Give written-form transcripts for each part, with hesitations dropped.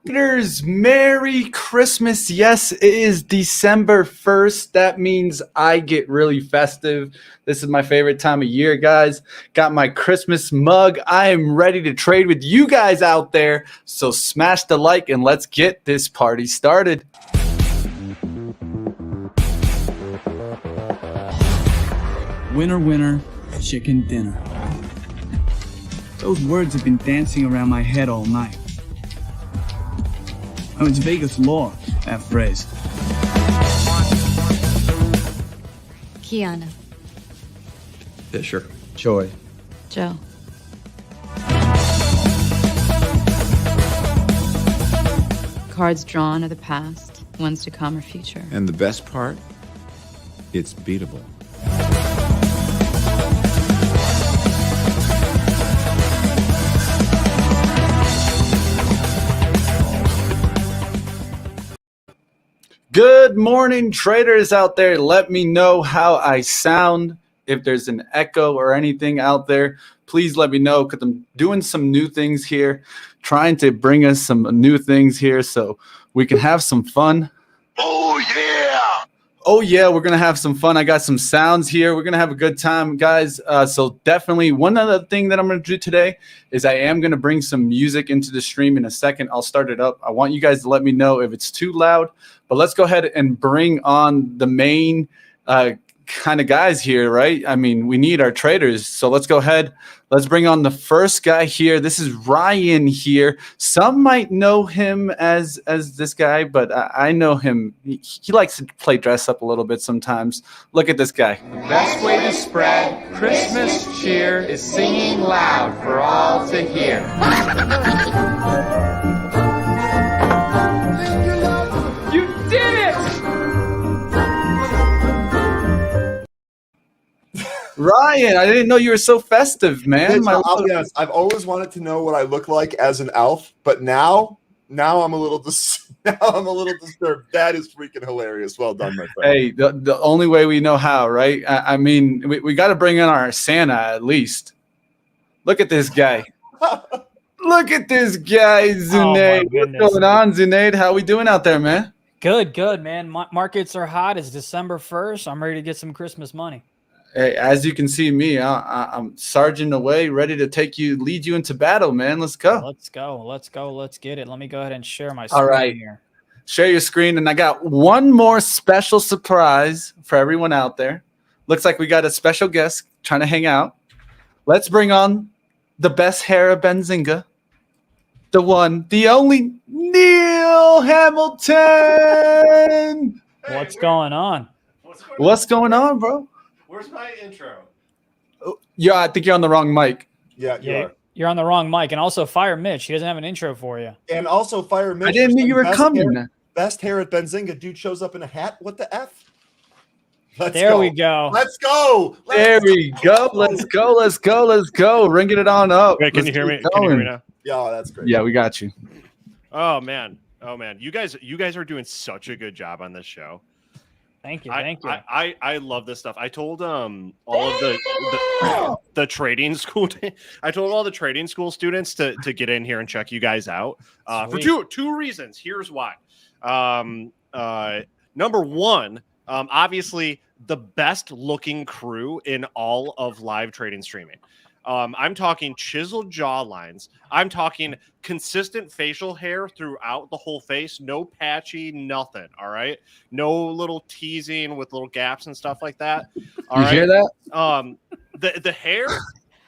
Traders, Merry Christmas. Yes, it is December 1st. That means I get really festive. This is my favorite time of year, guys. Got my Christmas mug. I am ready to trade with you guys out there. So smash the like and let's get this party started. Winner, winner, chicken dinner. Those words have been dancing around my head all night. Oh, it's Vegas law, that phrase. Kiana. Fisher. Joy. Joe. Cards drawn are the past, ones to come are future. And the best part? It's beatable. Good morning, traders out there. Let me know how I sound. If there's an echo or anything out there, please let me know because I'm doing some new things here, trying to bring us some new things here so we can have some fun. Oh, yeah. Oh, yeah, we're going to have some fun. I got some sounds here. We're going to have a good time, guys. So definitely one other thing that I'm going to do today is I am going to bring some music into the stream in a second. I'll start it up. I want you guys to let me know if it's too loud. But let's go ahead and bring on the main kind of guys here, right? I mean, we need our traders. So let's go ahead. Let's bring on the first guy here. This is Ryan here. Some might know him as this guy, but I know him. He likes to play dress up a little bit sometimes. Look at this guy. The best way to spread Christmas cheer is singing loud for all to hear. You did it! Ryan, I didn't know you were so festive, man. Mitch, I'll be honest, I've always wanted to know what I look like as an elf, but now I'm a little disturbed. That is freaking hilarious. Well done, my friend. Hey, the only way we know how, right? I mean, we got to bring in our Santa at least. Look at this guy. Look at this guy, Zunaid. What's going on, Zunaid? How we doing out there, man? Good, man. Markets are hot. It's December 1st. I'm ready to get some Christmas money. Hey, as you can see me, I'm sergeant away, ready to lead you into battle, man. Let's go. Let's go. Let's get it. Let me go ahead and share my screen. All right. Here. Share your screen, and I got one more special surprise for everyone out there. Looks like we got a special guest trying to hang out. Let's bring on the best hair of Benzinga, the one, the only Neil Hamilton. Hey, What's going on? What's going on, bro? Where's my intro? Yeah, I think you're on the wrong mic. Yeah, you are. You're on the wrong mic. And also fire Mitch. He doesn't have an intro for you. And also fire Mitch. I didn't know you were coming. Best hair at Benzinga. Dude shows up in a hat. What the F? There we go. Let's go. There we go. Let's go. Ringing it on up. Wait, can you hear me? Can you hear me now? Yeah, that's great. Yeah, we got you. Oh man. You guys are doing such a good job on this show. Thank you. I love this stuff. I told all of the trading school. I told all the trading school students to get in here and check you guys out for two reasons. Here's why. Number one, obviously the best looking crew in all of live trading streaming. I'm talking chiseled jaw lines. I'm talking consistent facial hair throughout the whole face. No patchy, nothing. All right. No little teasing with little gaps and stuff like that. All right. Hear that? The hair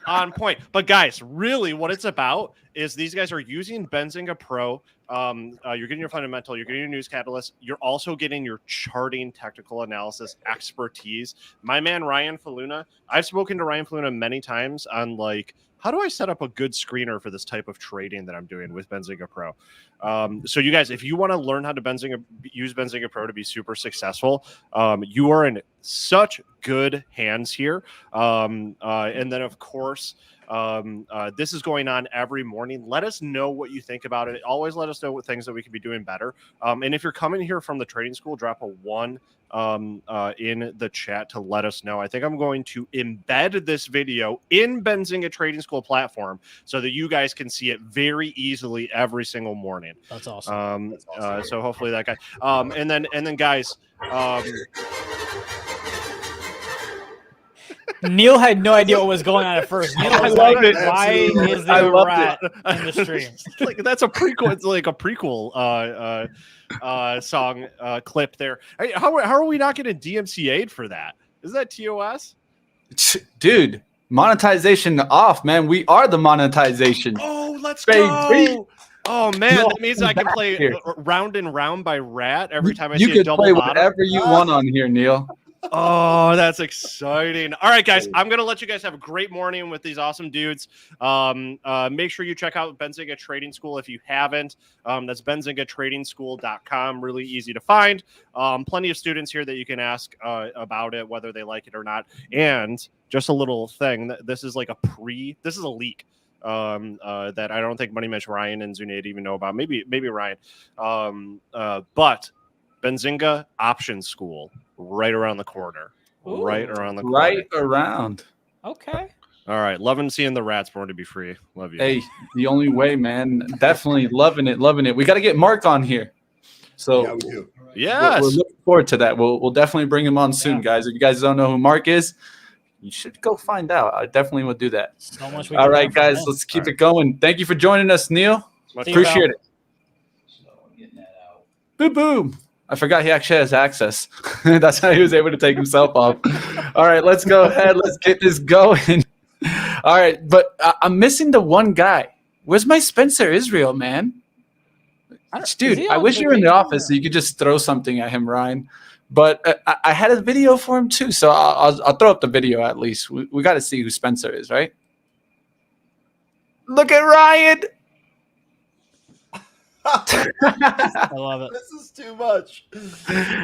on point. But guys, really what it's about is these guys are using Benzinga Pro. You're getting your fundamental, you're getting your news catalyst, you're also getting your charting, technical analysis expertise. My man Ryan Faloona, I've spoken to Ryan Faloona many times on like, how do I set up a good screener for this type of trading that I'm doing with Benzinga Pro? So you guys, if you want to learn how to use Benzinga Pro to be super successful, you are in such good hands here. And then of course, This is going on every morning. Let us know what you think about it. Always let us know what things that we could be doing better. And if you're coming here from the trading school, drop a 1 in the chat to let us know. I think I'm going to embed this video in Benzinga Trading School platform so that you guys can see it very easily every single morning. That's awesome. So hopefully that guy. And then guys. Neil had no idea what was going on at first. Neil was love like, it. "Why is there a rat in the stream?" Like that's a prequel. It's like a prequel song clip there. Hey, how are we not getting DMCA'd for that? Is that TOS? Dude, monetization off, man. We are the monetization. Oh, let's Baby. go. Oh man, No, that means I can play here. Round and Round by Rat every time I You see a can double play bottom. whatever you want on here, Neil. Oh, that's exciting. All right, guys, I'm going to let you guys have a great morning with these awesome dudes. Make sure you check out Benzinga Trading School if you haven't. That's benzingatradingschool.com. Really easy to find. Plenty of students here that you can ask about it, whether they like it or not. And just a little thing, this is like this is a leak that I don't think Money Mitch, Ryan, and Zunaid even know about. Maybe Ryan. But Benzinga Options School right around the corner. Ooh. Right around the corner. Right around. Okay. All right. Loving seeing the rats born to be free. Love you. Hey, the only way, man. Definitely loving it. We got to get Mark on here. So Yeah, we do. Yes. we're looking forward to that. We'll definitely bring him on soon, guys. If you guys don't know who Mark is, you should go find out. I definitely will do that. So much All right, guys, let's keep it going. Thank you for joining us, Neil. Appreciate it. Boom, boom. I forgot he actually has access. That's how he was able to take himself off. All right, let's go ahead. Let's get this going. All right, but I'm missing the one guy. Where's my Spencer Israel, man? Dude, I wish you were in the office so you could just throw something at him, Ryan. But I had a video for him too, so I'll throw up the video at least. We got to see who Spencer is, right? Look at Ryan. I love it. This is too much.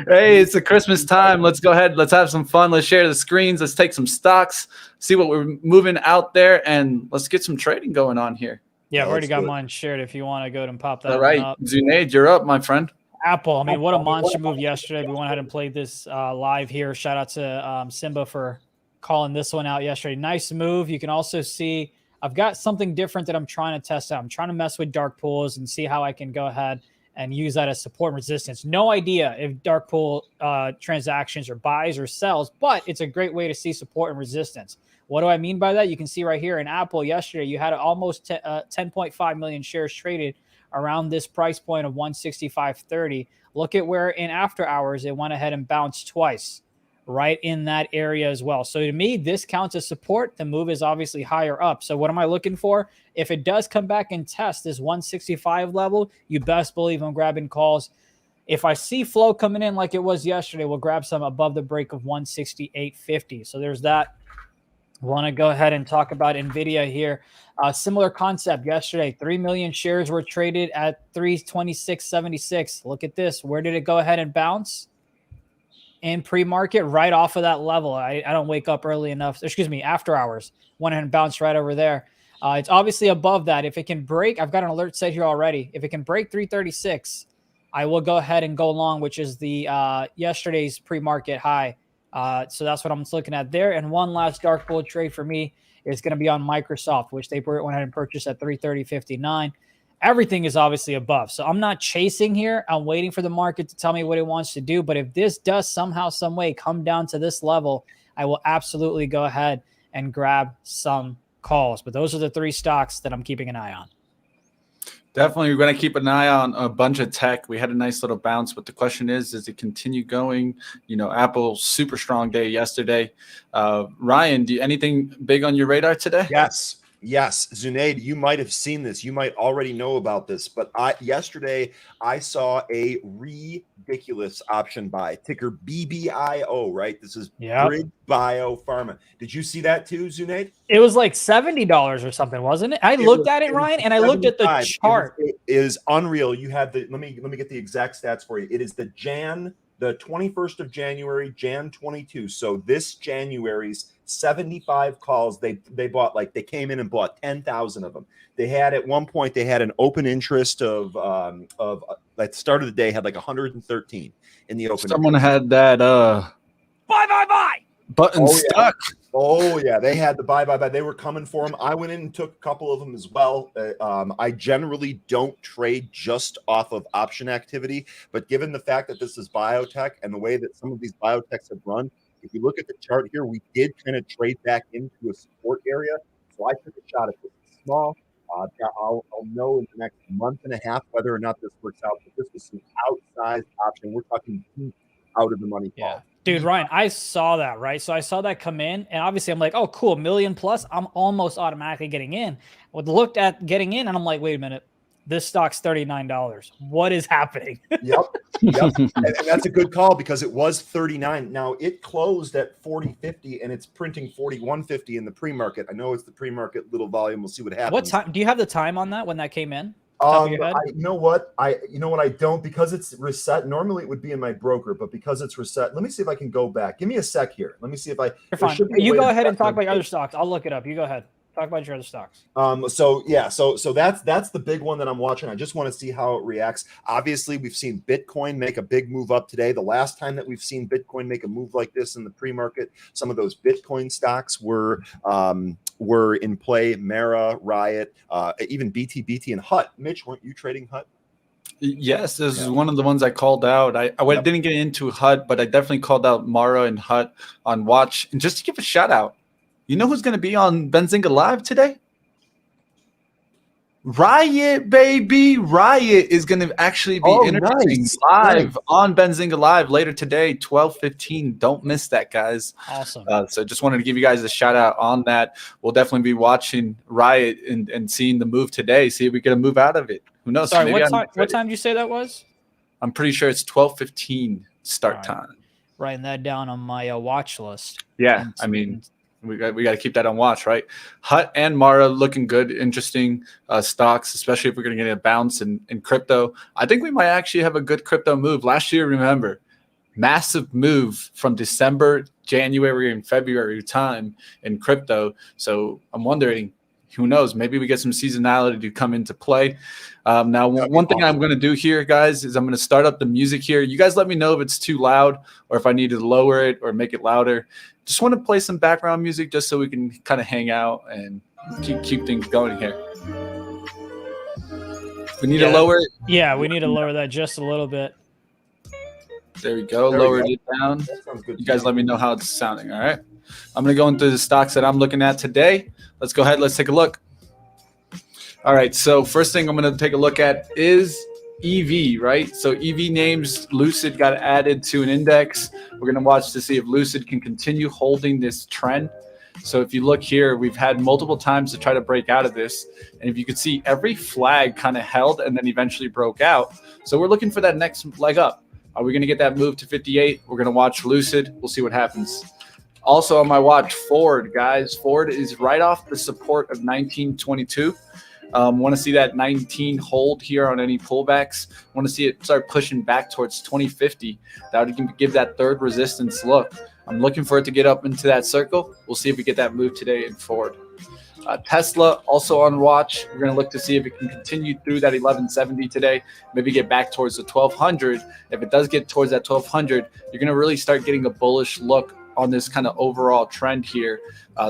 Hey, it's the Christmas time. Let's go ahead. Let's have some fun. Let's share the screens. Let's take some stocks, see what we're moving out there, and let's get some trading going on here. Yeah, I've already got do it. mine shared. If you want to go ahead and pop that All right, up. Zunaid, you're up, my friend. Apple. I mean, what a monster move yesterday. We went ahead and played this live here. Shout out to Simba for calling this one out yesterday. Nice move. You can also see I've got something different that I'm trying to test out. I'm trying to mess with dark pools and see how I can go ahead and use that as support and resistance. No idea if dark pool transactions are buys or sells, but it's a great way to see support and resistance. What do I mean by that? You can see right here in Apple yesterday, you had almost 10.5 million shares traded around this price point of 165.30. Look at where in after hours it went ahead and bounced twice right in that area as well. So to me, this counts as support. The move is obviously higher up. So what am I looking for? If it does come back and test this 165 level, you best believe I'm grabbing calls. If I see flow coming in like it was yesterday, we'll grab some above the break of 168.50. So there's that. Want to go ahead and talk about NVIDIA here. Similar concept yesterday. 3 million shares were traded at 326.76. Look at this. Where did it go ahead and bounce? In pre-market, right off of that level. I don't wake up early enough. Excuse me, after hours. Went ahead and bounced right over there. It's obviously above that. If it can break, I've got an alert set here already. If it can break 336, I will go ahead and go long, which is the yesterday's pre-market high. So that's what I'm looking at there. And one last dark pool trade for me is going to be on Microsoft, which they went ahead and purchased at 330.59. Everything is obviously above. So I'm not chasing here. I'm waiting for the market to tell me what it wants to do. But if this does somehow, some way come down to this level, I will absolutely go ahead and grab some calls. But those are the three stocks that I'm keeping an eye on. Definitely, we're going to keep an eye on a bunch of tech. We had a nice little bounce, but the question is, does it continue going? You know, Apple, super strong day yesterday. Ryan, anything big on your radar today? Yes. Zunaid, you might have seen this. You might already know about this, but yesterday I saw a ridiculous option buy, ticker BBIO, right? This is Bridge Biopharma. Did you see that too, Zunaid? It was like $70 or something, wasn't it? I looked at it, Ryan, and I looked at the chart. It is unreal. You have the let me get the exact stats for you. It is the Jan the 21st of January, Jan 22. So this January's 75 calls, they bought, like, they came in and bought 10,000 of them. They had, at one point, they had an open interest of at the start of the day, had like 113 in the open. Someone had that Buy. button stuck. Oh yeah, they had the buy. They were coming for them. I went in and took a couple of them as well. I generally don't trade just off of option activity, but given the fact that this is biotech and the way that some of these biotechs have run, if you look at the chart here, we did kind of trade back into a support area. So I took a shot at this small. I'll know in the next month and a half whether or not this works out. But this was some outsized option. We're talking deep out of the money. Yeah. Dude, Ryan, I saw that, right? So I saw that come in, and obviously I'm like, oh, cool, $1 million plus. I'm almost automatically getting in. I looked at getting in, and I'm like, wait a minute. This stock's $39. What is happening? Yep. And that's a good call because it was 39. Now it closed at 40.50 and it's printing 41.50 in the pre-market. I know it's the pre-market, little volume. We'll see what happens. What time? Do you have the time on that when that came in? You know what? I don't, because it's reset. Normally it would be in my broker, but because it's reset, let me see if I can go back. Give me a sec here. Let me see if I. You're fine. You go ahead and talk about your other stocks. I'll look it up. You go ahead. Talk about your other stocks. So that's the big one that I'm watching. I just want to see how it reacts. Obviously, we've seen Bitcoin make a big move up today. The last time that we've seen Bitcoin make a move like this in the pre-market, some of those Bitcoin stocks were in play. Mara, Riot, even BT, and Hut. Mitch, weren't you trading Hut? Yes, this is one of the ones I called out. I didn't get into Hut, but I definitely called out Mara and Hut on watch. And just to give a shout out, you know who's going to be on Benzinga Live today? Riot, baby. Riot is going to actually be interviewing live on Benzinga Live later today, 12:15. Don't miss that, guys. Awesome. So just wanted to give you guys a shout out on that. We'll definitely be watching Riot and seeing the move today, see if we get a move out of it. Who knows? Sorry, what time did you say that was? I'm pretty sure it's 12:15 start time. Writing that down on my watch list. Yeah, I mean, we got to keep that on watch, right? Hut and Mara looking good, interesting stocks, especially if we're going to get a bounce in crypto. I think we might actually have a good crypto move. Last year, remember, massive move from December, January, and February time in crypto. So I'm wondering, who knows? Maybe we get some seasonality to come into play. Now, one thing I'm going to do here, guys, is I'm going to start up the music here. You guys let me know if it's too loud or if I need to lower it or make it louder. Just want to play some background music just so we can kind of hang out and keep things going here. We need to lower it. Yeah, we need to lower that just a little bit. There we go. Lowered it down. You guys let me know how it's sounding, all right? I'm going to go into the stocks that I'm looking at today. Let's go ahead. Let's take a look. All right. So first thing I'm going to take a look at is EV, right? So EV names, Lucid got added to an index. We're going to watch to see if Lucid can continue holding this trend. So if you look here, we've had multiple times to try to break out of this. And if you could see, every flag kind of held and then eventually broke out. So we're looking for that next leg up. Are we going to get that move to 58? We're going to watch Lucid. We'll see what happens. Also on my watch, Ford, guys. Ford is right off the support of 1922. Want to see that 19 hold here on any pullbacks. Want to see it start pushing back towards 2050. That would give that third resistance look. I'm looking for it to get up into that circle. We'll see if we get that move today in Ford. Tesla also on watch. We're going to look to see if it can continue through that 1170 today, maybe get back towards the 1200. If it does get towards that 1200, you're going to really start getting a bullish look on this kind of overall trend here.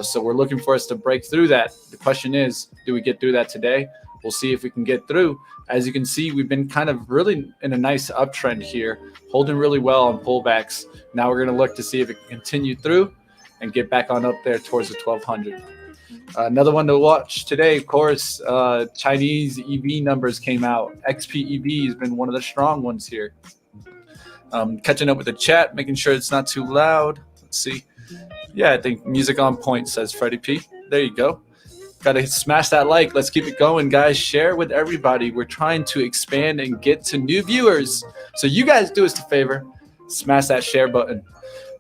So we're looking for us to break through that. The question is, do we get through that today? We'll see if we can get through. As you can see, we've been kind of really in a nice uptrend here, holding really well on pullbacks. Now we're going to look to see if it can continue through and get back on up there towards the 1200. Another one to watch today, of course, Chinese EV numbers came out. XPEV has been one of the strong ones here. Catching up with the chat, making sure it's not too loud. Let's see. Yeah, I think music on point, says Freddie P. There you go. Got to smash that like. Let's keep it going, guys. Share with everybody. We're trying to expand and get to new viewers. So you guys do us a favor. Smash that share button.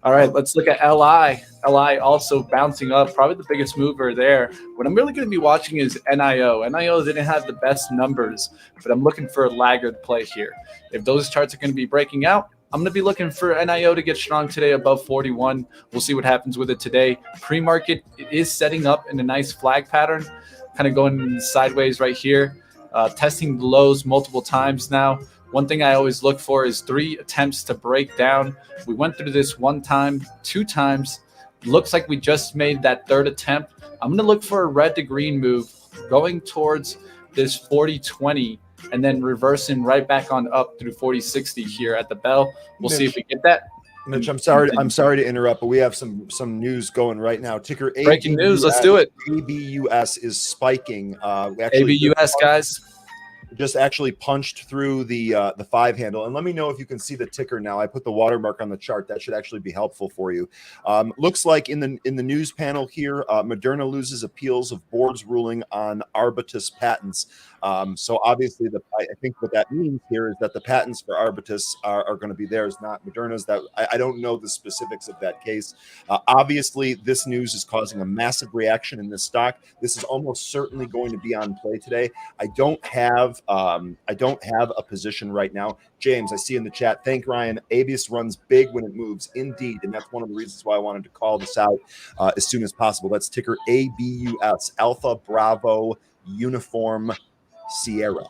All right, let's look at LI. LI also bouncing up, probably the biggest mover there. What I'm really going to be watching is NIO. NIO didn't have the best numbers, but I'm looking for a laggard play here. If those charts are going to be breaking out, I'm going to be looking for NIO to get strong today above 41. We'll see what happens with it today. Pre-market is setting up in a nice flag pattern, kind of going sideways right here, testing the lows multiple times now. One thing I always look for is 3 attempts to break down. We went through this 1 time, 2 times. Looks like we just made that 3rd attempt. I'm going to look for a red to green move going towards this 40.20 and then reversing right back on up through 40.60 here at the bell. We'll see if we get that. Mitch, I'm sorry to interrupt, but we have some news going right now. Ticker ABUS, breaking news. Let's do it. ABUS is spiking. ABUS, guys. Just actually punched through the 5 handle, and let me know if you can see the ticker now. I put the watermark on the chart. That should actually be helpful for you. Looks like in the news panel here, Moderna loses appeals of board's ruling on Arbutus patents. So obviously, I think what that means here is that the patents for Arbutus are going to be theirs, not Moderna's. That I don't know the specifics of that case. Obviously, this news is causing a massive reaction in this stock. This is almost certainly going to be on play today. I don't have a position right now. James, I see in the chat. Thank Ryan. ABUS runs big when it moves, indeed, and that's one of the reasons why I wanted to call this out as soon as possible. That's ticker ABUS, Alpha Bravo Uniform Sierra.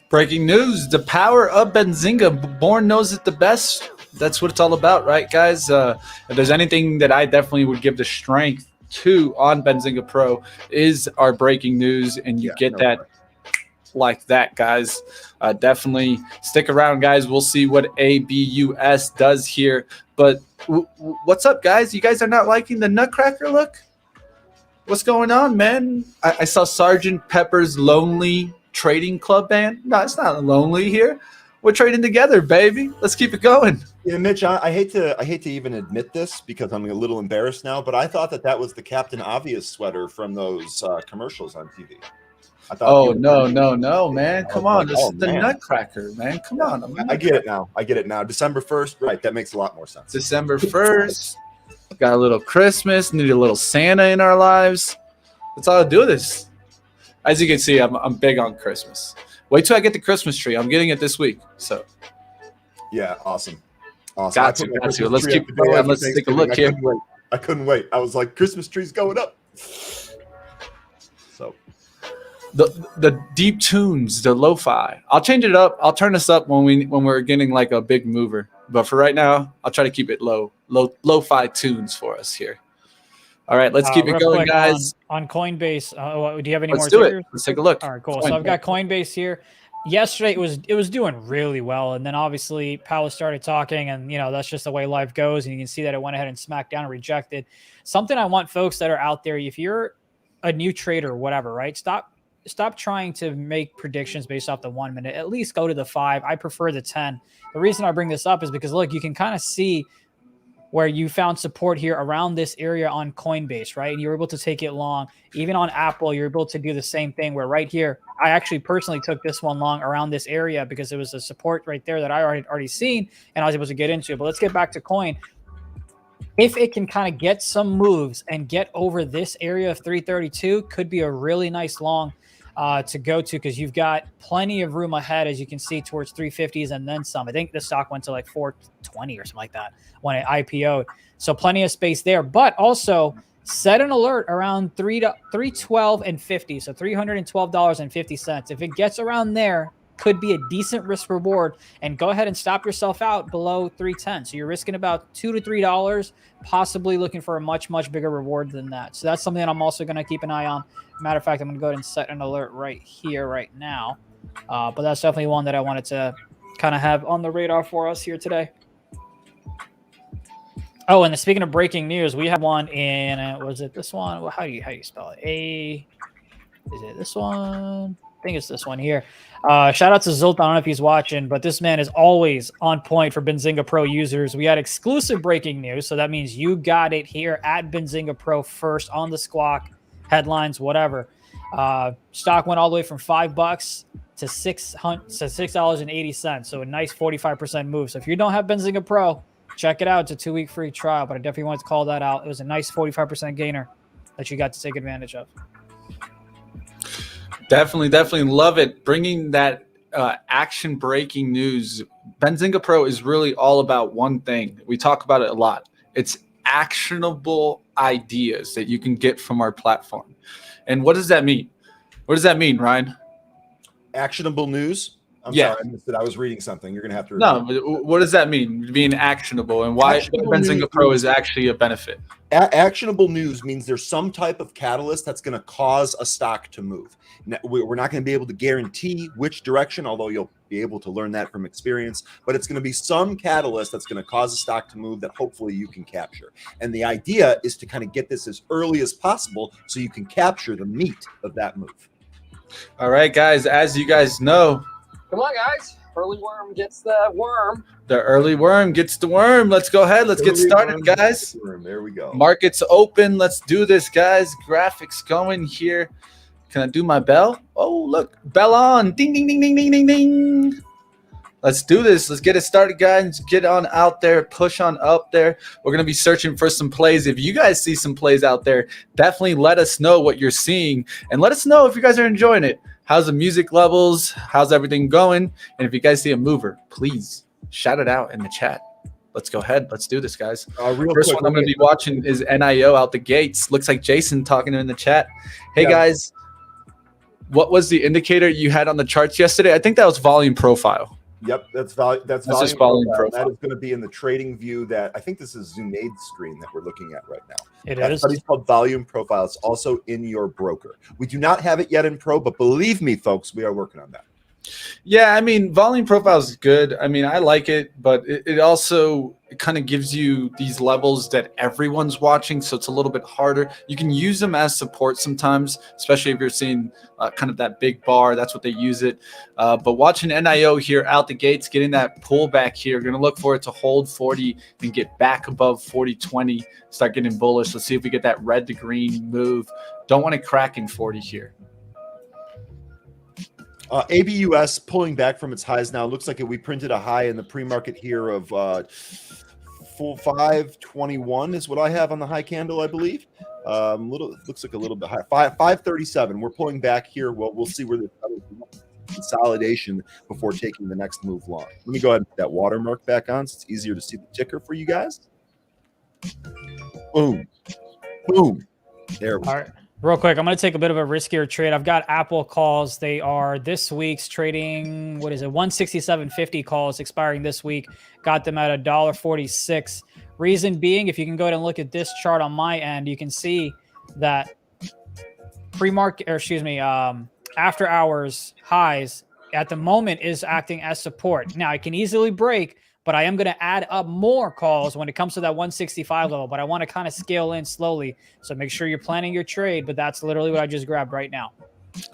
Breaking news: the power of Benzinga. Bourne knows it the best. That's what it's all about, right, guys? If there's anything that I definitely would give the strength to on Benzinga Pro is our breaking news, and you get that like that, guys. Definitely stick around, guys. We'll see what ABUS does here. But what's up, guys? You guys are not liking the Nutcracker look? What's going on, man? I saw Sergeant Pepper's Lonely Trading Club band. No, it's not lonely here. We're trading together, baby. Let's keep it going. Yeah, Mitch, I hate to even admit this because I'm a little embarrassed now, but I thought that was the Captain Obvious sweater from those commercials on TV. Oh, no, man. Come on. This is the Nutcracker, man. Come on. I get it now. December 1st. Right. That makes a lot more sense. December 1st. Got a little Christmas. Need a little Santa in our lives. That's all I do this. As you can see, I'm big on Christmas. Wait till I get the Christmas tree. I'm getting it this week. So. Yeah. Awesome. Got to. Let's keep it going. Let's take a look here. I couldn't wait. I was like, Christmas tree's going up. So. The deep tunes, the lo-fi. I'll change it up. I'll turn this up when we're getting like a big mover. But for right now, I'll try to keep it lo-fi tunes for us here. All right, let's keep it going, guys. On Coinbase, do you have any more? Let's do it. Let's take a look. All right, cool. So I've got Coinbase here. Yesterday it was doing really well, and then obviously Powell started talking, and that's just the way life goes. And you can see that it went ahead and smacked down and rejected. Something I want folks that are out there, if you're a new trader or whatever, right? Stop trying to make predictions based off the 1 minute. At least go to the 5. I prefer the 10. The reason I bring this up is because, look, you can kind of see where you found support here around this area on Coinbase, right? And you're able to take it long. Even on Apple, you're able to do the same thing where right here, I actually personally took this one long around this area because it was a support right there that I already seen, and I was able to get into it. But let's get back to Coin. If it can kind of get some moves and get over this area of 332, could be a really nice long to go to because you've got plenty of room ahead, as you can see, towards 350s and then some. I think the stock went to like 420 or something like that when it IPO'd. So plenty of space there, but also set an alert around 312 and 50. So $312.50. If it gets around there, could be a decent risk reward, and go ahead and stop yourself out below 310. So you're risking about $2 to $3, possibly looking for a much bigger reward than that. So that's something that I'm also going to keep an eye on. Matter of fact, I'm going to go ahead and set an alert right here, right now. But that's definitely one that I wanted to kind of have on the radar for us here today. Oh, and speaking of breaking news, we have one in, was it this one? Well, how do you spell it? Is it this one? I think it's this one here. Shout out to Zoltan. I don't know if he's watching, but this man is always on point for Benzinga Pro users. We had exclusive breaking news, so that means you got it here at Benzinga Pro first on the Squawk, headlines, whatever. Stock went all the way from $5 to $6.80, so a nice 45% move. So if you don't have Benzinga Pro, check it out. It's a 2-week free trial, but I definitely wanted to call that out. It was a nice 45% gainer that you got to take advantage of. Definitely love it. Bringing that action breaking news. Benzinga Pro is really all about one thing. We talk about it a lot. It's actionable ideas that you can get from our platform. And what does that mean? What does that mean, Ryan? Actionable news. I'm sorry, I missed it. I was reading something. You're going to have to. No, but what does that mean? Being actionable, and why Benzinga Pro is actually a benefit. Actionable news means there's some type of catalyst that's going to cause a stock to move. Now, we're not going to be able to guarantee which direction, although you'll be able to learn that from experience. But it's going to be some catalyst that's going to cause a stock to move that hopefully you can capture. And the idea is to kind of get this as early as possible so you can capture the meat of that move. All right, guys. As you guys know. Come on, guys. Early worm gets the worm. The early worm gets the worm. Let's go ahead. Let's get started, guys. There we go. Markets open. Let's do this, guys. Graphics going here. Can I do my bell? Oh, look. Bell on. Ding, ding, ding, ding, ding, ding, ding. Let's do this. Let's get it started, guys. Get on out there. Push on up there. We're going to be searching for some plays. If you guys see some plays out there, definitely let us know what you're seeing. And let us know if you guys are enjoying it. How's the music levels? How's everything going? And if you guys see a mover, please shout it out in the chat. Let's go ahead. Let's do this, guys. First one I'm going to be watching is NIO out the gates. Looks like Jason talking in the chat. Hey, guys, what was the indicator you had on the charts yesterday? I think that was volume profile. Yep, that's just volume profile. That is going to be in the trading view. That I think this is Zunaid's screen that we're looking at right now. It is. Study's called volume profile. It's also in your broker. We do not have it yet in pro, but believe me, folks, we are working on that. Yeah, I mean, volume profile is good. I mean, I like it, but it also kind of gives you these levels that everyone's watching, so it's a little bit harder. You can use them as support sometimes, especially if you're seeing kind of that big bar. That's what they use it. But watching NIO here out the gates, getting that pullback here, going to look for it to hold 40 and get back above 40.20, start getting bullish. Let's see if we get that red to green move. Don't want to crack in 40 here. ABUS pulling back from its highs now. Looks like we printed a high in the pre-market here of 521 is what I have on the high candle, I believe. Looks like a little bit high. 537. We're pulling back here. We'll see where the consolidation before taking the next move long. Let me go ahead and put that watermark back on so it's easier to see the ticker for you guys. Boom. Boom. There we go. All right. Real quick, I'm going to take a bit of a riskier trade. I've got Apple calls. They are this week's trading, 167.50 calls expiring this week. Got them at $1.46. Reason being, if you can go ahead and look at this chart on my end, you can see that after hours highs at the moment is acting as support. Now, it can easily break, but I am going to add up more calls when it comes to that 165 level, but I want to kind of scale in slowly. So make sure you're planning your trade, but that's literally what I just grabbed right now.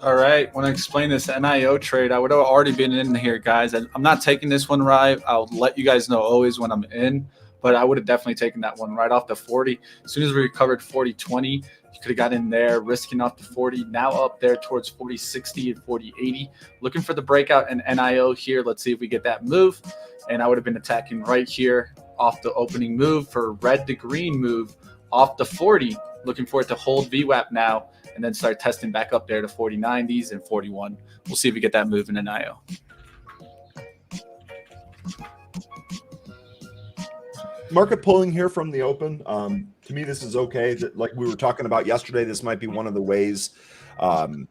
All right. When I explain this NIO trade, I would have already been in here, guys. I'm not taking this one right. I'll let you guys know always when I'm in, but I would have definitely taken that one right off the 40. As soon as we recovered 40.20, you could have got in there, risking off the 40. Now up there towards 40.60 and 40.80. Looking for the breakout in NIO here. Let's see if we get that move. And I would have been attacking right here off the opening move for red to green move off the 40. Looking for it to hold VWAP now and then start testing back up there to 40.90s and 41. We'll see if we get that move in NIO. Market pulling here from the open. To me, this is okay. Like we were talking about yesterday, this might be one of the ways to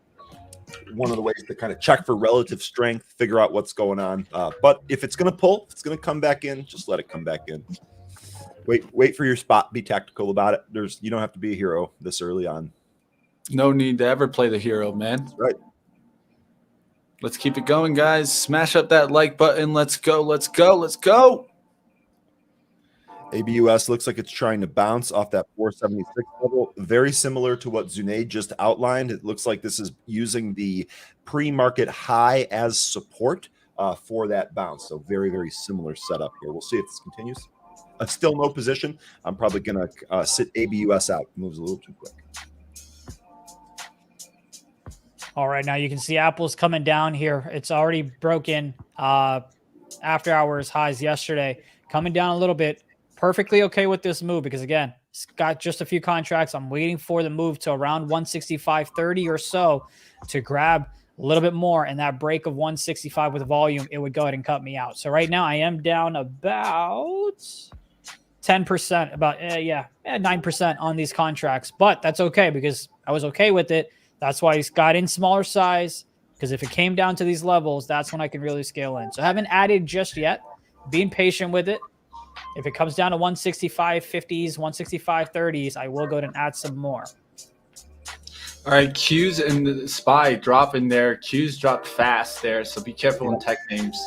kind of check for relative strength, figure out what's going on. But if it's going to pull, if it's going to come back in, just let it come back in. Wait for your spot. Be tactical about it. You don't have to be a hero this early on. No need to ever play the hero, man. Right. Let's keep it going, guys. Smash up that like button. Let's go. Let's go. Let's go. ABUS looks like it's trying to bounce off that 476 level, very similar to what Zunaid just outlined. It looks like this is using the pre-market high as support for that bounce. So very, very similar setup here. We'll see if this continues. Still no position. I'm probably going to sit ABUS out. Moves a little too quick. All right, now you can see Apple's coming down here. It's already broken after hours highs yesterday. Coming down a little bit. Perfectly okay with this move because, again, it's got just a few contracts. I'm waiting for the move to around 165.30 or so to grab a little bit more, and that break of 165 with volume, it would go ahead and cut me out. So right now I am down about 10%, about 9% on these contracts, but that's okay because I was okay with it. That's why I got in smaller size, because if it came down to these levels, that's when I can really scale in. So I haven't added just yet, being patient with it. If it comes down to 165.50s, 165.30s, I will go ahead and add some more. All right, Q's and the SPY drop in there. Q's dropped fast there, so be careful in tech names.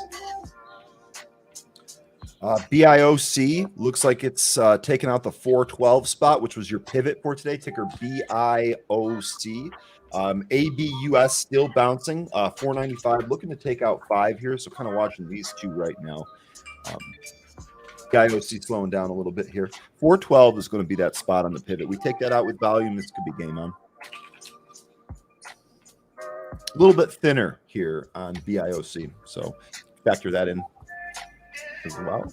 BIOC looks like it's taken out the 412 spot, which was your pivot for today. Ticker BIOC. ABUS still bouncing, 495, looking to take out 5 here. So kind of watching these two right now. BIOC slowing down a little bit here. 412 is going to be that spot on the pivot. We take that out with volume. This could be game on. A little bit thinner here on BIOC, so factor that in as well.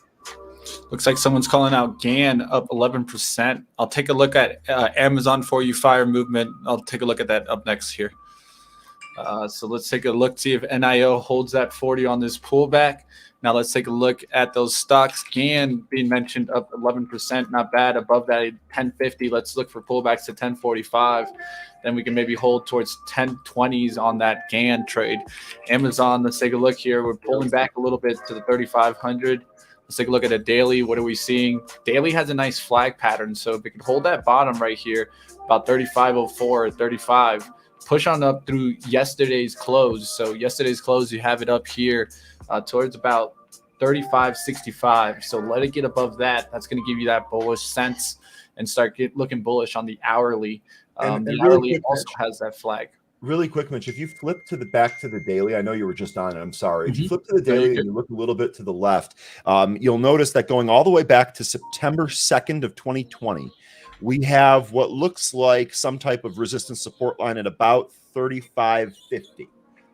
Looks like someone's calling out GAN up 11%. I'll take a look at Amazon for you, fire movement. I'll take a look at that up next here. So let's take a look, see if NIO holds that 40 on this pullback. Now let's take a look at those stocks. GAN being mentioned up 11%, not bad. Above that 1050. Let's look for pullbacks to 1045. Then we can maybe hold towards 1020s on that GAN trade. Amazon, let's take a look here. We're pulling back a little bit to the 3500. Let's take a look at a daily. What are we seeing? Daily has a nice flag pattern. So if it can hold that bottom right here, about 3504 or 35, push on up through yesterday's close. So yesterday's close, you have it up here towards about 35.65. So let it get above that. That's going to give you that bullish sense and start looking bullish on the hourly. The hourly also has that flag. Really quick, Mitch, if you flip to the back to the daily, I know you were just on it. I'm sorry. If you flip to the daily and you look a little bit to the left, you'll notice that going all the way back to September 2nd of 2020, we have what looks like some type of resistance support line at about 35.50.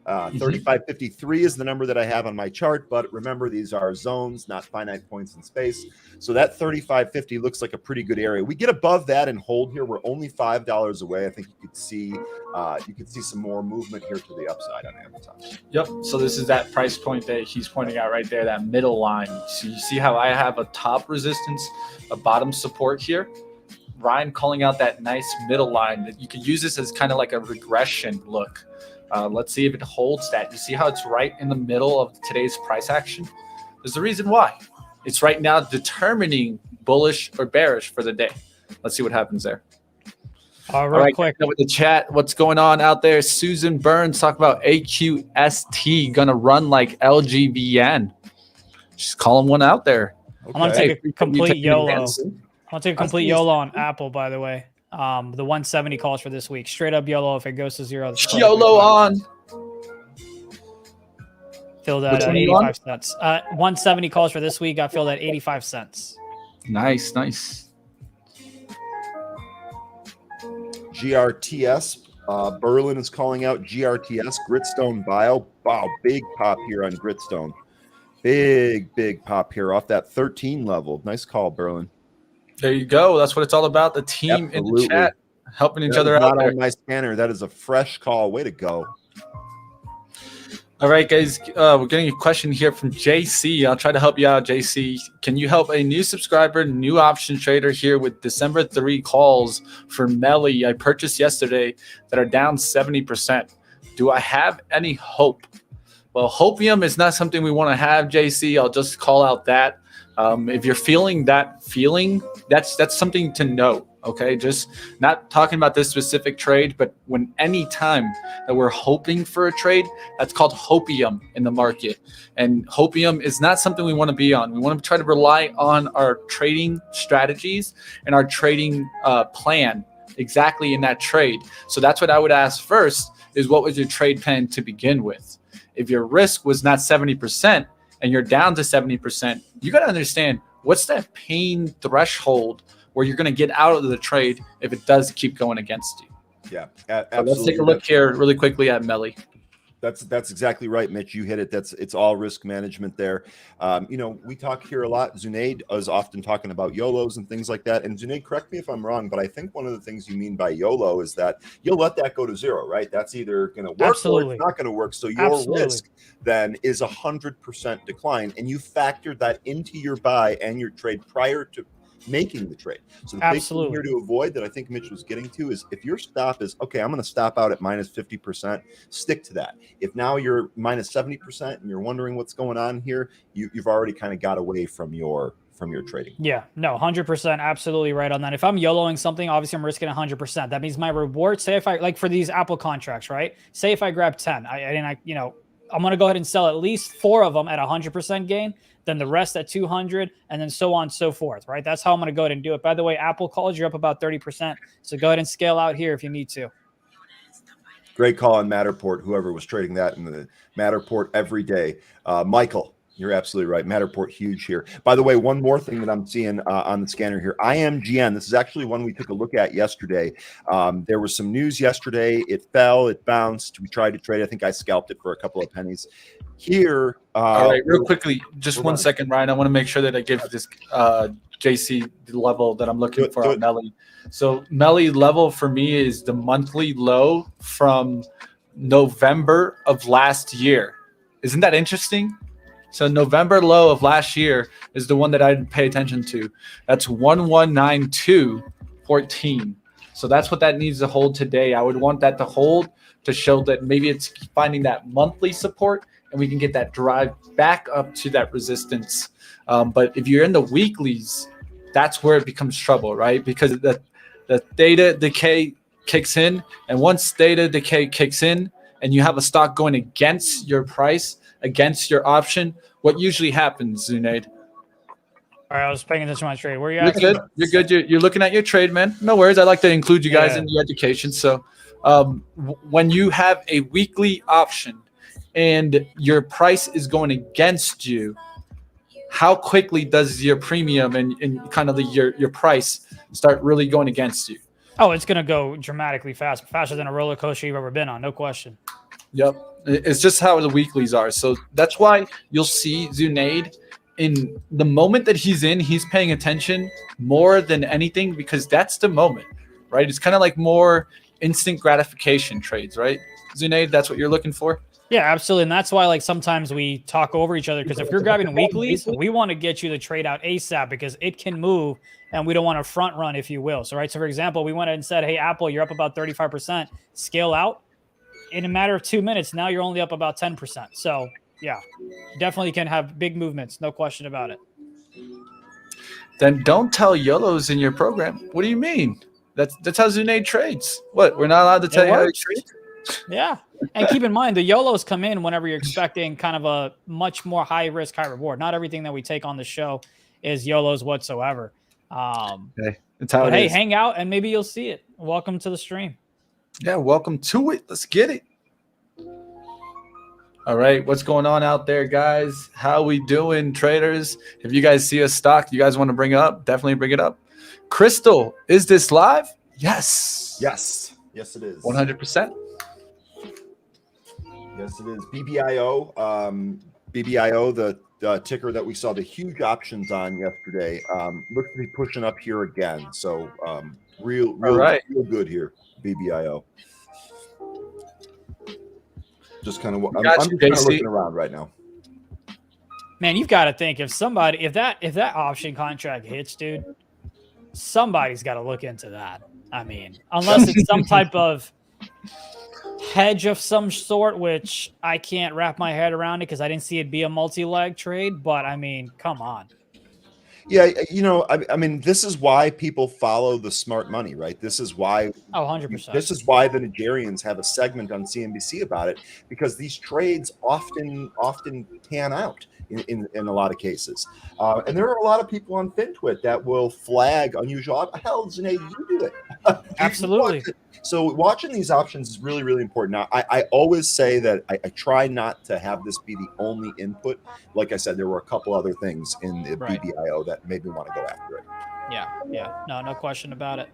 35.53 is the number that I have on my chart, but remember, these are zones, not finite points in space. So that 35.50 looks like a pretty good area. We get above that and hold here. We're only $5 away. I think you could see some more movement here to the upside on Amazon. Yep. So this is that price point that he's pointing out right there, that middle line. So you see how I have a top resistance, a bottom support here. Ryan calling out that nice middle line. That you could use this as kind of like a regression look. Let's see if it holds that. You see how it's right in the middle of today's price action? There's a reason why. It's right now determining bullish or bearish for the day. Let's see what happens there. All right, quick. With the chat, what's going on out there? Susan Burns talk about AQST gonna run like LGVN. She's calling one out there. Okay. I'm gonna take a complete YOLO. I'll take a complete YOLO on Apple, by the way. The 170 calls for this week. Straight up YOLO if it goes to zero. YOLO on. Filled at 85 cents. 170 calls for this week. Got filled at 85 cents. Nice, nice. GRTS. Berlin is calling out GRTS. Gritstone Bio. Wow, big pop here on Gritstone. Big pop here off that 13 level. Nice call, Berlin. There you go. That's what it's all about. The team in the chat helping each other out there. On my scanner. That is a fresh call. Way to go. All right, guys. We're getting a question here from JC. I'll try to help you out, JC. Can you help a new subscriber, new option trader here with December 3 calls for Melly I purchased yesterday that are down 70%? Do I have any hope? Well, hopium is not something we want to have, JC. I'll just call out that. If you're feeling that feeling, that's something to know. Okay, just not talking about this specific trade, but when any time that we're hoping for a trade, that's called hopium in the market. And hopium is not something we want to be on. We want to try to rely on our trading strategies and our trading plan exactly in that trade. So that's what I would ask first is what was your trade plan to begin with? If your risk was not 70% and you're down to 70%, you got to understand what's that pain threshold where you're going to get out of the trade if it does keep going against you. Yeah, absolutely. Let's take a look here really quickly at Melly. That's exactly right, Mitch. You hit it. It's all risk management there. We talk here a lot. Zunaid is often talking about YOLOs and things like that. And Zunaid, correct me if I'm wrong, but I think one of the things you mean by YOLO is that you'll let that go to zero, right? That's either going to work or it's not going to work. So your risk then is 100% decline, and you factor that into your buy and your trade prior to making the trade. So the big thing here to avoid that I think Mitch was getting to is if your stop is, okay, I'm going to stop out at minus 50%, stick to that. If now you're minus 70% and you're wondering what's going on here, you've already kind of got away from your trading. Yeah, no, 100%, absolutely right on that. If I'm YOLOing something, obviously I'm risking 100%. That means my reward, say if I, like for these Apple contracts, right? Say if I grab 10, I'm going to go ahead and sell at least 4 of them at 100% gain, then the rest at 200, and then so on and so forth, right? That's how I'm going to go ahead and do it. By the way, Apple calls you up about 30%, so go ahead and scale out here if you need to. Great call on Matterport, whoever was trading that in the Matterport every day. Michael, you're absolutely right. Matterport, huge here. By the way, one more thing that I'm seeing on the scanner here, AMZN. This is actually one we took a look at yesterday. There was some news yesterday. It fell, it bounced. We tried to trade. I think I scalped it for a couple of pennies. Here. All right, real quickly, just 1 second, Ryan. I want to make sure that I give this JC the level that I'm looking for on Melly. So Melly level for me is the monthly low from November of last year. Isn't that interesting? So November low of last year is the one that I didn't pay attention to. That's 1192.14. So that's what that needs to hold today. I would want that to hold to show that maybe it's finding that monthly support and we can get that drive back up to that resistance. But if you're in the weeklies, that's where it becomes trouble, right? Because the theta decay kicks in, and once theta decay kicks in and you have a stock going against your price, against your option, what usually happens, Zunaid? All right, I was paying attention to my trade. Where are you at? You're good. You're looking at your trade, man. No worries. I like to include you guys in the education. So when you have a weekly option and your price is going against you, how quickly does your premium and kind of your price start really going against you? Oh, it's going to go dramatically faster than a roller coaster you've ever been on. No question. Yep. It's just how the weeklies are. So that's why you'll see Zunaid in the moment that he's in, he's paying attention more than anything because that's the moment, right? It's kind of like more instant gratification trades, right? Zunaid, that's what you're looking for? Yeah, absolutely. And that's why like sometimes we talk over each other because if you're grabbing weeklies, we want to get you to trade out ASAP because it can move and we don't want to front run, if you will. So, right. So for example, we went ahead and said, hey, Apple, you're up about 35%, scale out. In a matter of 2 minutes, now you're only up about 10%. So yeah, definitely can have big movements. No question about it. Then don't tell YOLOs in your program. What do you mean? That's how Zunaid trades. What? We're not allowed to tell you how to trade? Yeah. And keep in mind, the YOLOs come in whenever you're expecting kind of a much more high risk, high reward. Not everything that we take on the show is YOLOs whatsoever. Okay. That's how hey, hang out and maybe you'll see it. Welcome to the stream. Yeah, welcome to it. Let's get it. All right, what's going on out there, guys? How we doing, traders? If you guys see a stock you guys want to bring up, definitely bring it up. Crystal, is this live? Yes. Yes, it is. 100%. Yes, it is. BBIO, the ticker that we saw the huge options on yesterday, looks to be pushing up here again. So real good here, BBIO. Just kind of, I'm just kind of looking around right now. Man, you've got to think if that option contract hits, dude, somebody's got to look into that. I mean, unless it's some type of hedge of some sort, which I can't wrap my head around it because I didn't see it be a multi-leg trade. But I mean, come on. Yeah, I mean, this is why people follow the smart money, right? This is why. 100%. This is why the Nigerians have a segment on CNBC about it, because these trades often pan out in a lot of cases, and there are a lot of people on FinTwit that will flag unusual. Hell, Zunaid, you do it. Absolutely. So watching these options is really, really important. Now, I always say that I try not to have this be the only input. Like I said, there were a couple other things in the BBIO that made me want to go after it. Yeah. No question about it.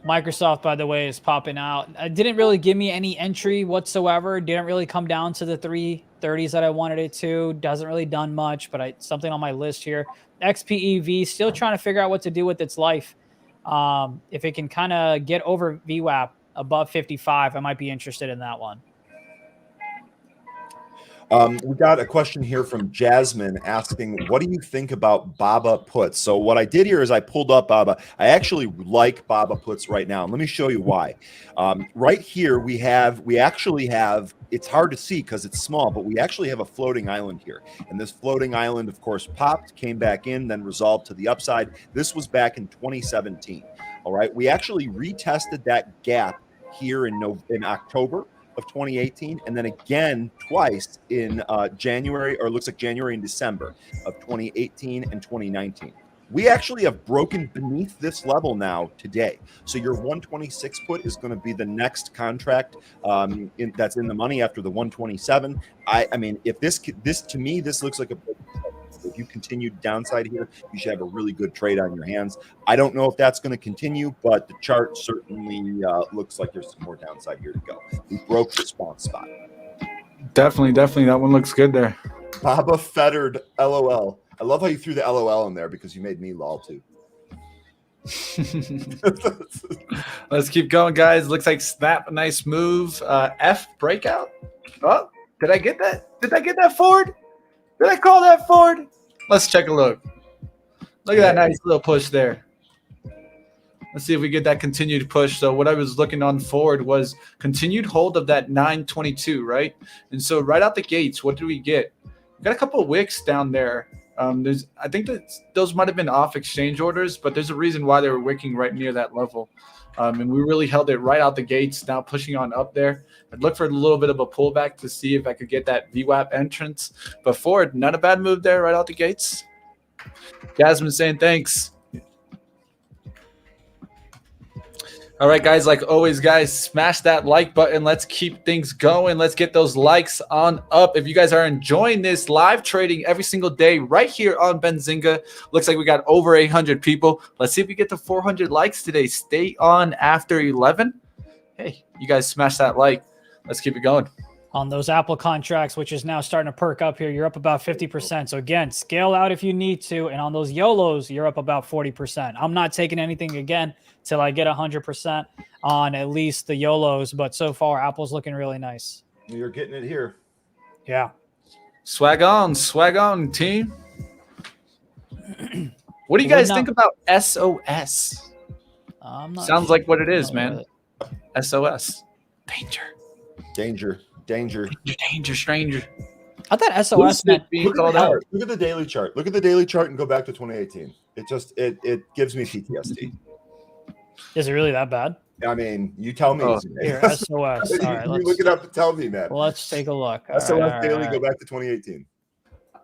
Microsoft, by the way, is popping out. It didn't really give me any entry whatsoever. Didn't really come down to the 330s that I wanted it to. Doesn't really done much, but something on my list here. XPEV, still trying to figure out what to do with its life. If it can kind of get over VWAP above 55, I might be interested in that one. We got a question here from Jasmine asking, what do you think about BABA puts? So what I did here is I pulled up BABA. I actually like BABA puts right now. And let me show you why. Right here, we actually have, it's hard to see because it's small, but we actually have a floating island here. And this floating island, of course, popped, came back in, then resolved to the upside. This was back in 2017. All right. We actually retested that gap here in October of 2018, and then again twice in January, or it looks like January and December of 2018 and 2019. We actually have broken beneath this level now today. So your 126 put is going to be the next contract that's in the money after the 127. I mean, if this to me, this looks like a, if you continue downside here, you should have a really good trade on your hands. I don't know if that's going to continue, but the chart certainly looks like there's some more downside here to go. We broke the spawn spot. Definitely. That one looks good there. Baba Fettered, LOL. I love how you threw the LOL in there because you made me lol too. Let's keep going, guys. Looks like snap, a nice move. F breakout. Oh, did I get that? Did I get that forward? Did I call that forward? Let's take a look. Look at that nice little push there. Let's see if we get that continued push. So what I was looking on forward was continued hold of that 922, right? And so right out the gates, what do we get? We got a couple of wicks down there. I think that those might have been off exchange orders, but there's a reason why they were wicking right near that level. And we really held it right out the gates, now pushing on up there. I'd look for a little bit of a pullback to see if I could get that VWAP entrance. But forward, not a bad move there right out the gates. Jasmine saying thanks. All right, guys, like always, guys, smash that like button. Let's keep things going. Let's get those likes on up. If you guys are enjoying this live trading every single day right here on Benzinga, looks like we got over 800 people. Let's see if we get to 400 likes today. Stay on after 11. Hey, you guys smash that like. Let's keep it going. On those Apple contracts, which is now starting to perk up here, you're up about 50%. So again, scale out if you need to. And on those YOLOs, you're up about 40%. I'm not taking anything again till I get 100% on at least the YOLOs. But so far, Apple's looking really nice. You're getting it here. Yeah. Swag on, team. What do you guys think about SOS? Sounds like what it is, man. SOS. Danger, stranger. I thought SOS meant look at the daily chart. Look at the daily chart and go back to 2018. It gives me PTSD. Is it really that bad? I mean, you tell me. Here, SOS. All right, you look it up and tell me, man. Well, let's take a look. SOS daily, go back to 2018.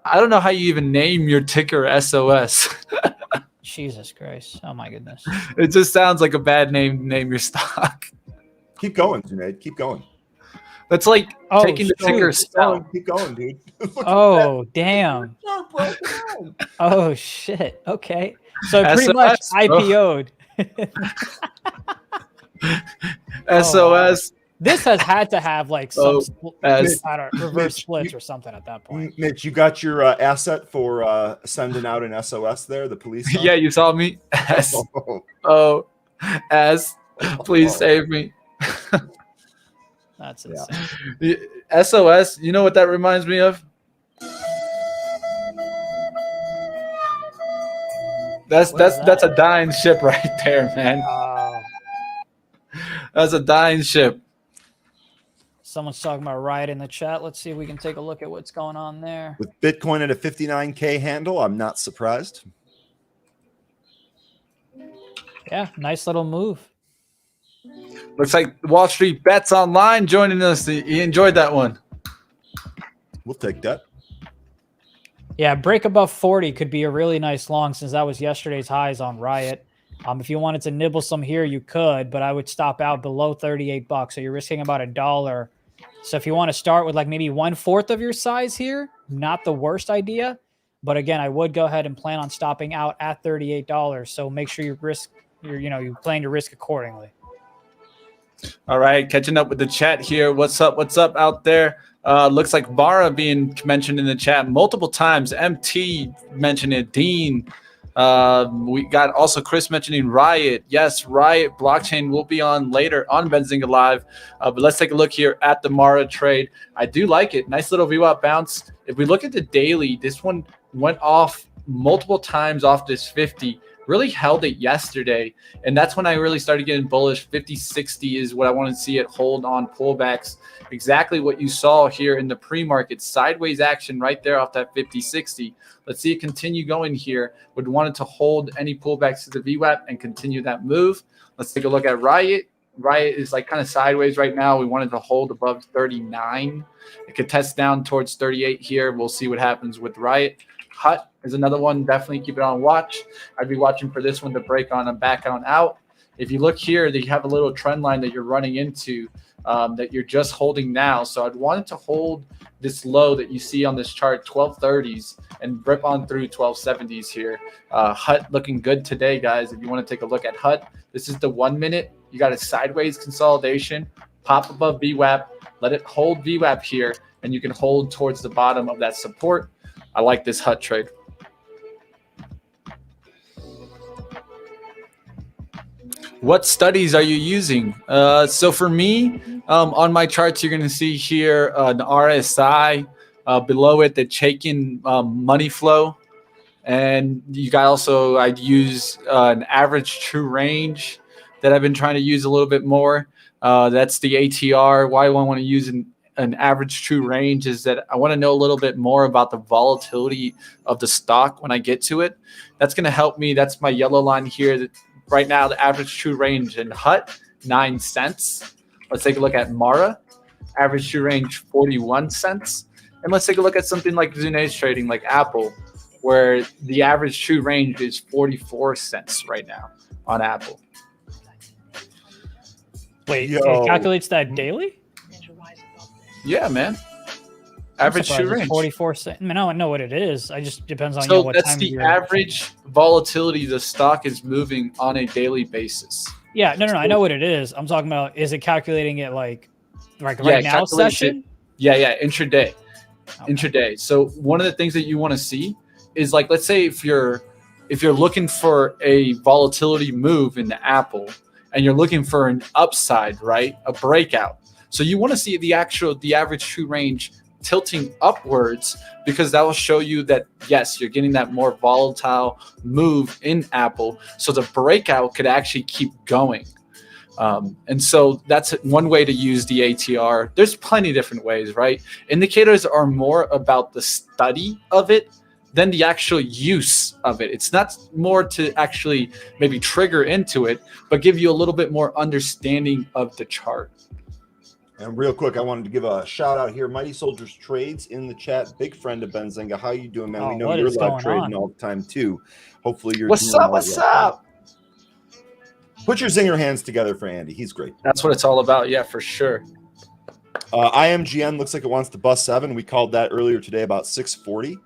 I don't know how you even name your ticker SOS. Jesus Christ. Oh, my goodness. It just sounds like a bad name to name your stock. Keep going, Zunaid. Keep going. That's like taking the ticker spell. Keep going, dude. Oh, damn. Oh, shit. Okay. So pretty much IPO'd. SOS. Wow. This has had to have like some reverse splits or something at that point. Mitch, you got your asset for sending out an SOS there, the police? Yeah, you saw me. Please save me. That's insane. The SOS, you know what that reminds me of? That's a dying ship right there, man. That's a dying ship. Someone's talking about Riot in the chat. Let's see if we can take a look at what's going on there. With Bitcoin at a 59K handle, I'm not surprised. Yeah, nice little move. Looks like Wall Street Bets Online joining us. You enjoyed that one. We'll take that. Yeah, break above 40 could be a really nice long since that was yesterday's highs on Riot. If you wanted to nibble some here, you could, but I would stop out below $38. So you're risking about $1. So if you want to start with like maybe 1/4 of your size here, not the worst idea. But again, I would go ahead and plan on stopping out at $38. So make sure you risk you plan your risk accordingly. All right, catching up with the chat here. What's up? What's up out there? Looks like Mara being mentioned in the chat multiple times. MT mentioned it. Dean. We got also Chris mentioning Riot. Yes, Riot blockchain will be on later on Benzinga Live. But let's take a look here at the Mara trade. I do like it. Nice little VWAP bounce. If we look at the daily, this one went off multiple times off this 50. Really held it yesterday, and that's when I really started getting bullish. 50-60 is what I want to see it hold on pullbacks. Exactly what you saw here in the pre-market. Sideways action right there off that 50-60. Let's see it continue going here. Would want it to hold any pullbacks to the VWAP and continue that move. Let's take a look at Riot. Riot is like kind of sideways right now. We wanted to hold above 39. It could test down towards 38 here. We'll see what happens with Riot. Hut is another one. Definitely keep it on watch. I'd be watching for this one to break on and back on out. If you look here, they have a little trend line that you're running into that you're just holding now. So I'd want it to hold this low that you see on this chart, 1230s, and rip on through 1270s here. Hut looking good today, guys. If you want to take a look at Hut, this is the 1 minute. You got a sideways consolidation, pop above VWAP, let it hold VWAP here, and you can hold towards the bottom of that support. I like this Hut trade. What studies are you using? So for me, on my charts, you're going to see here an RSI. Below it, the Chaikin money flow. And you got also, I'd use an average true range that I've been trying to use a little bit more. That's the ATR. Why I want to use an average true range is that I want to know a little bit more about the volatility of the stock when I get to it. That's going to help me. That's my yellow line here. That right now, the average true range in Hut, 9 cents. Let's take a look at Mara. Average true range, 41 cents. And let's take a look at something like Zunaid Trading, like Apple, where the average true range is 44 cents right now on Apple. Wait, it calculates that daily? Yeah, man. Average true range. 44 cents. I mean, I don't know what it is. I just depends on so what that's time the average volatility the stock is moving on a daily basis. Yeah, no, I know what it is. I'm talking about, is it calculating it like right now session? Yeah, intraday. Okay. Intraday. So one of the things that you want to see is, like, let's say if you're looking for a volatility move in the Apple and you're looking for an upside, right? A breakout. So you want to see the average true range tilting upwards, because that will show you that, yes, you're getting that more volatile move in Apple. So the breakout could actually keep going. And so that's one way to use the ATR. There's plenty of different ways, right? Indicators are more about the study of it than the actual use of it. It's not more to actually maybe trigger into it, but give you a little bit more understanding of the chart. And real quick, I wanted to give a shout out here. Mighty Soldiers Trades in the chat. Big friend of Benzinga. How you doing, man? We know you're live trading all the time too. Hopefully you're What's up? Put your zinger hands together for Andy. He's great. That's what it's all about. Yeah, for sure. IMGN looks like it wants to bust 7. We called that earlier today about 640.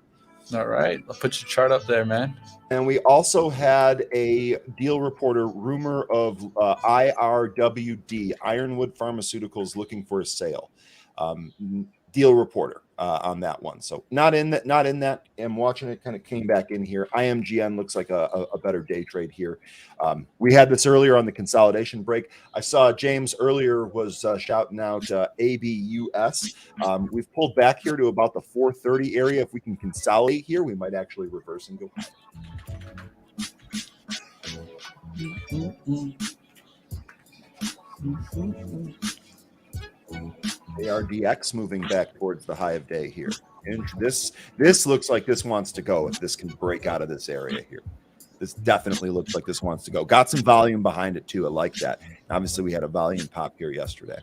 All right. I'll put your chart up there, man. And we also had a deal reporter rumor of IRWD, Ironwood Pharmaceuticals, looking for a sale. Deal reporter on that one. So not in that. I'm watching it, kind of came back in here. IMGN looks like a better day trade here. We had this earlier on the consolidation break. I saw James earlier was shouting out ABUS. We've pulled back here to about the 430 area. If we can consolidate here, we might actually reverse and go high. ARDX moving back towards the high of day here. And this looks like this wants to go if this can break out of this area here. This definitely looks like this wants to go. Got some volume behind it too. I like that. Obviously, we had a volume pop here yesterday.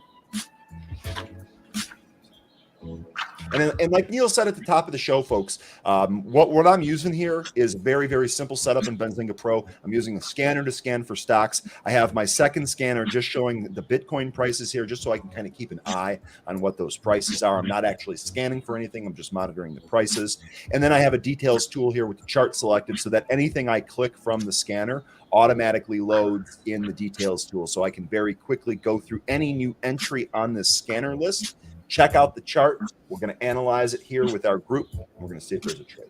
And like Neil said at the top of the show, folks, what I'm using here is very, very simple setup in Benzinga Pro. I'm using a scanner to scan for stocks. I have my second scanner just showing the Bitcoin prices here, just so I can kind of keep an eye on what those prices are. I'm not actually scanning for anything. I'm just monitoring the prices. And then I have a details tool here with the chart selected so that anything I click from the scanner automatically loads in the details tool. So I can very quickly go through any new entry on this scanner list, check out the chart. We're going to analyze it here with our group. We're going to see if there's a trade.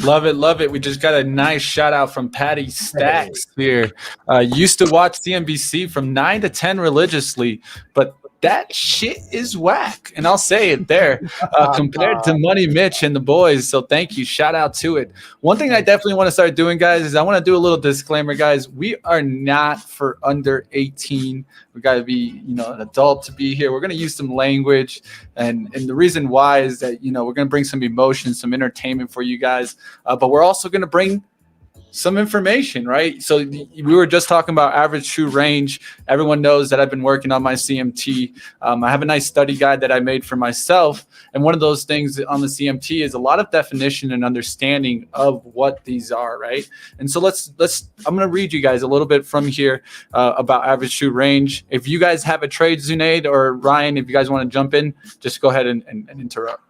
Love it, love it. We just got a nice shout out from Patty Stacks here. Used to watch CNBC from 9 to 10 religiously, but that shit is whack. And I'll say it there compared to Money Mitch and the boys. So thank you. Shout out to it. One thing I definitely want to start doing, guys, is I want to do a little disclaimer, guys. We are not for under 18. We got to be, an adult to be here. We're going to use some language. And the reason why is that, we're going to bring some emotion, some entertainment for you guys. But we're also going to bring some information, right? So we were just talking about average true range. Everyone knows that I've been working on my CMT. I have a nice study guide that I made for myself. And one of those things on the CMT is a lot of definition and understanding of what these are, right? And so I'm going to read you guys a little bit from here about average true range. If you guys have a trade, Zunaid or Ryan, if you guys want to jump in, just go ahead and interrupt.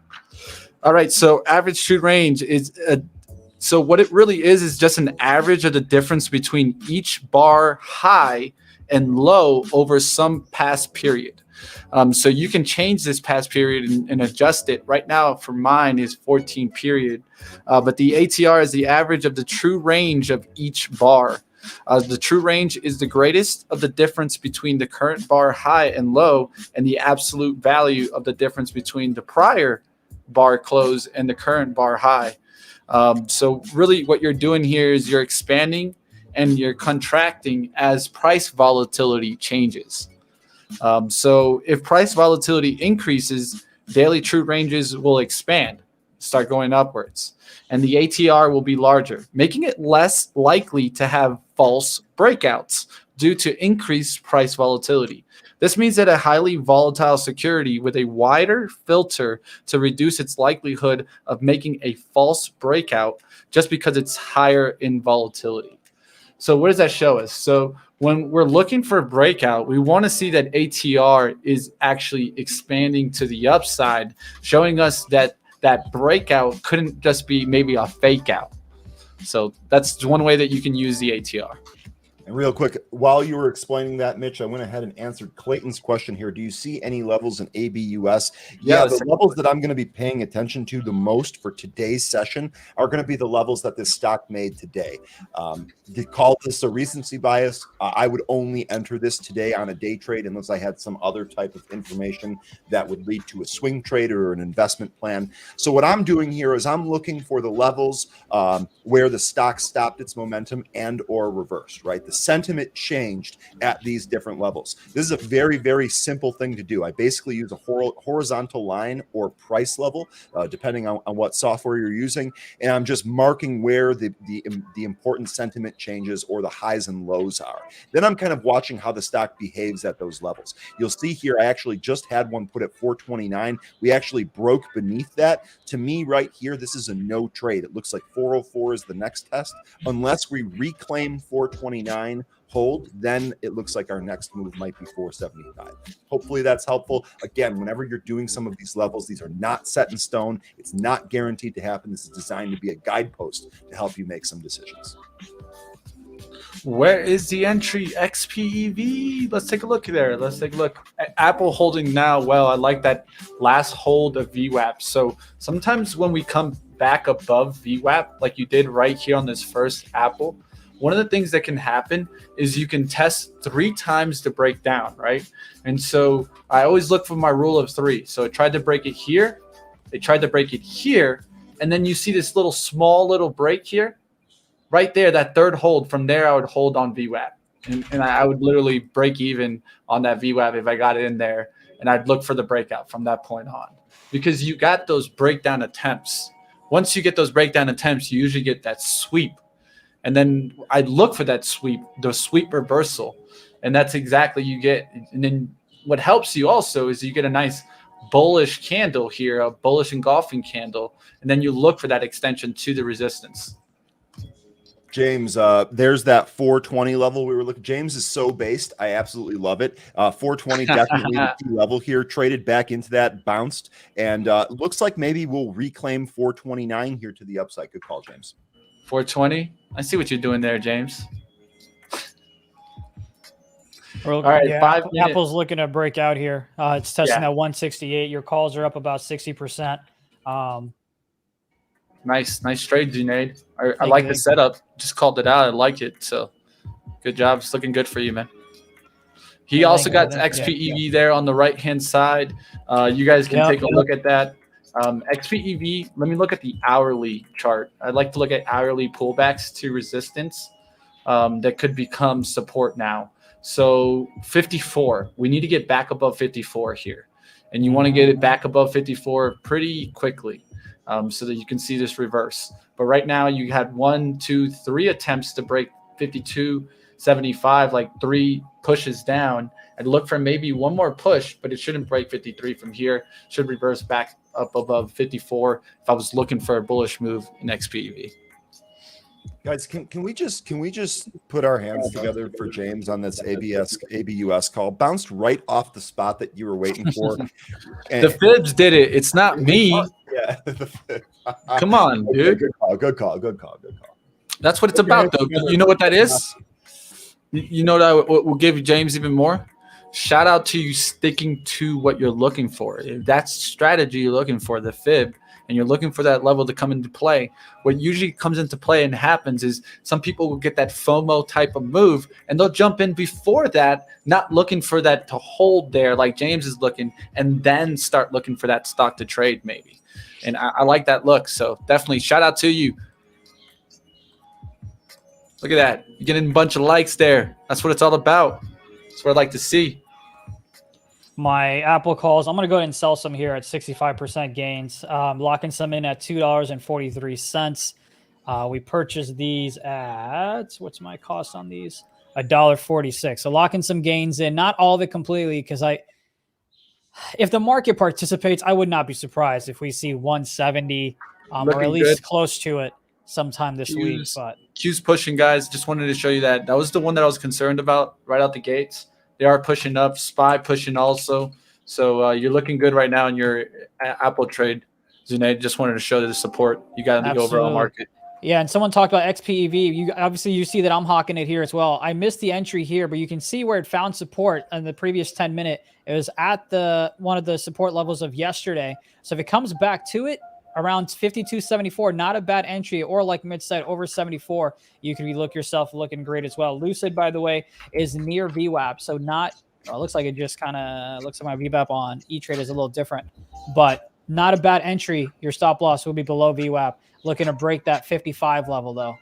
All right, so average true range is so what it really is just an average of the difference between each bar high and low over some past period. So you can change this past period and adjust it. Right now for mine is 14 period. But the ATR is the average of the true range of each bar. The true range is the greatest of the difference between the current bar high and low and the absolute value of the difference between the prior bar close and the current bar high. So really what you're doing here is you're expanding and you're contracting as price volatility changes. So if price volatility increases, daily true ranges will expand, start going upwards, and the ATR will be larger, making it less likely to have false breakouts due to increased price volatility. This means that a highly volatile security with a wider filter to reduce its likelihood of making a false breakout just because it's higher in volatility. So what does that show us? So when we're looking for a breakout, we want to see that ATR is actually expanding to the upside, showing us that that breakout couldn't just be maybe a fake out. So that's one way that you can use the ATR. And real quick, while you were explaining that, Mitch, I went ahead and answered Clayton's question here. Do you see any levels in ABUS? Yeah, the levels that I'm going to be paying attention to the most for today's session are going to be the levels that this stock made today. To call this a recency bias, I would only enter this today on a day trade unless I had some other type of information that would lead to a swing trade or an investment plan. So what I'm doing here is I'm looking for the levels where the stock stopped its momentum and or reversed, right? The sentiment changed at these different levels. This is a very, very simple thing to do. I basically use a horizontal line or price level, depending on what software you're using, and I'm just marking where the important sentiment changes or the highs and lows are. Then I'm kind of watching how the stock behaves at those levels. You'll see here, I actually just had one put at 429. We actually broke beneath that. To me, right here, this is a no trade. It looks like 404 is the next test. Unless we reclaim 429 hold, then it looks like our next move might be 475. Hopefully that's helpful. Again, whenever you're doing some of these levels, these are not set in stone. It's not guaranteed to happen. This is designed to be a guidepost to help you make some decisions. Where is the entry XPEV? Let's take a look there. Let's take a look. Apple holding now. Well, I like that last hold of VWAP. So sometimes when we come back above VWAP, like you did right here on this first Apple, one of the things that can happen is you can test 3 times to break down, right? And so I always look for my rule of 3. So it tried to break it here. It tried to break it here. And then you see this small little break here. Right there, that third hold. From there, I would hold on VWAP. And I would literally break even on that VWAP if I got it in there. And I'd look for the breakout from that point on. Because you got those breakdown attempts. Once you get those breakdown attempts, you usually get that sweep. And then I'd look for that sweep, the sweep reversal. And that's exactly you get. And then what helps you also is you get a nice bullish candle here, a bullish engulfing candle, and then you look for that extension to the resistance. James, there's that 420 level we were looking. James is so based. I absolutely love it. 420 definitely the key level here. Traded back into that, bounced, and looks like maybe we'll reclaim 429 here to the upside. Good call, James. 420. I see what you're doing there, James. All right, yeah, 5 minutes. Apple's looking to break out here. It's testing that 168. Your calls are up about 60%. Nice trade, Zunaid. I like the setup. Just called it out. I like it. So good job. It's looking good for you, man. He also got XPEV there on the right-hand side. You guys can take a look at that. XPEV, let me look at the hourly chart. I'd like to look at hourly pullbacks to resistance that could become support now. So 54, we need to get back above 54 here. And you want to get it back above 54 pretty quickly so that you can see this reverse. But right now you had 1, 2, 3 attempts to break 52.75, like 3 pushes down. I'd look for maybe one more push, but it shouldn't break 53 from here. Should reverse back up above 54 if I was looking for a bullish move in XPEV. Guys, can we just put our hands together for James on this ABUS call? Bounced right off the spot that you were waiting for. The fibs did it. It's not me. Yeah. Come on, dude. Good call. That's what it's about, though. You know what that is? You know that will give James even more? Shout out to you sticking to what you're looking for. If that's strategy you're looking for, the fib, and you're looking for that level to come into play, what usually comes into play and happens is some people will get that FOMO type of move, and they'll jump in before that, not looking for that to hold there like James is looking, and then start looking for that stock to trade maybe. And I like that look. So definitely shout out to you. Look at that. You're getting a bunch of likes there. That's what it's all about. That's what I'd like to see. My Apple calls, I'm going to go ahead and sell some here at 65% gains. Locking some in at $2.43. We purchased these at, what's my cost on these? $1.46. So locking some gains in, not all of it completely, because if the market participates, I would not be surprised if we see 170 or at least close to it sometime this week. But Q's pushing, guys. Just wanted to show you that. That was the one that I was concerned about right out the gates. They are pushing up. SPY pushing also. So you're looking good right now in your Apple trade, Zunaid. Just wanted to show the support you got in the overall market. Yeah, and someone talked about XPEV. You see that I'm hawking it here as well. I missed the entry here, but you can see where it found support in the previous 10-minute. It was at one of the support levels of yesterday. So if it comes back to it, around 52.74, not a bad entry, or like Mitch said, over 74, you can yourself looking great as well. Lucid, by the way, is near VWAP, so not. It looks like it just kind of looks like my VWAP on E-Trade is a little different, but not a bad entry. Your stop loss will be below VWAP. Looking to break that 55 level though.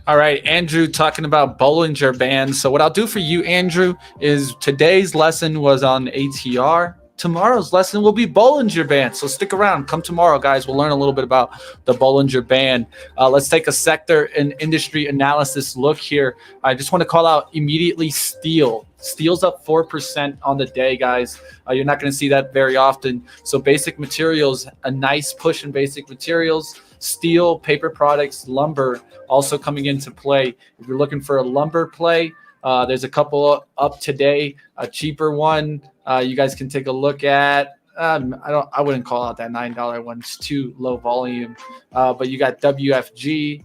All right, Andrew talking about Bollinger Bands. So what I'll do for you, Andrew, is today's lesson was on ATR. Tomorrow's lesson will be Bollinger Band. So stick around. Come tomorrow, guys. We'll learn a little bit about the Bollinger Band. Let's take a sector and industry analysis look here. I just want to call out immediately steel. Steel's up 4% on the day, guys. You're not going to see that very often. So basic materials, a nice push in basic materials. Steel, paper products, lumber also coming into play. If you're looking for a lumber play, there's a couple up today. A cheaper one you guys can take a look at. I wouldn't call out that $9 one. It's too low volume. But you got WFG,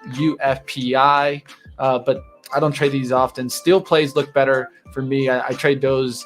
UFPI, but I don't trade these often. Steel plays look better for me. I trade those.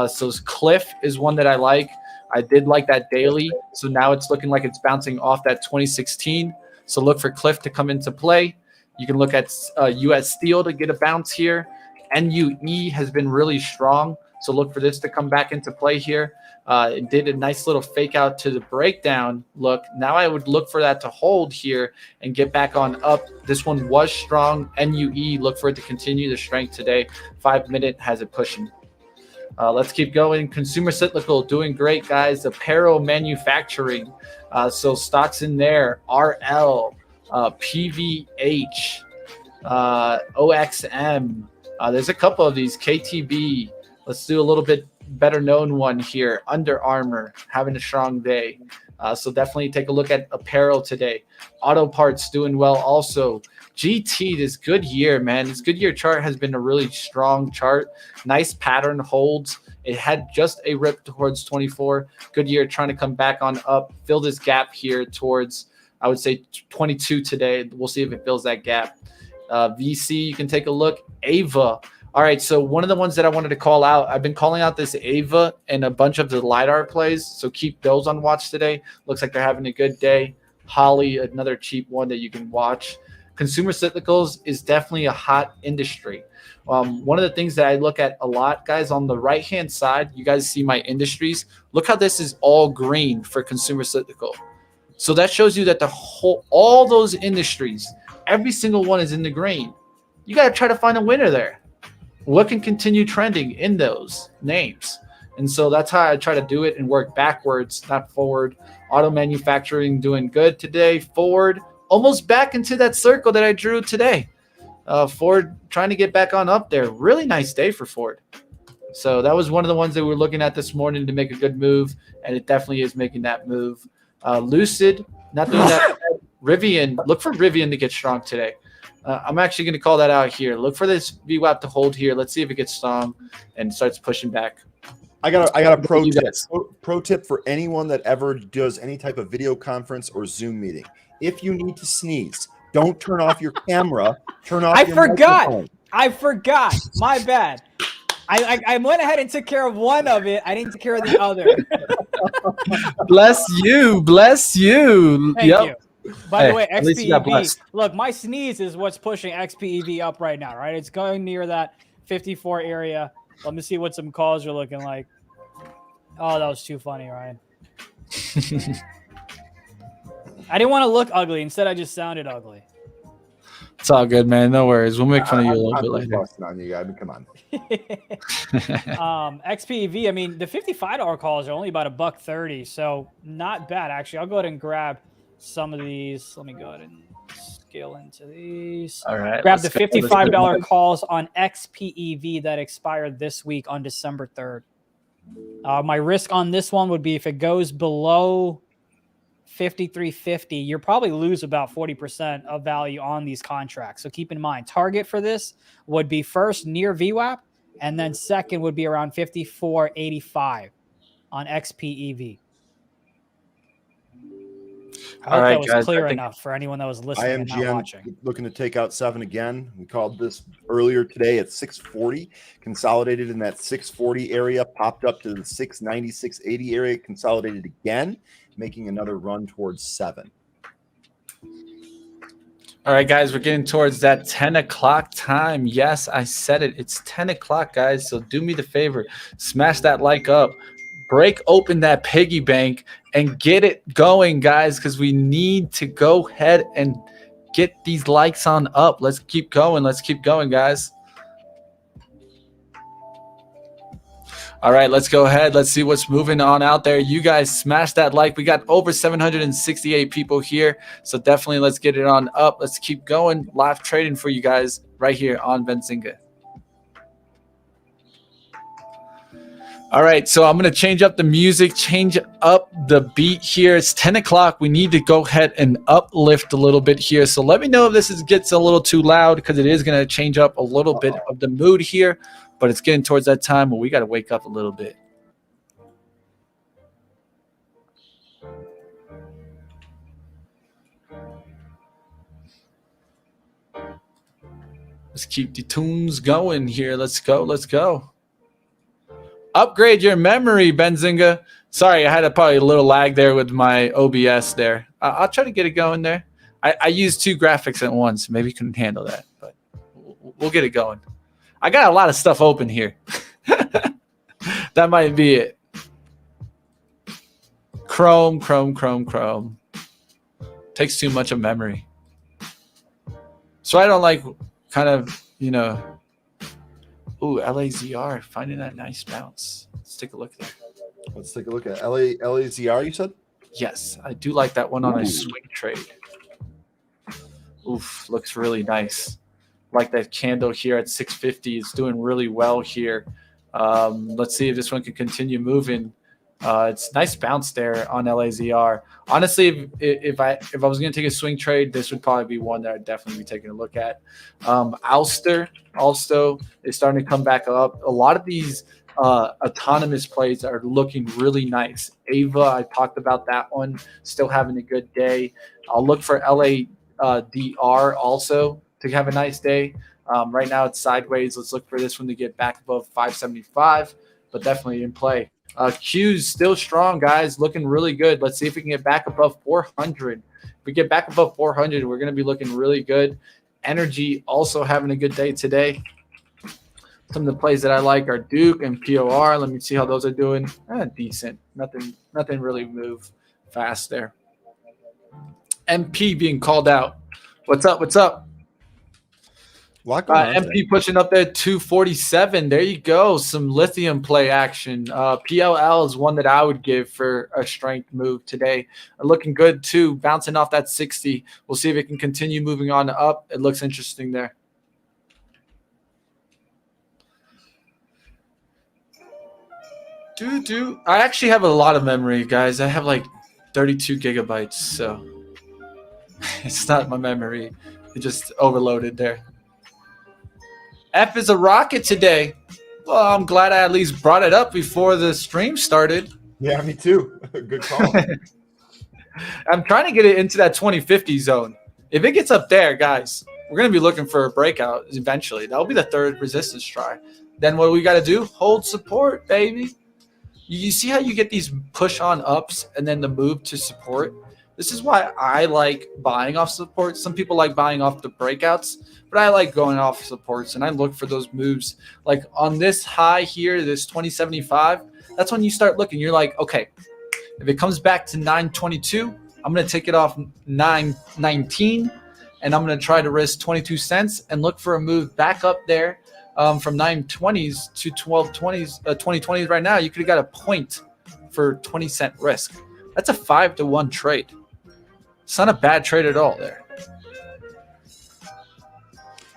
So Cliff is one that I like. I did like that daily. So now it's looking like it's bouncing off that 2016. So look for Cliff to come into play. You can look at US Steel to get a bounce here. NUE has been really strong. So look for this to come back into play here. It did a nice little fake out to the breakdown look. Now I would look for that to hold here and get back on up. This one was strong. NUE, look for it to continue the strength today. 5 minute has it pushing. Let's keep going. Consumer cyclical doing great, guys. Apparel manufacturing. So stocks in there. RL, PVH, OXM. There's a couple of these. KTB. Let's do a little bit better known one here, Under Armour, having a strong day. So definitely take a look at apparel today. Auto parts doing well also. GT, this Goodyear, man. This Goodyear chart has been a really strong chart. Nice pattern holds. It had just a rip towards 24. Goodyear trying to come back on up, fill this gap here towards, I would say, 22 today. We'll see if it fills that gap. VC, you can take a look. Ava. All right, so one of the ones that I wanted to call out, I've been calling out this Ava and a bunch of the LiDAR plays, so keep those on watch today. Looks like they're having a good day. Holly, another cheap one that you can watch. Consumer cyclicals is definitely a hot industry. One of the things that I look at a lot, guys, on the right-hand side, you guys see my industries. Look how this is all green for consumer cyclical. So that shows you that all those industries, every single one is in the green. You got to try to find a winner there. What can continue trending in those names? And so that's how I try to do it and work backwards, not forward. Auto manufacturing doing good today. Ford almost back into that circle that I drew today. Ford trying to get back on up there. Really nice day for Ford. So that was one of the ones that we were looking at this morning to make a good move, and it definitely is making that move. Lucid, not doing that. Rivian, look for Rivian to get strong today. I'm actually going to call that out here. Look for this VWAP to hold here. Let's see if it gets strong and starts pushing back. I got a pro tip. Pro tip for anyone that ever does any type of video conference or Zoom meeting. If you need to sneeze, don't turn off your camera. Turn off your microphone. I forgot. My bad. I went ahead and took care of one of it. I didn't take care of the other. Bless you. Bless you. Thank you. By the way, XPEV, look, my sneeze is what's pushing XPEV up right now, right? It's going near that 54 area. Let me see what some calls are looking like. Oh, that was too funny, Ryan. I didn't want to look ugly. Instead, I just sounded ugly. It's all good, man. No worries. We'll make fun of you a little bit later. On you, I mean, come on. XPEV, I mean, the $55 calls are only about $1.30, so not bad, actually. I'll go ahead and grab some of these. Let me go ahead and scale into these. All right. Grab the $55 calls on XPEV that expired this week on December 3rd. My risk on this one would be if it goes below 53.50, you'll probably lose about 40% of value on these contracts. So keep in mind, target for this would be first near VWAP, and then second would be around 54.85 on XPEV. I hope that was guys, clear enough for anyone that was listening and not watching. Looking to take out 7 again. We called this earlier today at 640, consolidated in that 640 area, popped up to the 690, 680 area, consolidated again, making another run towards 7. All right, guys, we're getting towards that 10 o'clock time. Yes, I said it. It's 10 o'clock, guys. So do me the favor. Smash that like up. Break open that piggy bank and get it going, guys, because we need to go ahead and get these likes on up. Let's keep going. Let's keep going, guys. All right, let's go ahead. Let's see what's moving on out there. You guys smash that like. We got over 768 people here, so definitely let's get it on up. Let's keep going. Live trading for you guys right here on Benzinga. All right, so I'm going to change up the music, change up the beat here. It's 10 o'clock. We need to go ahead and uplift a little bit here. So let me know if this gets a little too loud because it is going to change up a little bit of the mood here. But it's getting towards that time where we got to wake up a little bit. Let's keep the tunes going here. Let's go. Let's go. Upgrade your memory, Benzinga. Sorry, I had probably a little lag there with my OBS there. I'll try to get it going there. I used 2 graphics at once. Maybe you couldn't handle that, but we'll get it going. I got a lot of stuff open here. That might be it. Chrome. Takes too much of memory. So I don't like kind of, you know. Ooh, LAZR, finding that nice bounce. Let's take a look there. Let's take a look at LAZR, you said? Yes, I do like that one on a swing trade. Oof, looks really nice. Like that candle here at 650 is doing really well here. Let's see if this one can continue moving. It's nice bounce there on LAZR. Honestly, if I was going to take a swing trade, this would probably be one that I'd definitely be taking a look at. Ouster also is starting to come back up. A lot of these autonomous plays are looking really nice. Ava, I talked about that one, still having a good day. I'll look for LADR also to have a nice day. Right now it's sideways. Let's look for this one to get back above 575, but definitely in play. Q's still strong, guys, looking really good. Let's see if we can get back above 400. If we get back above 400, we're going to be looking really good. Energy also having a good day today. Some of the plays that I like are Duke and POR. Let me see how those are doing. Decent. Nothing really move fast there. MP being called out. What's up? What's up? MP pushing up there 247. There you go. Some lithium play action. PLL is one that I would give for a strength move today. Looking good too. Bouncing off that 60. We'll see if it can continue moving on up. It looks interesting there. I actually have a lot of memory, guys. I have like 32 gigabytes, so it's not my memory. It just overloaded there. F is a rocket today. Well, I'm glad I at least brought it up before the stream started. Yeah, me too. Good call. I'm trying to get it into that 2050 zone. If it gets up there, guys, we're going to be looking for a breakout eventually. That'll be the third resistance try. Then what we got to do? Hold support, baby. You see how you get these push on ups and then the move to support? This is why I like buying off support. Some people like buying off the breakouts, but I like going off supports, and I look for those moves. Like on this high here, this 2075, that's when you start looking. You're like, okay, if it comes back to 922, I'm going to take it off 919, and I'm going to try to risk 22 cents and look for a move back up there from 920s to 1220s, 2020s right now. You could have got a point for 20 cent risk. That's a 5-to-1 trade. It's not a bad trade at all there.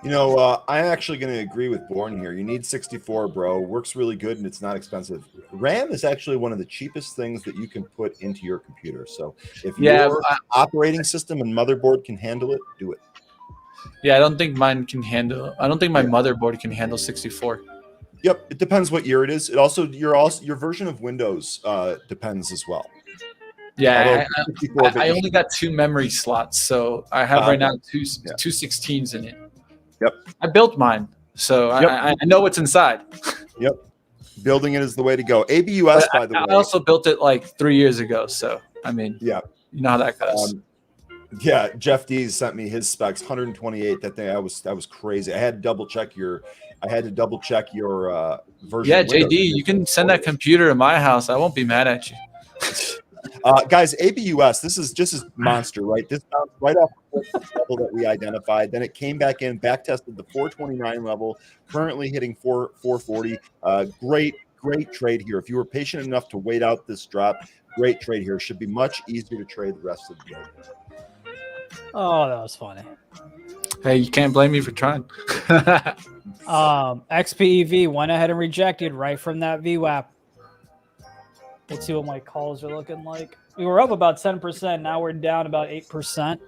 You know, I'm actually going to agree with Bourne here. You need 64, bro. Works really good, and it's not expensive. RAM is actually one of the cheapest things that you can put into your computer. So if your operating system and motherboard can handle it, do it. Yeah, I don't think mine can handle. I don't think my motherboard can handle 64. Yep, it depends what year it is. It also your version of Windows depends as well. Yeah, I only got 2 memory slots, so I have right now two 16s in it. Yep. I built mine, so I know what's inside. Yep. Building it is the way to go. ABUS, by the way. I also built it like 3 years ago, so I mean, yeah, you know how that goes. Yeah, Jeff Dees sent me his specs, 128. That thing, that was crazy. I had to double check your version. Yeah, JD, you can send that computer to my house. I won't be mad at you. Guys, ABUS, this is just a monster, right? This bounced right off the level that we identified. Then it came back in, back tested the 429 level, currently hitting 440. Great trade here. If you were patient enough to wait out this drop, great trade here. Should be much easier to trade the rest of the day. Oh, that was funny. Hey, you can't blame me for trying. XPEV went ahead and rejected right from that VWAP. Let's see what my calls are looking like. We were up about 10%. Now we're down about 8%.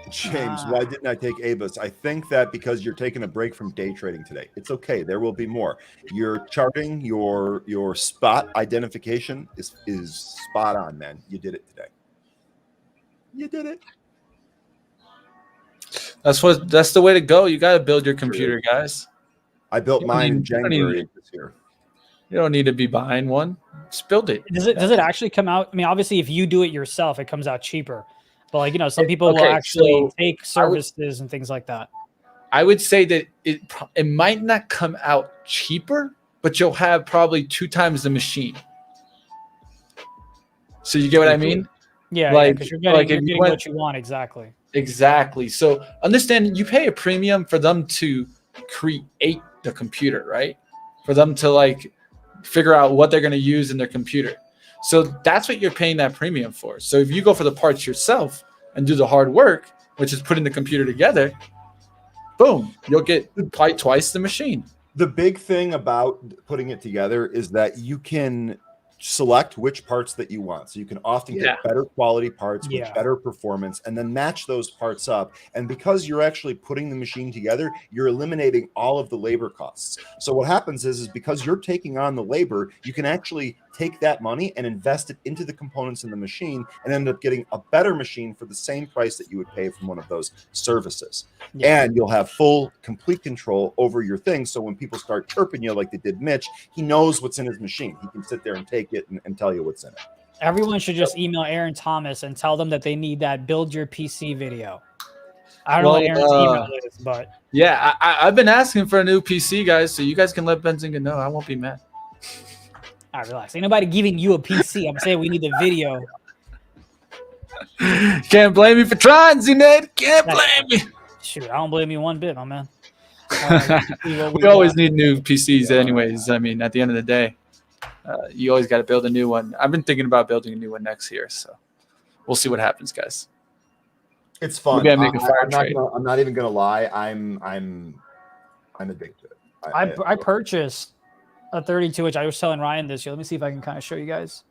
James, why didn't I take ABUS? I think that because you're taking a break from day trading today. It's okay. There will be more. Your charting, your spot identification is spot on, man. You did it today. You did it. That's the way to go. You got to build your computer, guys. I built mine in January this year. You don't need to be buying one. Just build it. Does it actually come out? I mean, obviously, if you do it yourself, it comes out cheaper. But like, you know, some people will actually take services and things like that. I would say that it might not come out cheaper, but you'll have probably 2 times the machine. So you get what I mean? Yeah, like because you're getting what you want exactly. Exactly. So understand, you pay a premium for them to create the computer, right? For them to like figure out what they're going to use in their computer. So that's what you're paying that premium for. So if you go for the parts yourself and do the hard work, which is putting the computer together, boom, you'll get probably twice the machine. The big thing about putting it together is that you can select which parts that you want. So you can often get better quality parts with better performance and then match those parts up. And because you're actually putting the machine together, you're eliminating all of the labor costs. So what happens is because you're taking on the labor, you can actually take that money and invest it into the components in the machine and end up getting a better machine for the same price that you would pay from one of those services. And you'll have full, complete control over your thing. So when people start chirping you like they did Mitch, he knows what's in his machine. He can sit there and take it and tell you what's in it. Everyone should just email Aaron Thomas and tell them that they need that build your PC video. I don't know what Aaron's email is, but yeah, I've been asking for a new PC, guys, so you guys can let Benzinga know. I won't be mad. All right, relax. Ain't nobody giving you a PC. I'm saying we need the video. Can't blame me for trying, Zunaid. Can't blame me. Shoot, I don't blame you one bit, my man. We always need new PCs anyways. I mean, at the end of the day, you always got to build a new one. I've been thinking about building a new one next year, so we'll see what happens, guys. It's fun. We gotta make a fire trade. I'm not even gonna lie. I'm addicted. I purchased a 32 inch. I was telling Ryan this year. Let me see if I can kind of show you guys.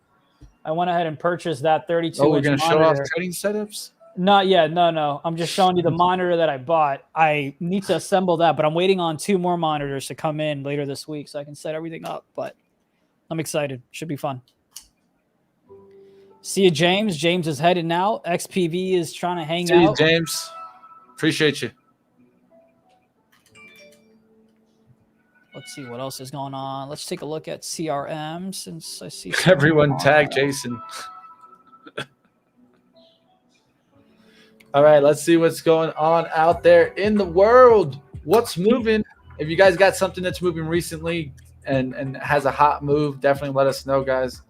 I went ahead and purchased that 32 inch. Oh, we're gonna monitor. show off trading setups? Not yet. No. I'm just showing you the monitor that I bought. I need to assemble that, but I'm waiting on 2 more monitors to come in later this week so I can set everything up. But I'm excited. Should be fun. See you, James. James is heading out. XPV is trying to hang out. See you, James. Appreciate you. Let's see what else is going on. Let's take a look at CRM since I see everyone tag Jason. All right, let's see what's going on out there in the world. What's moving? If you guys got something that's moving recently and has a hot move, definitely let us know, guys.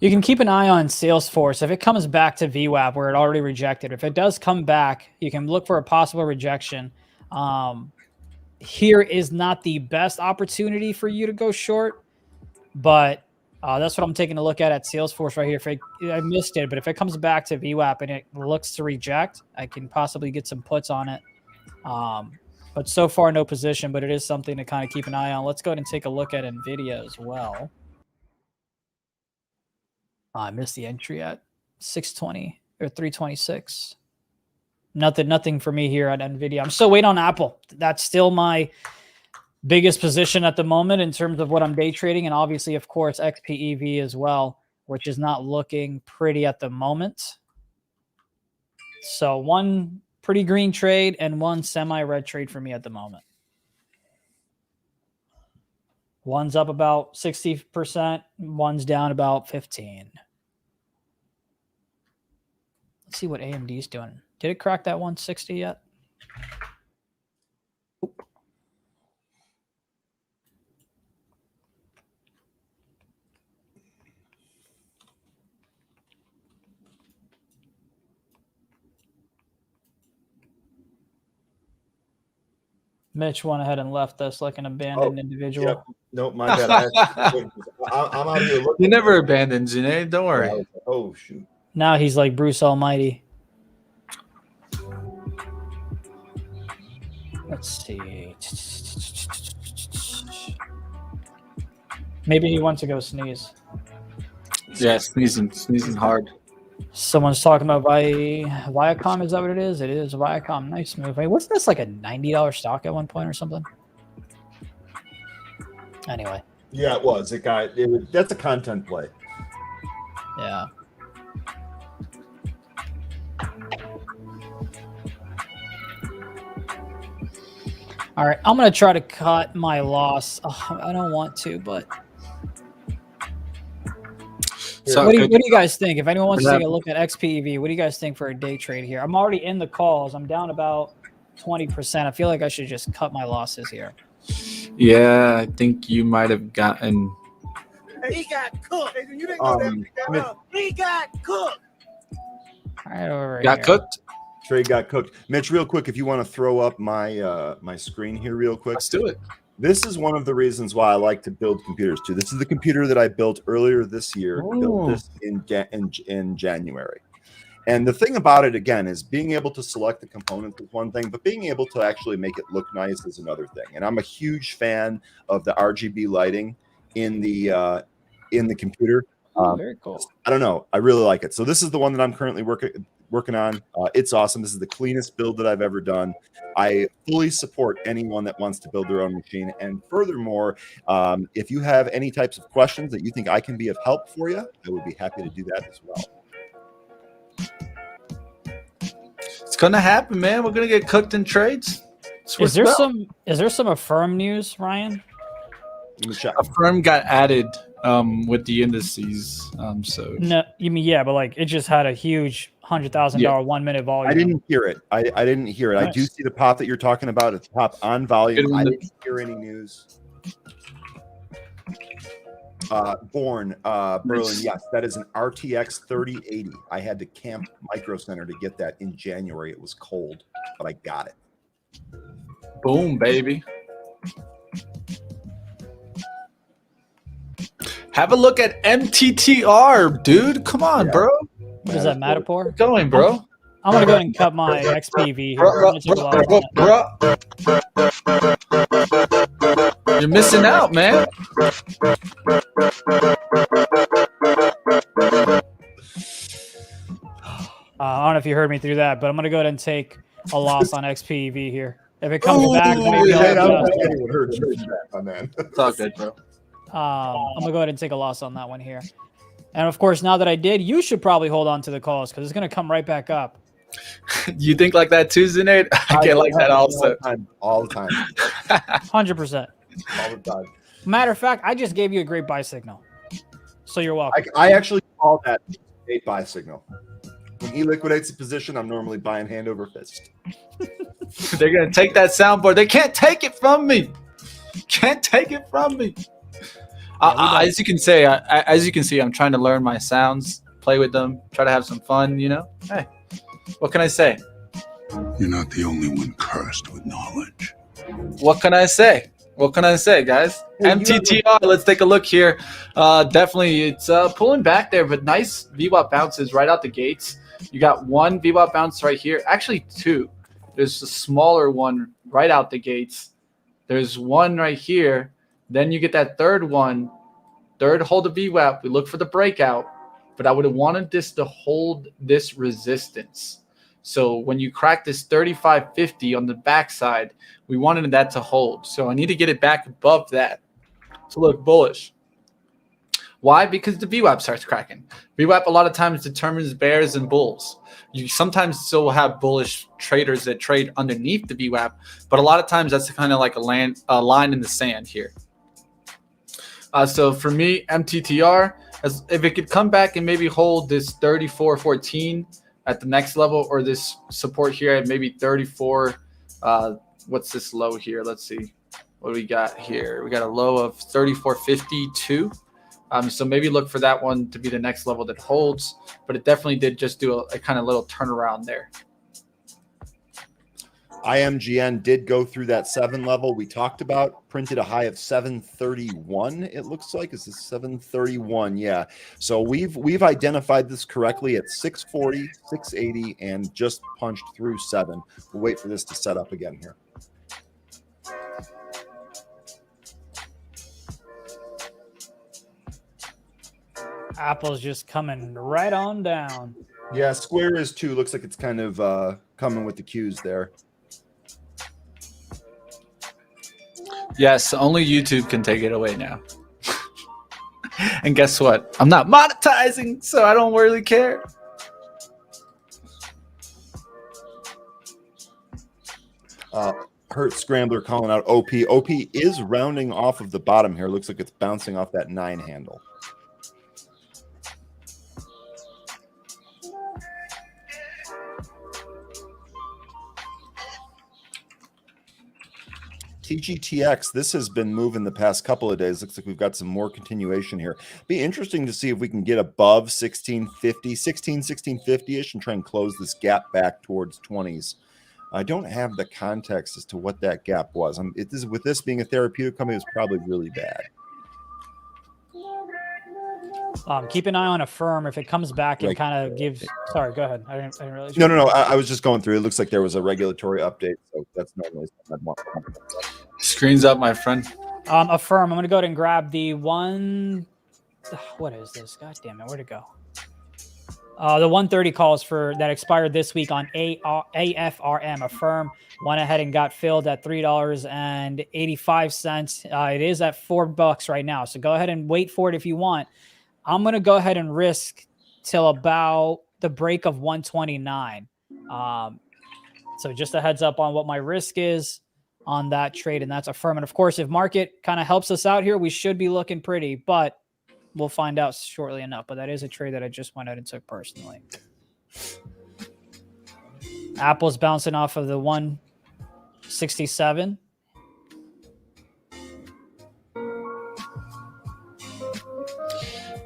You can keep an eye on Salesforce. If it comes back to VWAP where it already rejected, if it does come back, you can look for a possible rejection. Here is not the best opportunity for you to go short, but that's what I'm taking a look at Salesforce right here. I missed it, but if it comes back to VWAP and it looks to reject, I can possibly get some puts on it. But so far, no position, but it is something to kind of keep an eye on. Let's go ahead and take a look at NVIDIA as well. I missed the entry at 620 or 326. Nothing for me here at NVIDIA. I'm still waiting on Apple. That's still my biggest position at the moment in terms of what I'm day trading. And obviously, of course, XPEV as well, which is not looking pretty at the moment. So one pretty green trade and one semi-red trade for me at the moment. One's up about 60%. One's down about 15%. Let's see what AMD is doing. Did it crack that 160 yet? Oop. Mitch went ahead and left us like an abandoned individual. Yep. Nope, my bad. I'm out here looking. You never abandoned, Zunaid. Don't worry. Oh, shoot. Now he's like Bruce Almighty. Let's see. Maybe he wants to go sneeze. Yeah, sneezing hard. Someone's talking about Viacom. Is that what it is? It is Viacom. Nice move. Hey, wasn't this like a $90 stock at one point or something? Anyway. Yeah, it was. That's a content play. Yeah. All right, I'm going to try to cut my loss. Oh, I don't want to, but so what do you guys think? If anyone wants to take a look at XPEV, what do you guys think for a day trade here? I'm already in the calls. I'm down about 20%. I feel like I should just cut my losses here. Yeah, I think you might have gotten. He got cooked. You didn't go there. He got cooked. All right, over got here. cooked. Trade got cooked. Mitch, real quick, if you want to throw up my my screen here real quick. Let's do it. This is one of the reasons why I like to build computers too. This is the computer that I built earlier this year. Built this in January. And the thing about it, again, is being able to select the components is one thing, but being able to actually make it look nice is another thing. And I'm a huge fan of the RGB lighting in the computer. Very cool. I don't know. I really like it. So this is the one that I'm currently working on. It's awesome. This is the cleanest build that I've ever done. I fully support anyone that wants to build their own machine. And furthermore, if you have any types of questions that you think I can be of help for you, I would be happy to do that as well. It's gonna happen, man. We're gonna get cooked in trades. Is there some Affirm news, Ryan? Let me check. Affirm got added with the indices. So No, you mean but like it just had a huge $100,000 1 minute volume. I didn't hear it. I didn't hear it. Nice. I do see the pop that you're talking about at the top on volume. I didn't hear any news. Born Berlin, yes, that is an RTX 3080. I had to camp Micro Center to get that in January. It was cold, but I got it. boom, baby. Have a look at MTTR, dude. Come on, bro. What is that, Matterport? Keep going, bro. I'm gonna go ahead and cut my XPV here. You're missing out, man. I don't know if you heard me through that, but I'm gonna go ahead and take a loss on XPV here. If it comes back, maybe I'll adjust. It's all good, bro. I'm gonna go ahead and take a loss on that one here. And of course, now that I did, you should probably hold on to the calls because it's gonna come right back up. You think like that too, Zunaid? I get like that also. All the time. 100%. All the time. Matter of fact, I just gave you a great buy signal, so you're welcome. I actually call that a buy signal. When he liquidates the position, I'm normally buying hand over fist. They're gonna take that soundboard. They can't take it from me. Can't take it from me. As you can see, I'm trying to learn my sounds, play with them, try to have some fun. You know, hey, what can I say? You're not the only one cursed with knowledge. What can I say? What can I say, guys? MTTR, let's take a look here. Definitely, it's pulling back there, but nice VWAP bounces right out the gates. You got one VWAP bounce right here. Actually, two. There's a smaller one right out the gates. There's one right here. Then you get that third one. Third hold of VWAP. We look for the breakout, but I would have wanted this to hold this resistance. So when you crack this 35.50 on the backside, we wanted that to hold. So I need to get it back above that to look bullish. Why? Because the VWAP starts cracking. VWAP a lot of times determines bears and bulls. You sometimes still have bullish traders that trade underneath the VWAP, but a lot of times that's kind of like a line in the sand here. So for me, MTTR, if it could come back and maybe hold this 34.14 at the next level, or this support here at maybe 34. What's this low here? Let's see what we got here. We got a low of 34.52. So maybe look for that one to be the next level that holds, but it definitely did just do a kind of little turnaround there. IMGN did go through that 7 level we talked about, printed a high of 731. It looks like is this 731? Yeah. So we've identified this correctly at 640, 680, and just punched through 7. We'll wait for this to set up again here. Apple's just coming right on down. Yeah, Square is too. Looks like it's kind of coming with the cues there. Yes, only YouTube can take it away now. And guess what? I'm not monetizing, so I don't really care. Hurt Scrambler calling out OP. OP is rounding off of the bottom here. Looks like it's bouncing off that 9 handle. TGTX, this has been moving the past couple of days. Looks like we've got some more continuation here. Be interesting to see if we can get above 1650-ish and try and close this gap back towards 20s. I don't have the context as to what that gap was. With this being a therapeutic company, it was probably really bad. Keep an eye on a firm if it comes back and Right. kind of gives. Sorry, go ahead. I didn't realize. No. I was just going through. It looks like there was a regulatory update, so that's normally something I'd want. Screen's up, my friend. A firm. I'm going to go ahead and grab the one. What is this? God damn it. Where'd it go? The 130 calls for that expired this week on AFRM. A firm went ahead and got filled at $3.85. It is at $4 right now. So go ahead and wait for it if you want. I'm going to go ahead and risk till about the break of 129. So just a heads up on what my risk is on that trade, and that's a firm. And of course, if market kind of helps us out here, we should be looking pretty, but we'll find out shortly enough. But that is a trade that I just went out and took personally. Apple's bouncing off of the 167.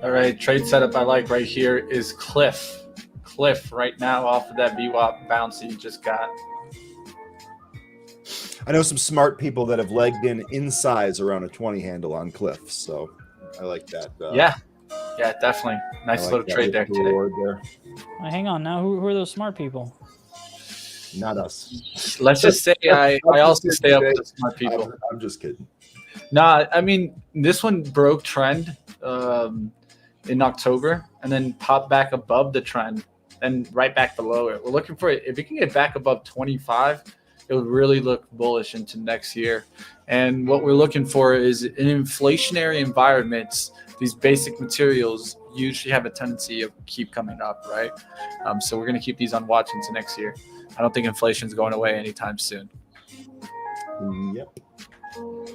All right, trade setup I like right here is Cliff. Cliff right now off of that VWAP bounce he just got. I know some smart people that have legged in size around a 20 handle on Cliff, so I like that. Yeah, definitely. Nice like little trade there today. There. Hang on now. Who are those smart people? Not us. Let's just say I also stay up with the smart people. I'm just kidding. Nah, I mean, this one broke trend in October and then popped back above the trend and right back below it. We're looking for it. If it can get back above 25, it would really look bullish into next year. And what we're looking for is in inflationary environments, these basic materials usually have a tendency of keep coming up, right? So we're going to keep these on watch into next year. I don't think inflation is going away anytime soon. Yep. All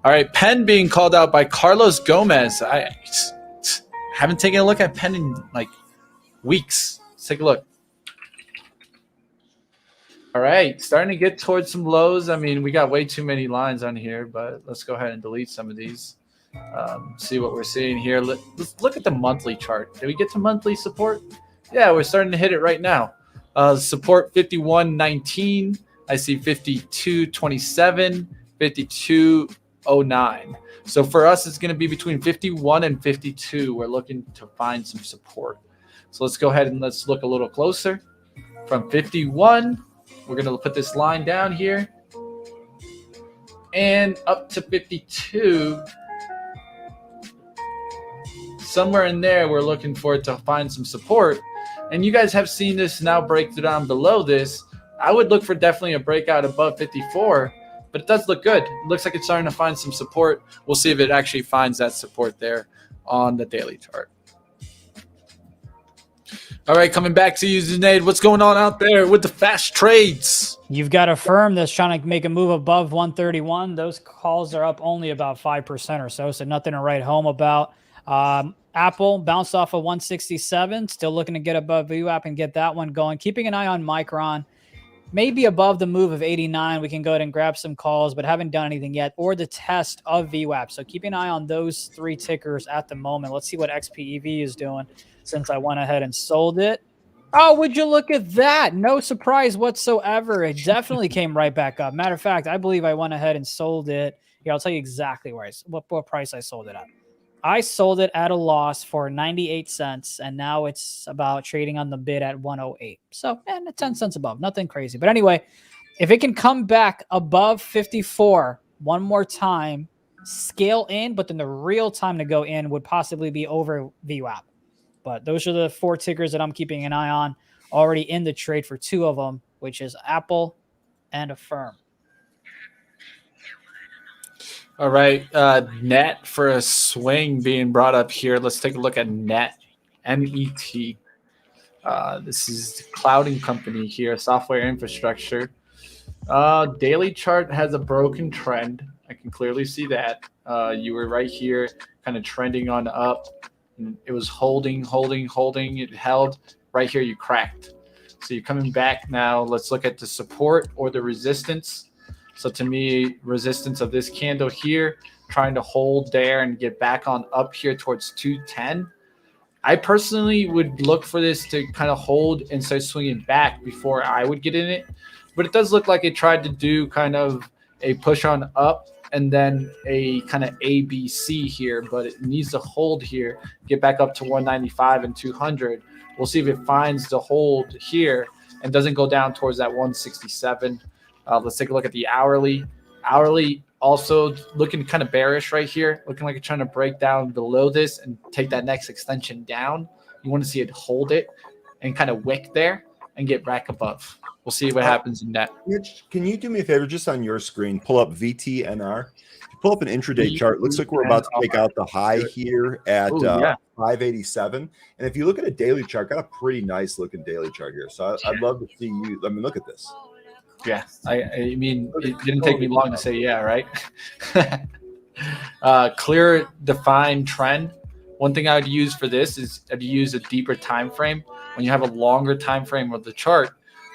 right, Penn being called out by Carlos Gomez. I haven't taken a look at Penn in like weeks. Let's take a look. All right, starting to get towards some lows. I mean, we got way too many lines on here, but let's go ahead and delete some of these. See what we're seeing here. Let's look at the monthly chart. Did we get to monthly support? Yeah, we're starting to hit it right now. Support 51.19. I see 52.27, 52.09. So for us, it's going to be between 51 and 52. We're looking to find some support. So let's go ahead and let's look a little closer. From 51, we're going to put this line down here. And up to 52. Somewhere in there, we're looking for it to find some support. And you guys have seen this now break down below this. I would look for definitely a breakout above 54, but it does look good. It looks like it's starting to find some support. We'll see if it actually finds that support there on the daily chart. All right, coming back to you, Zunaid. What's going on out there with the fast trades? You've got a firm that's trying to make a move above 131. Those calls are up only about 5% or so, so nothing to write home about. Apple bounced off of 167, still looking to get above VWAP and get that one going. Keeping an eye on Micron, maybe above the move of 89. We can go ahead and grab some calls, but haven't done anything yet, or the test of VWAP. So keep an eye on those three tickers at the moment. Let's see what XPEV is doing since I went ahead and sold it. Oh, would you look at that? No surprise whatsoever. It definitely came right back up. Matter of fact, I believe I went ahead and sold it. Here, I'll tell you exactly where what price I sold it at. I sold it at a loss for 98 cents, and now it's about trading on the bid at 108. So, 10 cents above. Nothing crazy. But anyway, if it can come back above 54 one more time, scale in, but then the real time to go in would possibly be over VWAP. But those are the four tickers that I'm keeping an eye on. Already in the trade for two of them, which is Apple and a firm. All right, net for a swing being brought up here. Let's take a look at net, N-E-T. This is the clouding company here, software infrastructure. Daily chart has a broken trend. I can clearly see that. You were right here kind of trending on up. It was holding. It held. Right here, you cracked. So you're coming back now. Let's look at the support or the resistance. So to me, resistance of this candle here, trying to hold there and get back on up here towards 210. I personally would look for this to kind of hold and start swinging back before I would get in it. But it does look like it tried to do kind of a push on up and then a kind of ABC here, but it needs to hold here, get back up to 195 and 200. We'll see if it finds the hold here and doesn't go down towards that 167. Let's take a look at the hourly. Hourly also looking kind of bearish right here, looking like it's trying to break down below this and take that next extension down. You want to see it hold it and kind of wick there and get back above. We'll see what happens in that. Mitch, can you do me a favor, just on your screen, pull up VTNR? Pull up an intraday chart. Looks like we're about to take out the high here at 587. And if you look at a daily chart, got a pretty nice looking daily chart here. So I'd love to see you. I mean, look at this. Yeah, I mean, it didn't take me long to say yeah, right? Clear, defined trend. One thing I would use for this is I'd use a deeper time frame. When you have a longer time frame of the chart,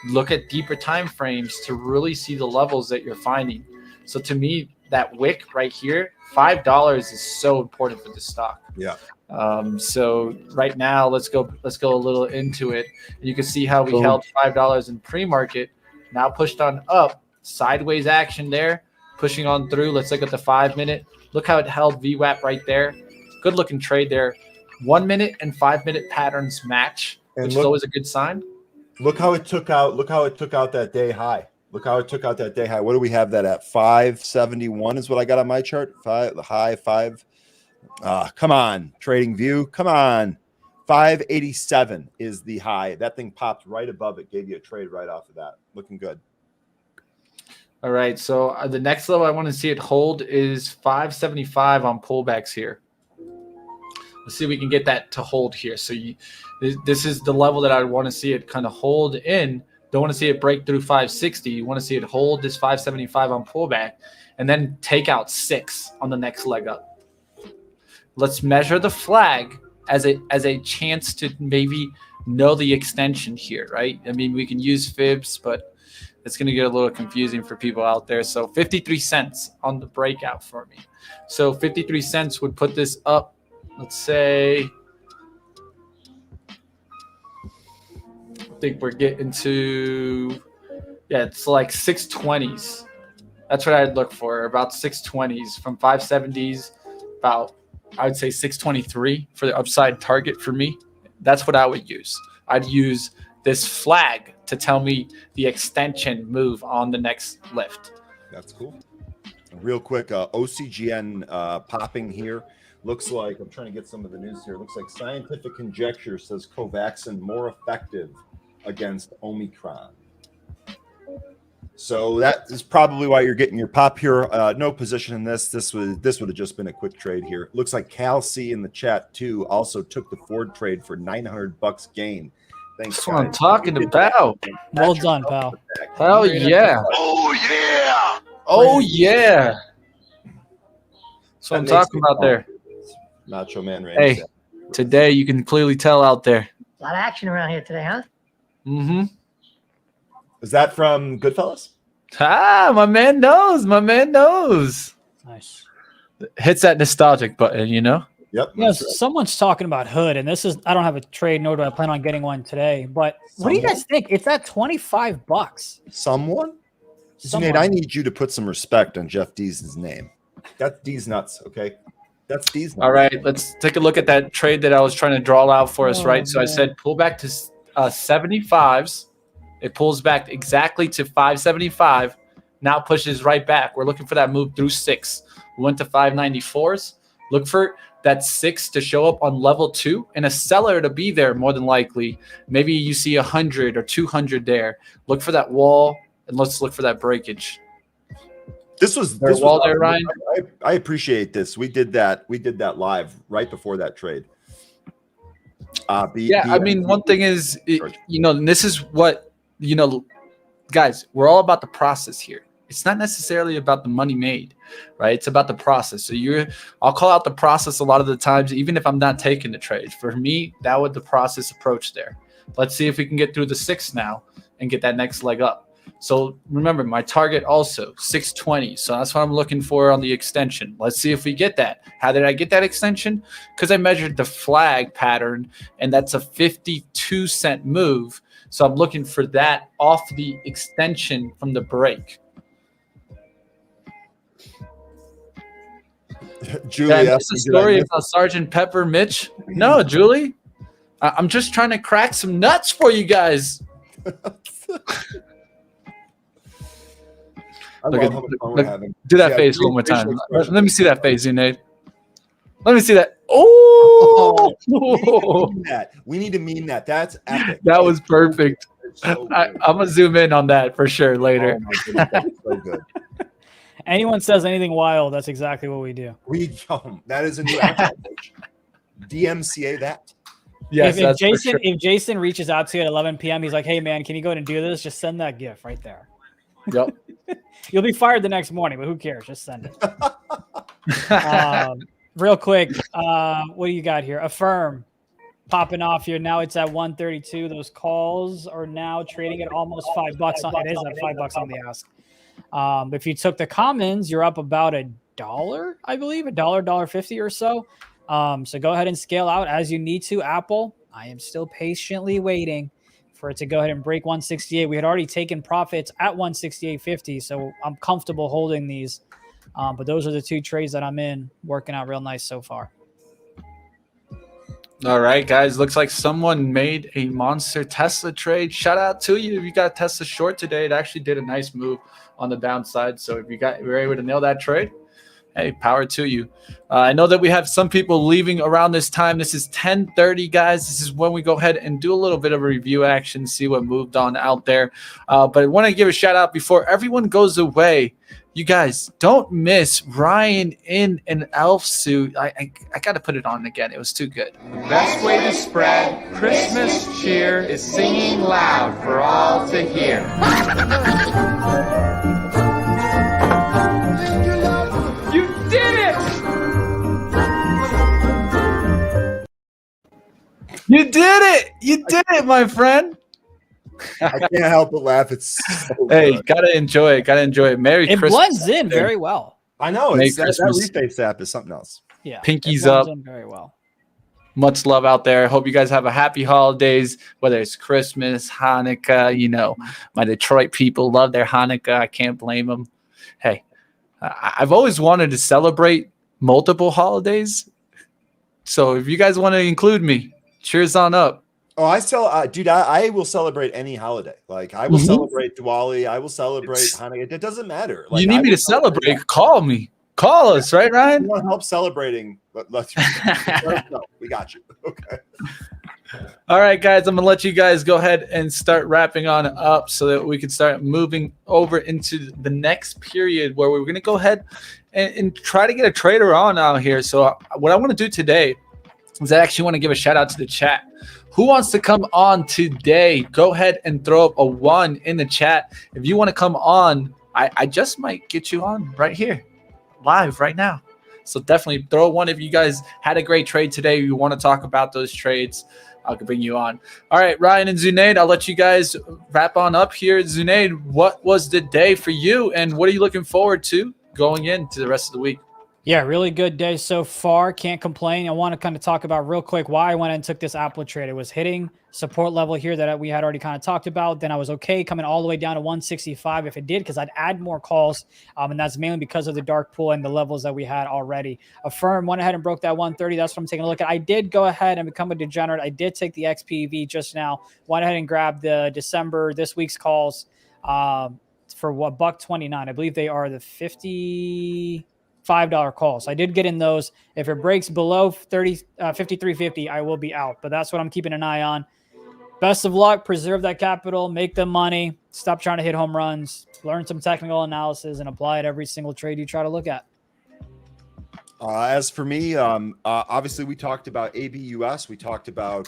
look at deeper time frames to really see the levels that you're finding. So to me, that wick right here, $5 is so important for this stock. Yeah. So right now, let's go a little into it. And you can see how we held $5 in pre-market, now pushed on up, sideways action there, pushing on through. Let's look at the 5 minute. Look how it held VWAP right there. Good looking trade there. 1 minute and 5 minute patterns match, which is always a good sign. Look how it took out. Look how it took out that day high. Look how it took out that day high. What do we have that at? 571 is what I got on my chart. The high 5. Come on, Trading View. Come on. 587 is the high. That thing popped right above it. Gave you a trade right off of that. Looking good. All right. So the next level I want to see it hold is 575 on pullbacks here. Let's see if we can get that to hold here. So this is the level that I want to see it kind of hold in. Don't want to see it break through 560. You want to see it hold this 575 on pullback and then take out 6 on the next leg up. Let's measure the flag as a chance to maybe know the extension here, right? I mean, we can use fibs, but it's going to get a little confusing for people out there. So 53 cents on the breakout for me. So 53 cents would put this up, let's say, I think we're getting to, yeah, it's like 620s. That's what I'd look for, about 620s from 570s, about, I would say 623 for the upside target for me. That's what I would use. I'd use this flag to tell me the extension move on the next lift. That's cool. Real quick, OCGN popping here. Looks like, I'm trying to get some of the news here. Looks like scientific conjecture says Covaxin more effective against Omicron. So that is probably why you're getting your pop here. No position in this. This would have just been a quick trade here. Looks like Cal C in the chat too also took the Ford trade for $900 gain. Thanks. That's what I'm talking about. Well done, pal. Hell yeah. Oh, yeah. Oh, yeah. That's what I'm talking about there. Nacho Man Randy. Hey, today you can clearly tell out there. A lot of action around here today, huh? Mm-hmm. Is that from Goodfellas? Ah, my man knows. My man knows. Nice. Hits that nostalgic button, you know? Yep. Yeah, someone's talking about Hood, and this is, I don't have a trade, nor do I plan on getting one today. But what do you guys think? It's at $25. Someone? Zunaid, I need you to put some respect on Jeff Dees' name. That's Dees nuts, okay? That's Dees nuts. All right, let's take a look at that trade that I was trying to draw out for us, right? So I said pull back to 75s. It pulls back exactly to 575. Now pushes right back. We're looking for that move through 6. We went to 594s. Look for that 6 to show up on level 2 and a seller to be there more than likely. Maybe you see 100 or 200 there. Look for that wall and let's look for that breakage. This was wall there, Ryan. I appreciate this. We did that live right before that trade. I mean, one thing is, and this is what, guys, we're all about the process here. It's not necessarily about the money made, right? It's about the process. So I'll call out the process a lot of the times, even if I'm not taking the trade. For me, that was the process approach there. Let's see if we can get through the 6 now and get that next leg up. So remember, my target also 620. So that's what I'm looking for on the extension. Let's see if we get that. How did I get that extension? Because I measured the flag pattern, and that's a 52-cent move. So I'm looking for that off the extension from the break. Julie, Did I miss a story about Sergeant Pepper, Mitch? No, Julie. I'm just trying to crack some nuts for you guys. Do that face one more time. Let me see that face, Zunaid. Let me see that. Oh, we need to mean that. That's epic. That was perfect. I'm gonna zoom in on that for sure later. Oh my goodness, that's so good. Anyone says anything wild, that's exactly what we do. That is a new hashtag. DMCA that. Yes, if Jason reaches out to you at 11 p.m., he's like, "Hey man, can you go ahead and do this?" Just send that GIF right there. Yep. You'll be fired the next morning, but who cares? Just send it. Real quick, what do you got here? Affirm popping off here. Now it's at 132. Those calls are now trading at almost $5. It is at $5 on the ask. If you took the commons, you're up about $1, I believe, $1.50 or so. So go ahead and scale out as you need to. Apple, I am still patiently waiting for it to go ahead and break 168. We had already taken profits at 168.50, so I'm comfortable holding these. But those are the two trades that I'm in, working out real nice so far. All right, guys. Looks like someone made a monster Tesla trade. Shout out to you if you got Tesla short today. It actually did a nice move on the downside. So if you were able to nail that trade, hey, power to you. I know that we have some people leaving around this time. This is 10:30, guys. This is when we go ahead and do a little bit of a review action, see what moved on out there. But I want to give a shout out before everyone goes away. You guys don't miss Ryan in an elf suit. I got to put it on again. It was too good. Best way to spread Christmas cheer is singing loud for all to hear. You did it! You did it! You did it, my friend. I can't help but laugh. It's so hey, good. gotta enjoy it. Gotta enjoy it. Merry Christmas. It blends in very well. I know. Merry That reface app is something else. Yeah. Pinkies up. Very well. Much love out there. Hope you guys have a happy holidays, whether it's Christmas, Hanukkah. You know, my Detroit people love their Hanukkah. I can't blame them. Hey, I've always wanted to celebrate multiple holidays. So if you guys want to include me, cheers on up. Oh, I will celebrate any holiday. Like I will celebrate Diwali. I will celebrate Hanukkah. It doesn't matter. Like, you need me to celebrate? Call me. Call us, right, Ryan? If you want help celebrating? Let's no, we got you. Okay. All right, guys. I'm gonna let you guys go ahead and start wrapping on up so that we can start moving over into the next period where we're gonna go ahead and try to get a trader on out here. So what I want to do today is I actually want to give a shout out to the chat. Who wants to come on today? Go ahead and throw up a 1 in the chat. If you want to come on, I just might get you on right here, live right now. So definitely throw a 1 if you guys had a great trade today. You want to talk about those trades, I can bring you on. All right, Ryan and Zunaid, I'll let you guys wrap on up here. Zunaid, what was the day for you, and what are you looking forward to going into the rest of the week? Yeah, really good day so far. Can't complain. I want to kind of talk about real quick why I went and took this Apple trade. It was hitting support level here that we had already kind of talked about. Then I was okay coming all the way down to 165 if it did, because I'd add more calls. And that's mainly because of the dark pool and the levels that we had already. Affirm went ahead and broke that 130. That's what I'm taking a look at. I did go ahead and become a degenerate. I did take the XPV just now. Went ahead and grabbed the December, this week's calls for what, $129. I believe they are the $55 calls. I did get in those. If it breaks below 53.50, I will be out. But that's what I'm keeping an eye on. Best of luck. Preserve that capital. Make the money. Stop trying to hit home runs. Learn some technical analysis and apply it every single trade you try to look at. As for me, obviously we talked about ABUS. We talked about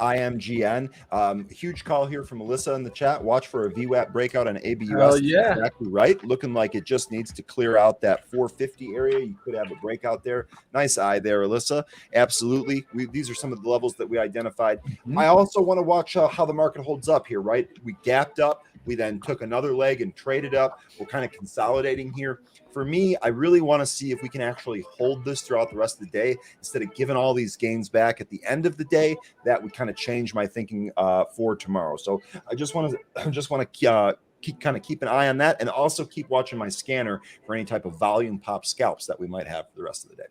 IMGN. Huge call here from Melissa in the chat. Watch for a VWAP breakout on ABUS. Oh, yeah. Exactly right. Looking like it just needs to clear out that 450 area. You could have a breakout there. Nice eye there, Alyssa. Absolutely. These are some of the levels that we identified. I also want to watch how the market holds up here, right? We gapped up. We then took another leg and traded up. We're kind of consolidating here. For me, I really want to see if we can actually hold this throughout the rest of the day instead of giving all these gains back at the end of the day. That would kind of change my thinking for tomorrow. So I just want to keep an eye on that, and also keep watching my scanner for any type of volume pop scalps that we might have for the rest of the day.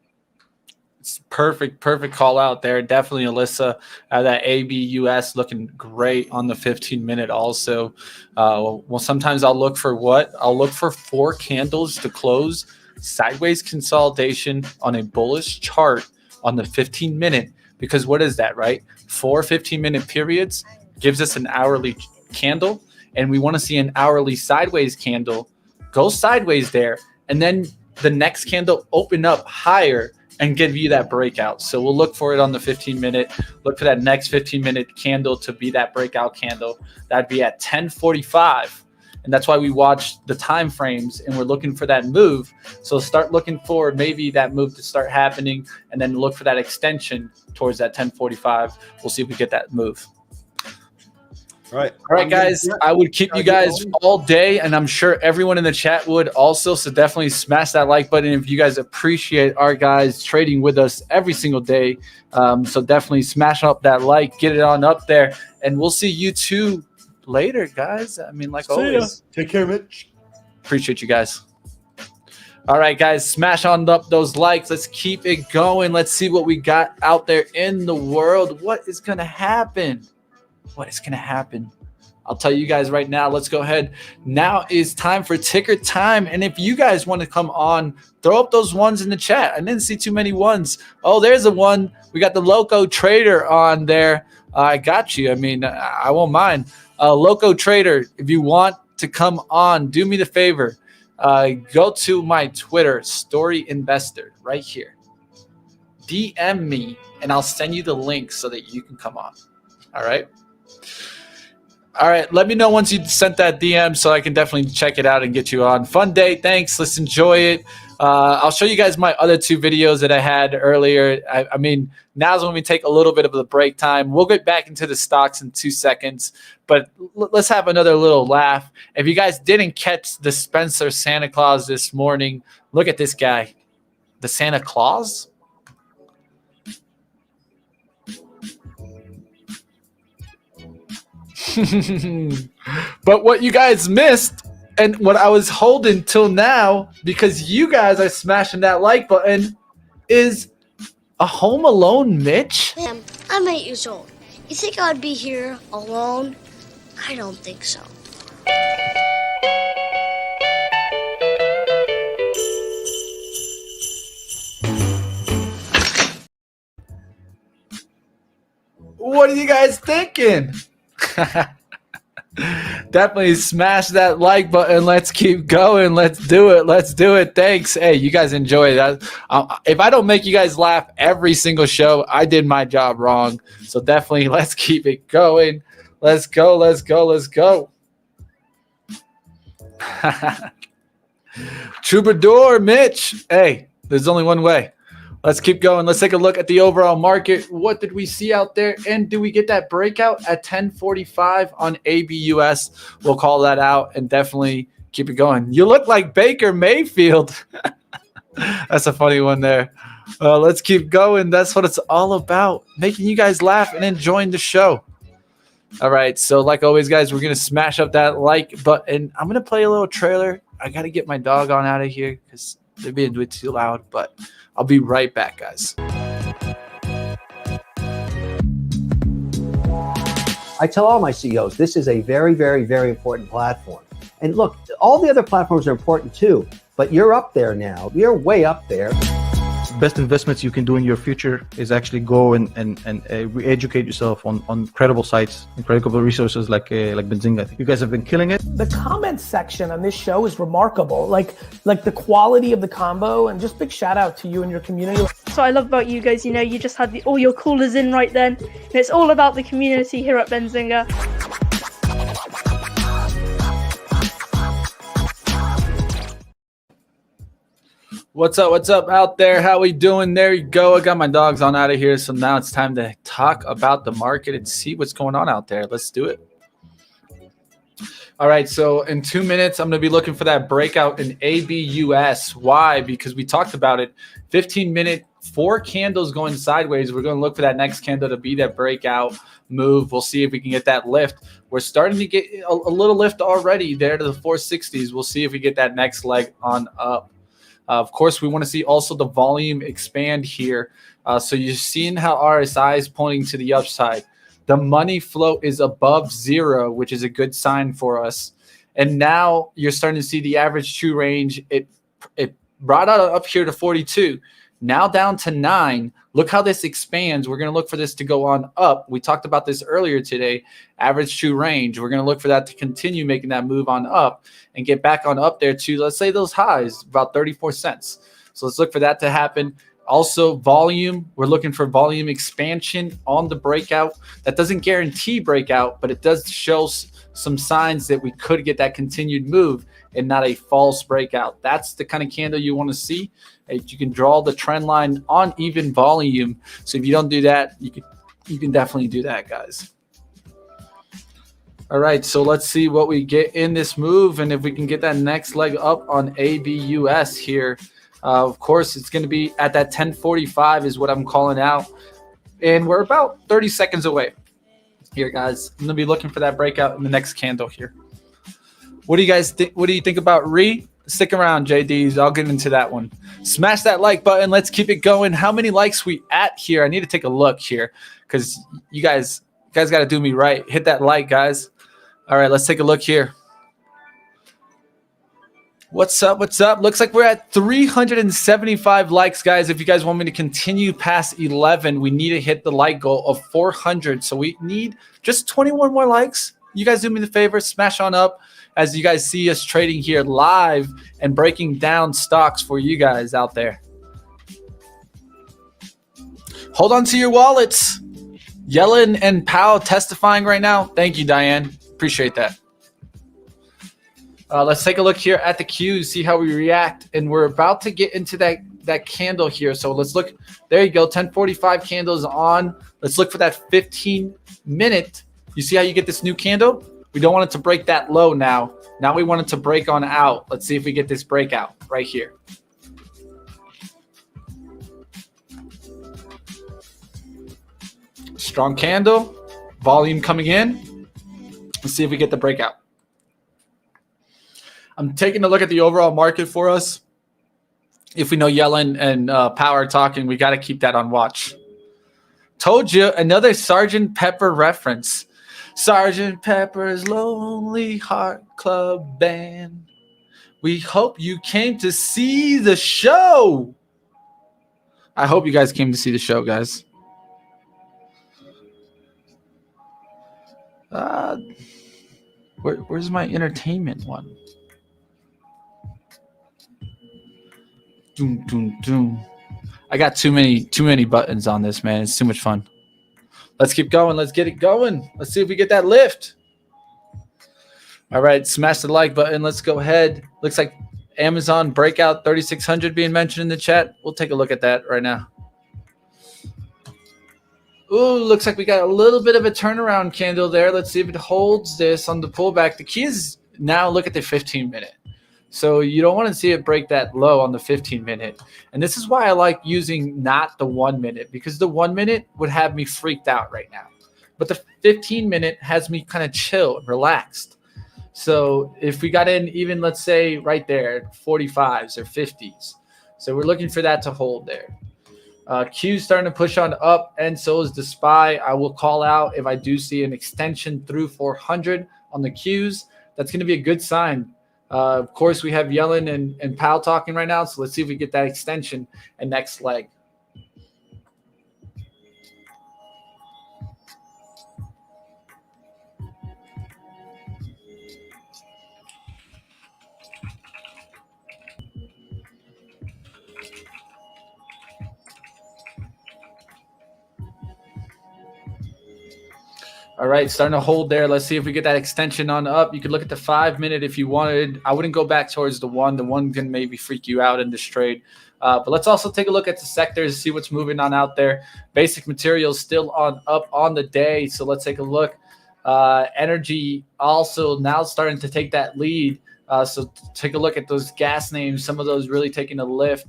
It's perfect call out there. Definitely Alyssa, that ABUS looking great on the 15-minute also. Well, sometimes I'll look for what? I'll look for 4 candles to close sideways consolidation on a bullish chart on the 15-minute, because what is that, right? 4 15-minute periods gives us an hourly candle, and we want to see an hourly sideways candle go sideways there, and then the next candle open up higher and give you that breakout. So we'll look for it on the 15-minute. Look for that next 15-minute candle to be that breakout candle. That'd be at 10:45. And that's why we watch the time frames, and we're looking for that move. So start looking for maybe that move to start happening, and then look for that extension towards that 10:45. We'll see if we get that move. All right, guys. I would keep you guys all day, and I'm sure everyone in the chat would also. So definitely smash that like button if you guys appreciate our guys trading with us every single day. So definitely smash up that like, get it on up there, and we'll see you two later, guys. I mean, like always. Take care, Mitch. Appreciate you guys. All right, guys, smash on up those likes. Let's keep it going. Let's see what we got out there in the world. What is going to happen? What is going to happen? I'll tell you guys right now. Let's go ahead. Now is time for ticker time. And if you guys want to come on, throw up those ones in the chat. I didn't see too many ones. Oh, there's a one. We got the Loco Trader on there. I got you. I mean, I won't mind. Loco Trader, if you want to come on, do me the favor. Go to my Twitter, Story Investor, right here. DM me, and I'll send you the link so that you can come on. All right? All right, let me know once you sent that DM so I can definitely check it out and get you on. Fun day, thanks. Let's enjoy it. I'll show you guys my other 2 videos that I had earlier. I mean, now's when we take a little bit of the break time. We'll get back into the stocks in 2 seconds, but let's have another little laugh. If you guys didn't catch the Spencer Santa Claus this morning, look at this guy. The Santa Claus? But what you guys missed, and what I was holding till now, because you guys are smashing that like button, is a Home Alone Mitch. I'm 8 years old. You think I'd be here alone? I don't think so. What are you guys thinking? Definitely smash that like button. Let's keep going. Let's do it. Let's do it. Thanks. Hey, you guys enjoy that. If I don't make you guys laugh every single show, I did my job wrong. So definitely let's keep it going. Let's go. Let's go. Let's go. Troubadour, Mitch. Hey, there's only one way. Let's keep going. Let's take a look at the overall market. What did we see out there? And do we get that breakout at 10:45 on ABUS? We'll call that out and definitely keep it going. You look like Baker Mayfield. That's a funny one there. Let's keep going. That's what it's all about, making you guys laugh and enjoying the show. All right. So like always, guys, we're going to smash up that like button. I'm going to play a little trailer. I got to get my dog on out of here because they're being way too loud, but I'll be right back, guys. I tell all my CEOs, this is a very, very, very important platform. And look, all the other platforms are important too, but you're up there now. You're way up there. Best investments you can do in your future is actually go and re-educate yourself on credible sites and credible resources like Benzinga. I think you guys have been killing it. The comment section on this show is remarkable. Like the quality of the combo, and just big shout out to you and your community. So I love about you guys, you know, you just had all your callers in right then. And it's all about the community here at Benzinga. What's up? What's up out there? How we doing? There you go. I got my dogs on out of here. So now it's time to talk about the market and see what's going on out there. Let's do it. All right. So in 2 minutes, I'm going to be looking for that breakout in ABUS. Why? Because we talked about it. 15-minute 4 candles going sideways. We're going to look for that next candle to be that breakout move. We'll see if we can get that lift. We're starting to get a little lift already there to the 460s. We'll see if we get that next leg on up. Of course, we want to see also the volume expand here. So you're seeing how RSI is pointing to the upside. The money flow is above 0, which is a good sign for us. And now you're starting to see the average true range. It brought out up here to 42. Now down to 9. Look how this expands. We're going to look for this to go on up. We talked about this earlier today. Average true range. We're going to look for that to continue making that move on up and get back on up there to, let's say, those highs, about 34 cents. So let's look for that to happen. Also, volume. We're looking for volume expansion on the breakout. That doesn't guarantee breakout, but it does show some signs that we could get that continued move and not a false breakout. That's the kind of candle you want to see. You can draw the trend line on even volume. So if you don't do that, you can definitely do that, guys. All right, so let's see what we get in this move and if we can get that next leg up on ABUS here. Of course, it's going to be at that 1045 is what I'm calling out. And we're about 30 seconds away here, guys. I'm going to be looking for that breakout in the next candle here. What do you guys think? What do you think about Re? Stick around, JDs. I'll get into that one. Smash that like button. Let's keep it going. How many likes we at here? I need to take a look here because you guys got to do me right. Hit that like, guys. All right, let's take a look here. What's up? What's up? Looks like we're at 375 likes, guys. If you guys want me to continue past 11, we need to hit the like goal of 400. So we need just 21 more likes. You guys do me the favor, smash on up as you guys see us trading here live and breaking down stocks for you guys out there. Hold on to your wallets. Yellen and Powell testifying right now. Thank you, Diane. Appreciate that. Let's take a look here at the Qs, see how we react. And we're about to get into that candle here. So let's look. There you go. 1045 candles on. Let's look for that 15-minute. You see how you get this new candle? We don't want it to break that low now. Now we want it to break on out. Let's see if we get this breakout right here. Strong candle. Volume coming in. Let's see if we get the breakout. I'm taking a look at the overall market for us. If we know Yellen and Power talking, we got to keep that on watch. Told you, another Sgt. Pepper reference. Sgt. Pepper's Lonely Heart Club Band. We hope you came to see the show. I hope you guys came to see the show, guys. Where's my entertainment one? Doom, doom, doom. I got too many buttons on this, man. It's too much fun. Let's keep going. Let's get it going. Let's see if we get that lift. All right, smash the like button. Let's go ahead. Looks like Amazon breakout 3600 being mentioned in the chat. We'll take a look at that right now. Ooh, looks like we got a little bit of a turnaround candle there. Let's see if it holds this on the pullback. The key is now look at the 15-minute. So you don't want to see it break that low on the 15-minute. And this is why I like using not the 1 minute, because the 1 minute would have me freaked out right now. But the 15-minute has me kind of chill and relaxed. So if we got in even, let's say, right there, 45s or 50s. So we're looking for that to hold there. Q's starting to push on up, and so is the SPY. I will call out if I do see an extension through 400 on the Q's. That's going to be a good sign. Of course, we have Yellen and Powell talking right now, so let's see if we get that extension and next leg. All right, starting to hold there. Let's see if we get that extension on up. You could look at the 5-minute if you wanted. I wouldn't go back towards the one. The one can maybe freak you out in this trade. But let's also take a look at the sectors, see what's moving on out there. Basic materials still on up on the day. So let's take a look. Energy also now starting to take that lead. So take a look at those gas names. Some of those really taking a lift.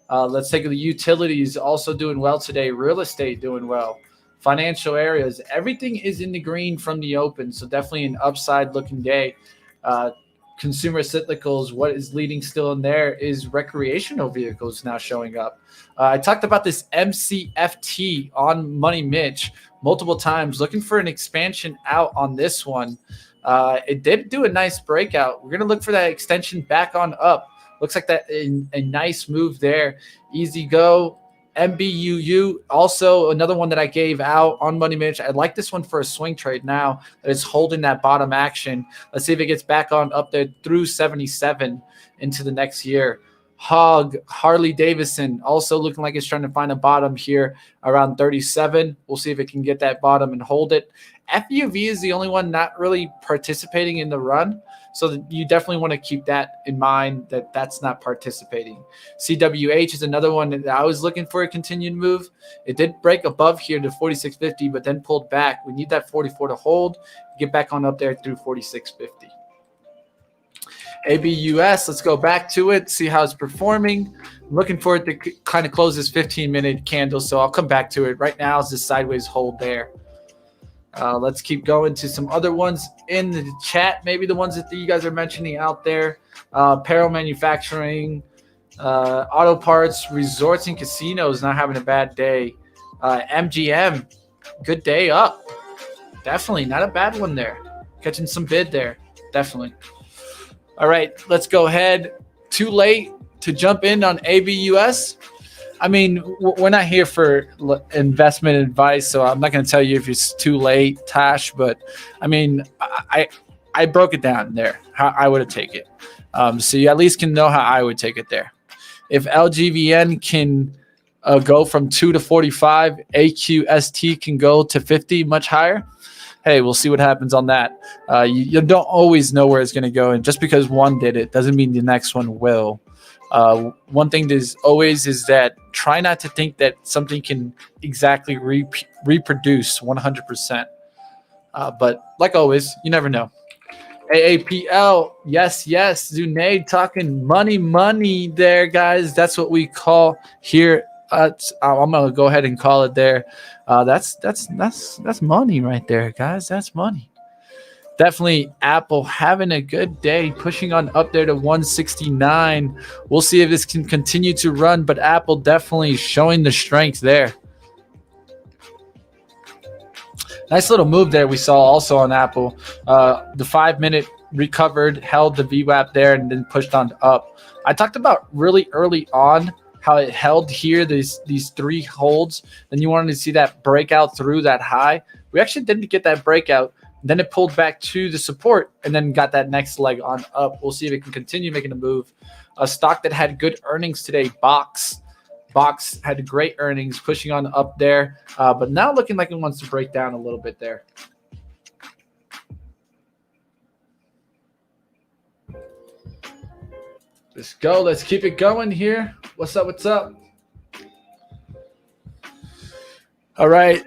Let's take the utilities also doing well today. Real estate doing well. Financial areas, everything is in the green from the open. So definitely an upside looking day. Consumer cyclicals, what is leading still in there is recreational vehicles now showing up. I talked about this MCFT on Money Mitch multiple times, looking for an expansion out on this one. It did do a nice breakout. We're going to look for that extension back on up. Looks like that a nice move there. Easy go. MBUU, also another one that I gave out on Money Mitch. I like this one for a swing trade now that it's holding that bottom action. Let's see if it gets back on up there through 77 into the next year. Harley Davidson, also looking like it's trying to find a bottom here around 37. We'll see if it can get that bottom and hold it. FUV is the only one not really participating in the run. So you definitely want to keep that in mind, that that's not participating. CWH is another one that I was looking for a continued move. It did break above here to 46.50, but then pulled back. We need that 44 to hold, get back on up there through 46.50. ABUS, let's go back to it, see how it's performing. I'm looking for it to kind of close this 15-minute candle, so I'll come back to it. Right now it's this sideways hold there. Let's keep going to some other ones in the chat, maybe the ones that you guys are mentioning out there. Apparel manufacturing, auto parts, resorts and casinos not having a bad day. MGM, good day up. Definitely not a bad one there. Catching some bid there, definitely. All right, let's go ahead. Too late to jump in on ABUS. I mean, we're not here for investment advice, so I'm not going to tell you if it's too late, Tash. But I mean, I broke it down there how I would have taken it, so you at least can know how I would take it there. If LGVN can go from 2 to 45, AQST can go to 50, much higher. Hey, we'll see what happens on that. You don't always know where it's going to go, and just because one did it doesn't mean the next one will. One thing is always is that try not to think that something can exactly reproduce 100%. But like always, you never know. AAPL, yes, Zunaid talking money there, guys. That's what we call here. I'm gonna go ahead and call it there. That's money right there, guys. That's money. Definitely Apple having a good day, pushing on up there to 169. We'll see if this can continue to run, but Apple definitely showing the strength there. Nice little move there we saw also on Apple. The 5-minute recovered, held the VWAP there, and then pushed on up. I talked about really early on how it held here, these 3 holds. Then you wanted to see that breakout through that high. We actually didn't get that breakout. Then it pulled back to the support and then got that next leg on up. We'll see if it can continue making a move. A stock that had good earnings today, Box. Box had great earnings, pushing on up there, but now looking like it wants to break down a little bit there. Let's go. Let's keep it going here. What's up? All right,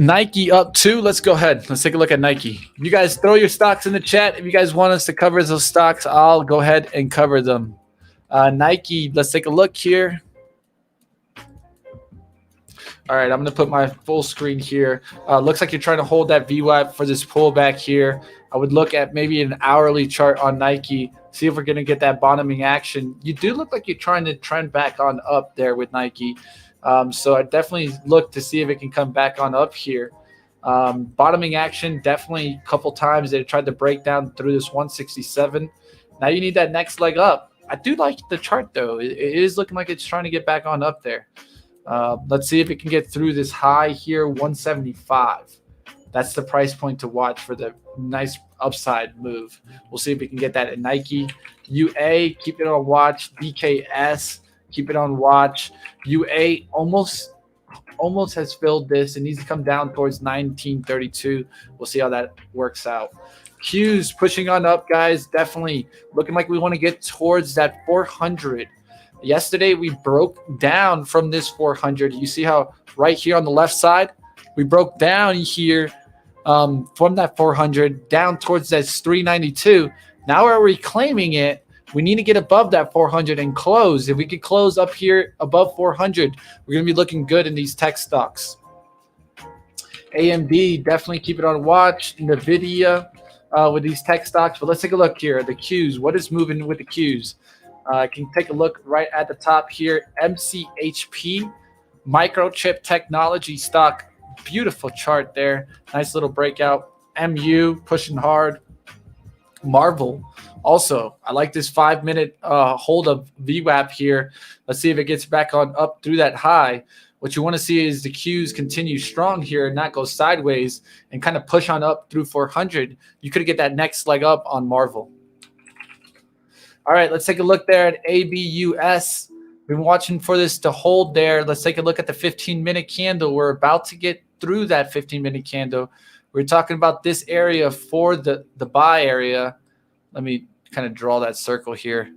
Nike up 2. Let's go ahead. Let's take a look at Nike. You guys throw your stocks in the chat. If you guys want us to cover those stocks, I'll go ahead and cover them. Nike, let's take a look here. All right, I'm going to put my full screen here. Looks like you're trying to hold that VWAP for this pullback here. I would look at maybe an hourly chart on Nike, see if we're going to get that bottoming action. You do look like you're trying to trend back on up there with Nike. So I definitely look to see if it can come back on up here. Bottoming action, definitely a couple times they tried to break down through this 167. Now you need that next leg up. I do like the chart, though. It is looking like it's trying to get back on up there. Let's see if it can get through this high here, 175. That's the price point to watch for the nice upside move. We'll see if we can get that at Nike. UA, keep it on watch. BKS, keep it on watch. UA almost has filled this. It needs to come down towards 1932. We'll see how that works out. Q's pushing on up, guys. Definitely looking like we want to get towards that 400. Yesterday, we broke down from this 400. You see how right here on the left side, we broke down here from that 400 down towards that 392. Now we're reclaiming it. We need to get above that 400 and close. If we could close up here above 400, we're going to be looking good in these tech stocks. AMD, definitely keep it on watch. NVIDIA with these tech stocks. But let's take a look here. The Qs. What is moving with the Qs? Can take a look right at the top here. MCHP, microchip technology stock. Beautiful chart there. Nice little breakout. MU pushing hard. Marvel. Also, I like this 5-minute hold of VWAP here. Let's see if it gets back on up through that high. What you want to see is the Qs continue strong here and not go sideways and kind of push on up through 400. You could get that next leg up on Marvel. All right, let's take a look there at ABUS. Been watching for this to hold there. Let's take a look at the 15-minute candle. We're about to get through that 15-minute candle. We're talking about this area for the buy area. Let me kind of draw that circle here.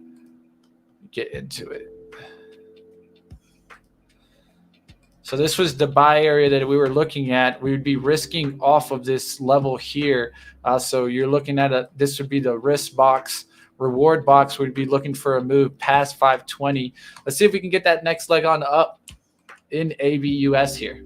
Get into it. So this was the buy area that we were looking at. We would be risking off of this level here. So you're looking at this would be the risk box. Reward box would be looking for a move past 520. Let's see if we can get that next leg on up in ABUS here.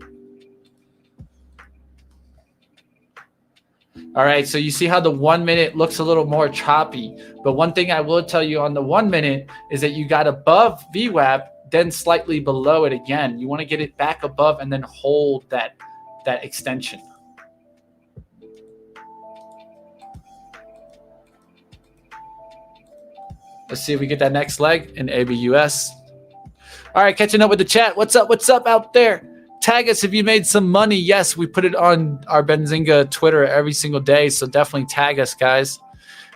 All right, so you see how the 1 minute looks a little more choppy. But one thing I will tell you on the 1 minute is that you got above VWAP, then slightly below it again. You want to get it back above and then hold that extension. Let's see if we get that next leg in ABUS. All right, catching up with the chat. What's up? What's up out there? Tag us if you made some money. Yes, we put it on our Benzinga Twitter every single day, so definitely tag us, guys.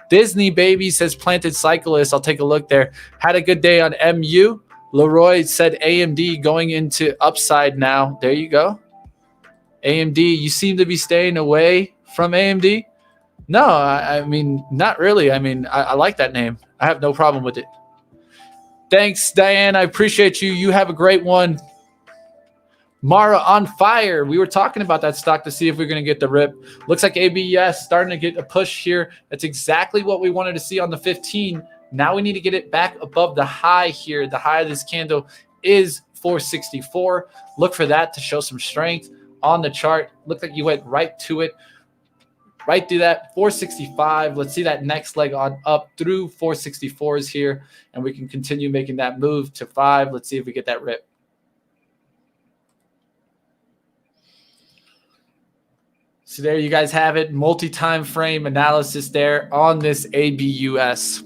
Disney Baby says Planted Cyclist. I'll take a look there. Had a good day on MU. Leroy said AMD going into upside now. There you go. AMD, you seem to be staying away from AMD. No, I mean, not really. I mean, I like that name. I have no problem with it. Thanks, Diane. I appreciate you. You have a great one. Mara on fire. We were talking about that stock to see if we're going to get the rip. Looks like ABS starting to get a push here. That's exactly what we wanted to see on the 15. Now we need to get it back above the high here. The high of this candle is 464. Look for that to show some strength on the chart. Looked like you went right to it. Right through that 465. Let's see that next leg on up through 464s here. And we can continue making that move to 5. Let's see if we get that rip. So there you guys have it. Multi-time frame analysis there on this ABUS.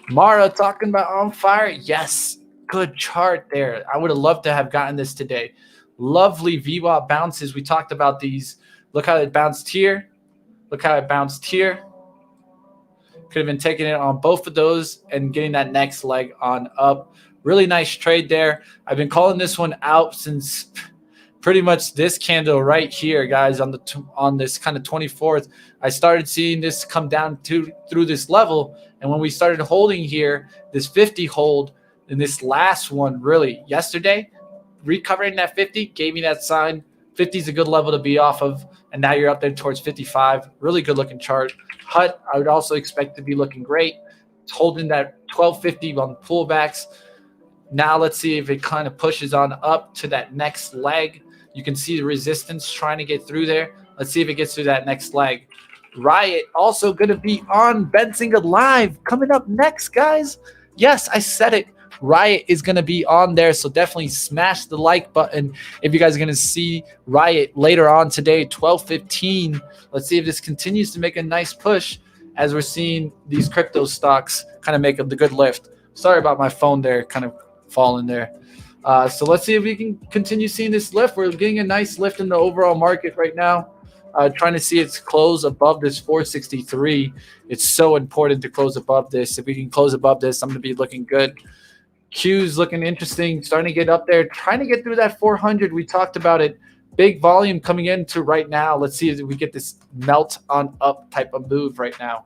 Mara talking about on fire. Yes, good chart there. I would have loved to have gotten this today. Lovely VWAP bounces. We talked about these. Look how it bounced here. Look how it bounced here. Could have been taking it on both of those and getting that next leg on up. Really nice trade there. I've been calling this one out since pretty much this candle right here, guys, on this kind of 24th. I started seeing this come down through this level. And when we started holding here, this 50 hold in this last one, really, yesterday, recovering that 50 gave me that sign. 50 is a good level to be off of. And now you're up there towards 55. Really good looking chart. HUT, I would also expect to be looking great. It's holding that 1250 on pullbacks. Now let's see if it kind of pushes on up to that next leg. You can see the resistance trying to get through there. Let's see if it gets through that next leg. Riot also going to be on Benzinga Live coming up next, guys. Yes, I said it. Riot is going to be on there, so definitely smash the like button if you guys are going to see Riot later on today, 12:15. Let's see if this continues to make a nice push as we're seeing these crypto stocks kind of make the good lift. Sorry about my phone there, kind of falling there. So let's see if we can continue seeing this lift. We're getting a nice lift in the overall market right now. Trying to see its close above this 463. It's so important to close above this. If we can close above this, I'm going to be looking good. Q's looking interesting, starting to get up there, trying to get through that 400. We talked about it. Big volume coming into right now. Let's see if we get this melt on up type of move right now.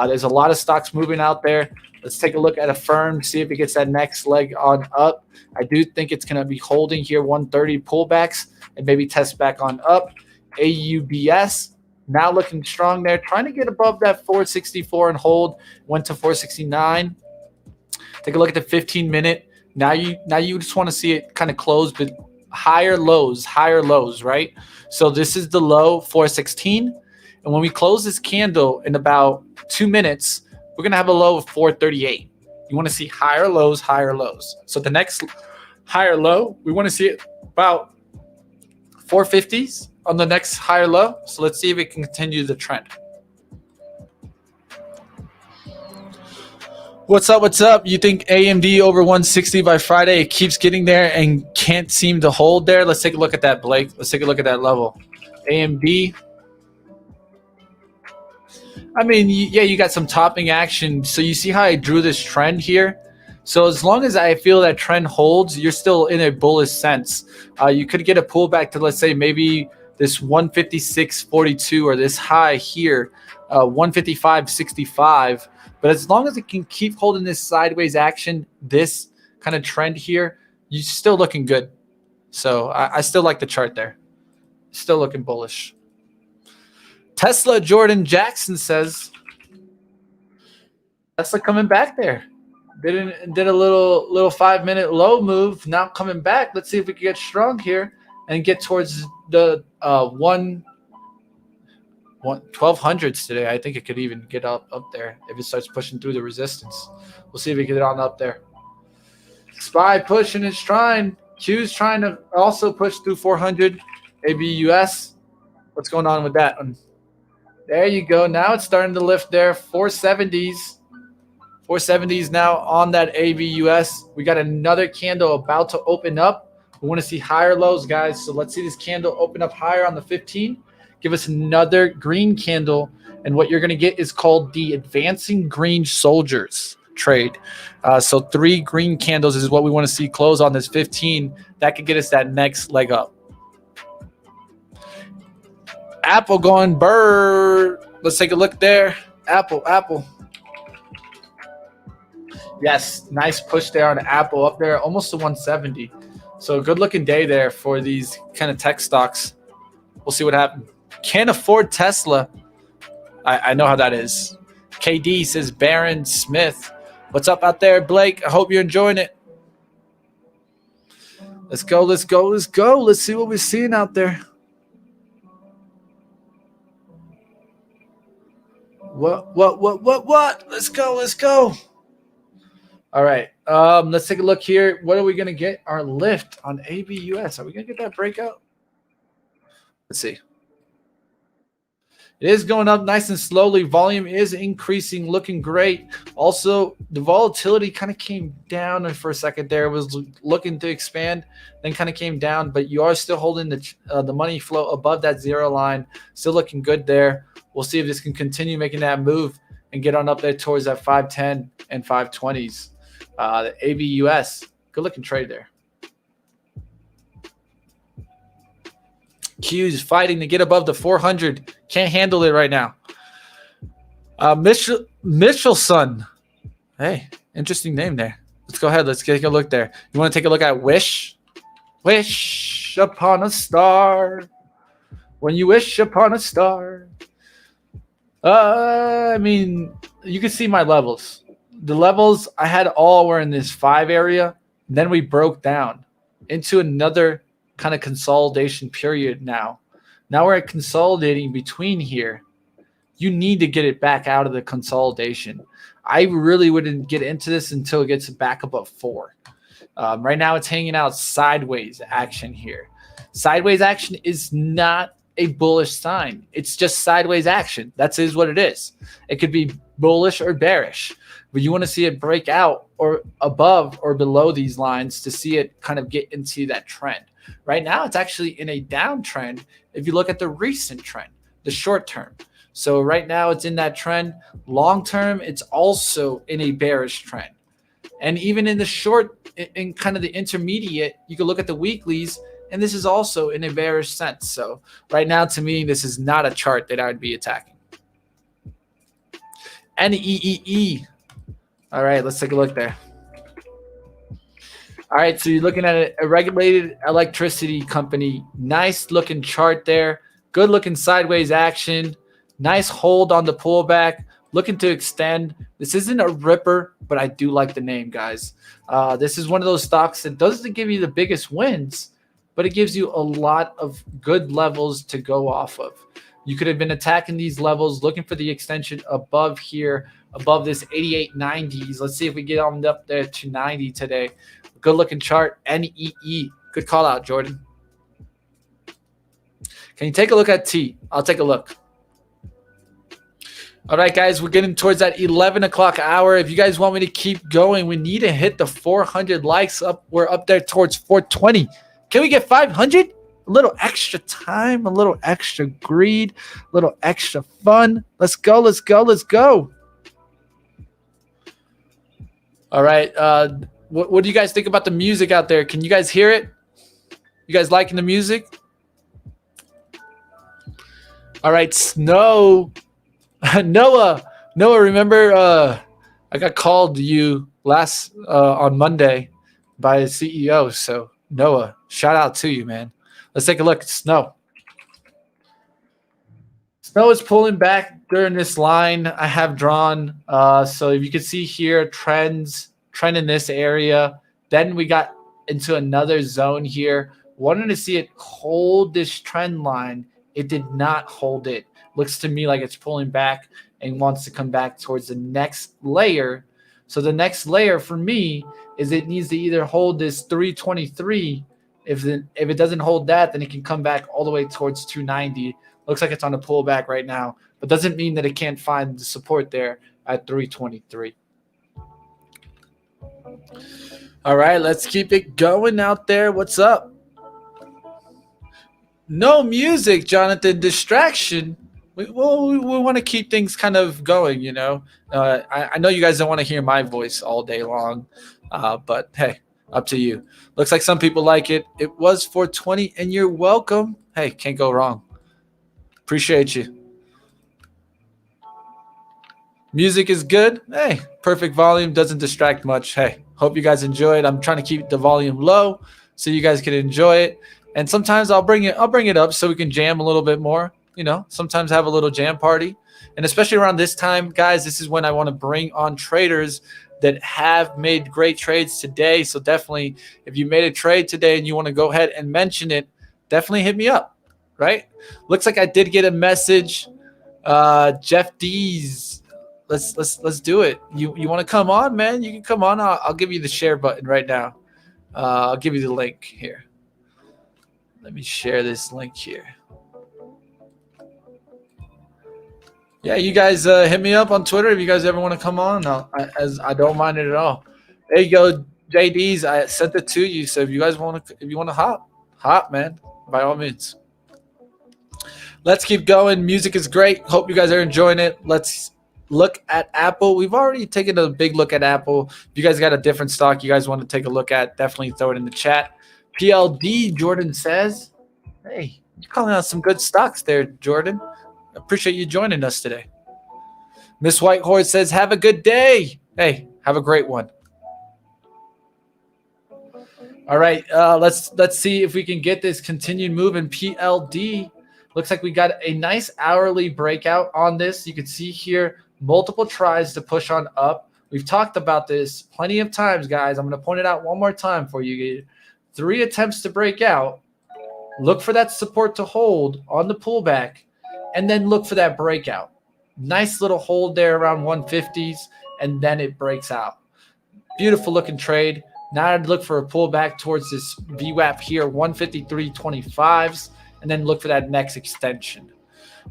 There's a lot of stocks moving out there. Let's take a look at Affirm, see if it gets that next leg on up. I do think it's going to be holding here 130 pullbacks and maybe test back on up. AUBS now looking strong there, trying to get above that 464 and hold. Went to 469. Take a look at the 15-minute. Now you just want to see it kind of close, but higher lows, right? So this is the low 416. And when we close this candle in about 2 minutes, we're going to have a low of 438. You want to see higher lows, higher lows. So the next higher low, we want to see it about 450s on the next higher low. So let's see if it can continue the trend. What's up? What's up? You think AMD over 160 by Friday? It keeps getting there and can't seem to hold there. Let's take a look at that, Blake. Let's take a look at that level. AMD. I mean, yeah, you got some topping action. So you see how I drew this trend here? So as long as I feel that trend holds, you're still in a bullish sense. You could get a pullback to, let's say, maybe this 156.42 or this high here, 155.65. But as long as it can keep holding this sideways action, this kind of trend here, you're still looking good. So I still like the chart there. Still looking bullish. Tesla Jordan Jackson says Tesla coming back there. Did a little 5-minute low move. Now coming back. Let's see if we can get strong here and get towards the 1200s today. I think it could even get up there if it starts pushing through the resistance. We'll see if we get it on up there. SPY pushing its trine. Q's trying to also push through 400. ABUS. What's going on with that one? There you go. Now it's starting to lift there. 470s. 470s now on that ABUS. We got another candle about to open up. We want to see higher lows, guys. So let's see this candle open up higher on the 15. Give us another green candle. And what you're going to get is called the Advancing Green Soldiers trade. So 3 green candles is what we want to see close on this 15. That could get us that next leg up. Apple going bird. Let's take a look there. Apple. Yes, nice push there on Apple up there, almost to 170. So good looking day there for these kind of tech stocks. We'll see what happens. Can't afford Tesla. I know how that is. KD says Baron Smith. What's up out there, Blake? I hope you're enjoying it. Let's go. Let's see what we're seeing out there. What? Let's go. All right. Let's take a look here. What are we going to get? Our lift on ABUS. Are we going to get that breakout? Let's see. It is going up nice and slowly. Volume is increasing, looking great. Also, the volatility kind of came down for a second there. It was looking to expand, then kind of came down, but you are still holding the money flow above that zero line. Still looking good there. We'll see if this can continue making that move and get on up there towards that 510 and 520s. The ABUS, good looking trade there. Q's fighting to get above the 400. Can't handle it right now. Mitchellson. Hey, interesting name there. Let's go ahead. Let's take a look there. You want to take a look at Wish? Wish upon a star. When you wish upon a star. I mean, you can see my levels. The levels I had all were in this 5 area. Then we broke down into another kind of consolidation period now. Now we're at consolidating between here. You need to get it back out of the consolidation. I really wouldn't get into this until it gets back above 4. Right now it's hanging out sideways action here. Sideways action is not a bullish sign. It's just sideways action. That is what it is. It could be bullish or bearish, but you want to see it break out or above or below these lines to see it kind of get into that trend. Right now, it's actually in a downtrend if you look at the recent trend, the short term. So right now, it's in that trend. Long term, it's also in a bearish trend. And even in the short, in kind of the intermediate, you can look at the weeklies, and this is also in a bearish sense. So right now, to me, this is not a chart that I would be attacking. NEEE. All right, let's take a look there. All right, so you're looking at a regulated electricity company. Nice looking chart there. Good looking sideways action. Nice hold on the pullback. looking to extend. This isn't a ripper, but I do like the name, guys. This is one of those stocks that doesn't give you the biggest wins, but it gives you a lot of good levels to go off of. You could have been attacking these levels, looking for the extension above here, above this 88.90s. Let's see if we get on up there to 90 today. Good looking chart. NEE. Good call out, Jordan. Can you take a look at T? I'll take a look. All right, guys, we're getting towards that 11 o'clock hour. If you guys want me to keep going, we need to hit the 400 likes up. We're up there towards 420. Can we get 500? A little extra time, a little extra greed, a little extra fun. Let's go, let's go, let's go. All right. What do you guys think about the music out there? Can you guys hear it? You guys liking the music? All right, Snow. Noah, remember I got called you last on Monday by the CEO. So Noah, shout out to you, man. Let's take a look at Snow. Snow is pulling back during this line I have drawn. So if you can see here, trend in this area. Then we got into another zone here. Wanted to see it hold this trend line. It did not hold it. Looks to me like it's pulling back and wants to come back towards the next layer. So the next layer for me is it needs to either hold this 323. If it doesn't hold that, then it can come back all the way towards 290. Looks like it's on a pullback right now, but doesn't mean that it can't find the support there at 323. All right, let's keep it going out there. What's up? No music, Jonathan. Distraction. We want to keep things kind of going, you know. I know you guys don't want to hear my voice all day long, but hey, up to you. Looks like some people like it. It was 420, and you're welcome. Hey, can't go wrong. Appreciate you. Music is good. Hey, perfect volume. Doesn't distract much. Hey, hope you guys enjoy it. I'm trying to keep the volume low so you guys can enjoy it. And sometimes I'll bring it up so we can jam a little bit more. You know, sometimes have a little jam party. And especially around this time, guys, this is when I want to bring on traders that have made great trades today. So definitely, if you made a trade today and you want to go ahead and mention it, definitely hit me up, right? Looks like I did get a message. Jeff D's. Let's do it. You want to come on, man? You can come on. I'll give you the share button right now. I'll give you the link here. Let me share this link here. Yeah, you guys hit me up on Twitter if you guys ever want to come on. I don't mind it at all. There you go, JD's. I sent it to you. So if you guys want to, hop, man, by all means. Let's keep going. Music is great. Hope you guys are enjoying it. Let's look at Apple. We've already taken a big look at Apple. If you guys got a different stock you guys want to take a look at, definitely throw it in the chat. PLD, Jordan says, hey, you're calling out some good stocks there, Jordan. Appreciate you joining us today. Miss Whitehorse says, have a good day. Hey, have a great one. All right, let's see if we can get this continued move in PLD. Looks like we got a nice hourly breakout on this. You can see here multiple tries to push on up. We've talked about this plenty of times, guys. I'm going to point it out one more time for you. 3 attempts to break out. Look for that support to hold on the pullback, and then look for that breakout. Nice little hold there around 150s, and then it breaks out. Beautiful looking trade. Now I'd look for a pullback towards this VWAP here, 153.25s, and then look for that next extension.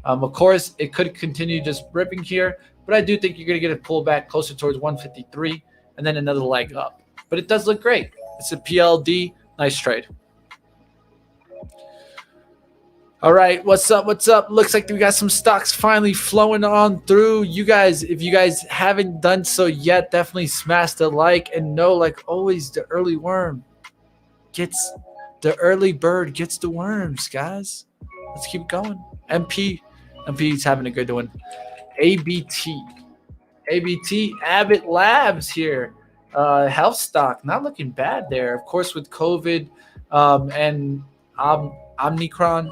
Of course, it could continue just ripping here, but I do think you're going to get a pullback closer towards 153 and then another leg up. But it does look great. It's a PLD. Nice trade. All right, what's up? What's up? Looks like we got some stocks finally flowing on through. You guys, if you guys haven't done so yet, definitely smash the like and know, like always, the early worm gets the early bird gets the worms, guys. Let's keep going. MP's having a good one. ABT, Abbott Labs here. Health stock, not looking bad there. Of course, with COVID and Omicron,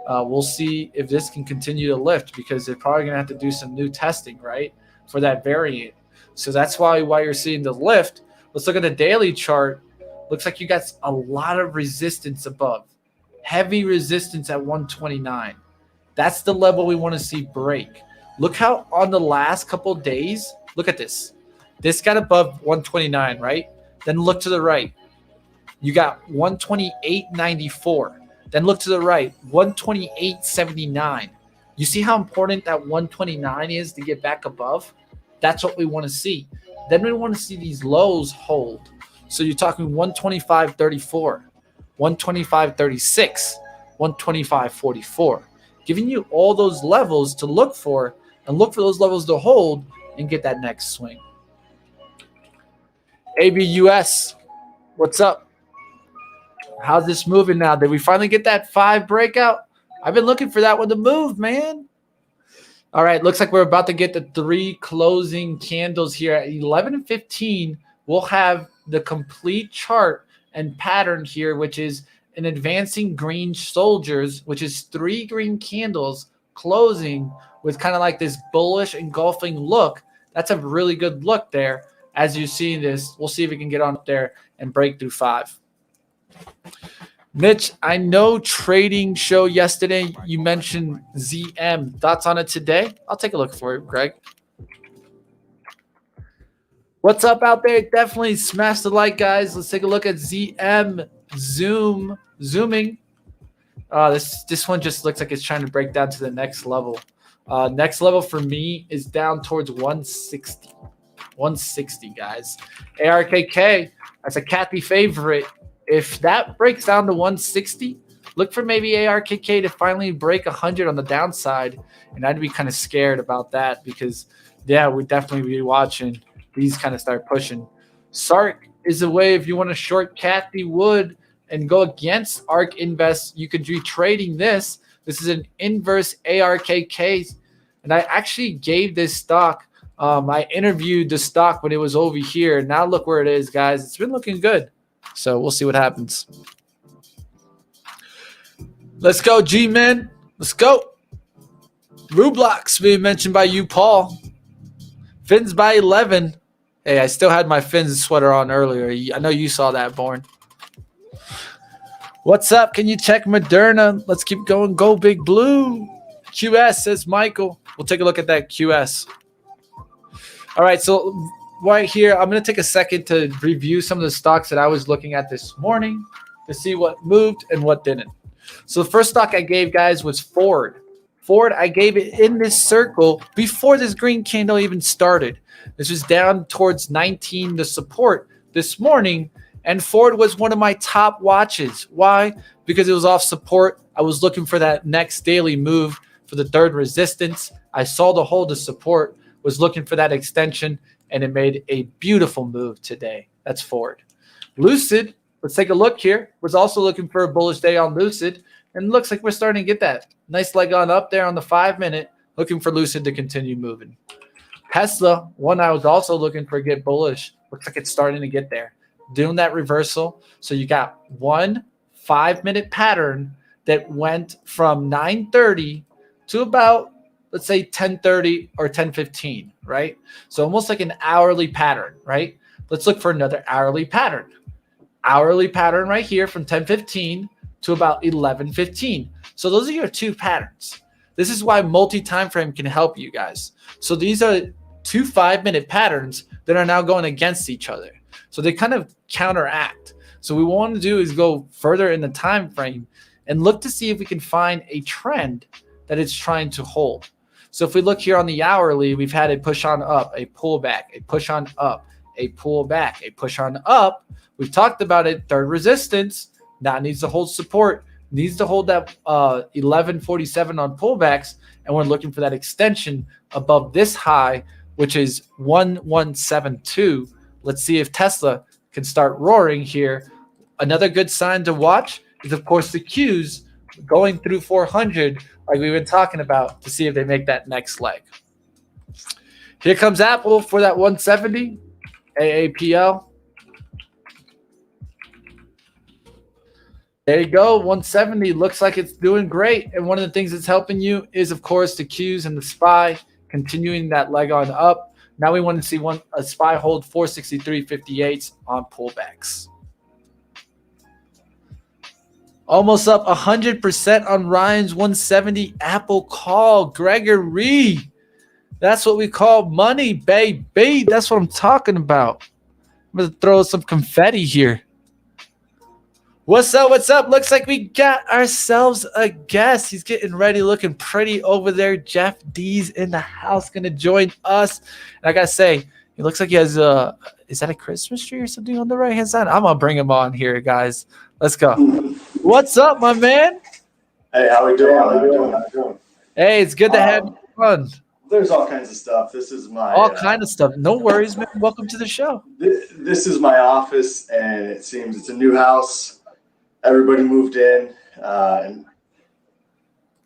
We'll see if this can continue to lift because they're probably going to have to do some new testing, right, for that variant. So that's why you're seeing the lift. Let's look at the daily chart. Looks like you got a lot of resistance above. Heavy resistance at 129. That's the level we want to see break. Look how on the last couple of days, look at this. This got above 129, right? Then look to the right. You got 128.94. Then look to the right, 128.79. You see how important that 129 is to get back above? That's what we want to see. Then we want to see these lows hold. So you're talking 125.34, 125.36, 125.44. Giving you all those levels to look for and look for those levels to hold and get that next swing. ABUS, what's up? How's this moving now? Did we finally get that 5 breakout? I've been looking for that one to move, man. All right, looks like we're about to get the 3 closing candles here at 11:15. We'll have the complete chart and pattern here, which is an advancing green soldiers, which is 3 green candles closing with kind of like this bullish engulfing look. That's a really good look there. As you see this, we'll see if we can get on up there and break through 5. Mitch, I know trading show yesterday. You mentioned ZM. Thoughts on it today? I'll take a look for it, Greg. What's up out there? Definitely smash the like, guys. Let's take a look at ZM zooming. This one just looks like it's trying to break down to the next level. Next level for me is down towards 160. 160, guys. ARKK, that's a Kathy favorite. If that breaks down to 160, look for maybe ARKK to finally break 100 on the downside. And I'd be kind of scared about that because, yeah, we'd definitely be watching these kind of start pushing. SARK is a way if you want to short Kathy Wood and go against ARK Invest, you could be trading this. This is an inverse ARKK. And I actually gave this stock. I interviewed the stock when it was over here. Now look where it is, guys. It's been looking good. So we'll see what happens. Let's go, G-Men. Let's go. Rublox being mentioned by you, Paul. Fins by 11. Hey, I still had my Fins sweater on earlier. I know you saw that, Born. What's up? Can you check Moderna? Let's keep going. Go Big Blue. QS, says Michael. We'll take a look at that QS. All right, so right here, I'm going to take a second to review some of the stocks that I was looking at this morning to see what moved and what didn't. So the first stock I gave, guys, was Ford. Ford, I gave it in this circle before this green candle even started. This was down towards 19, the support this morning, and Ford was one of my top watches. Why? Because it was off support. I was looking for that next daily move for the third resistance. I saw the hold of support, was looking for that extension, and it made a beautiful move today. That's Ford. Lucid, let's take a look here. Was also looking for a bullish day on Lucid, and looks like we're starting to get that nice leg on up there on the 5-minute, looking for Lucid to continue moving. Tesla, one I was also looking for get bullish. Looks like it's starting to get there. Doing that reversal. So you got 1 5-minute pattern that went from 9:30 to about, let's say 10:30 or 10:15, right? So almost like an hourly pattern, right? Let's look for another hourly pattern. Hourly pattern right here from 10:15 to about 11:15. So those are your 2 patterns. This is why multi-time frame can help you guys. So these are 2 5-minute patterns that are now going against each other. So they kind of counteract. So what we want to do is go further in the time frame and look to see if we can find a trend that it's trying to hold. So if we look here on the hourly, we've had a push on up, a pullback, a push on up, a pullback, a push on up. We've talked about it. Third resistance now needs to hold support, needs to hold that 1147 on pullbacks, and we're looking for that extension above this high, which is 1172. Let's see if Tesla can start roaring here. Another good sign to watch is, of course, the Qs going through 400, like we've been talking about, to see if they make that next leg. Here comes Apple for that 170, AAPL. There you go. 170 looks like it's doing great. And one of the things that's helping you is, of course, the Qs and the SPY continuing that leg on up. Now we want to see a SPY hold 463.58 on pullbacks. Almost up 100% on Ryan's 170 Apple call. Gregory. That's what we call money, baby. That's what I'm talking about. I'm going to throw some confetti here. What's up? What's up? Looks like we got ourselves a guest. He's getting ready, looking pretty over there. Jeff D's in the house, going to join us. And I got to say, he looks like he has is that a Christmas tree or something on the right-hand side? I'm going to bring him on here, guys. Let's go. What's up, my man? Hey, how we doing? How we doing? Hey, it's good to have you on. There's all kinds of stuff. This is my all kind of stuff. No worries, man. Welcome to the show. This is my office, and it seems it's a new house. Everybody moved in, and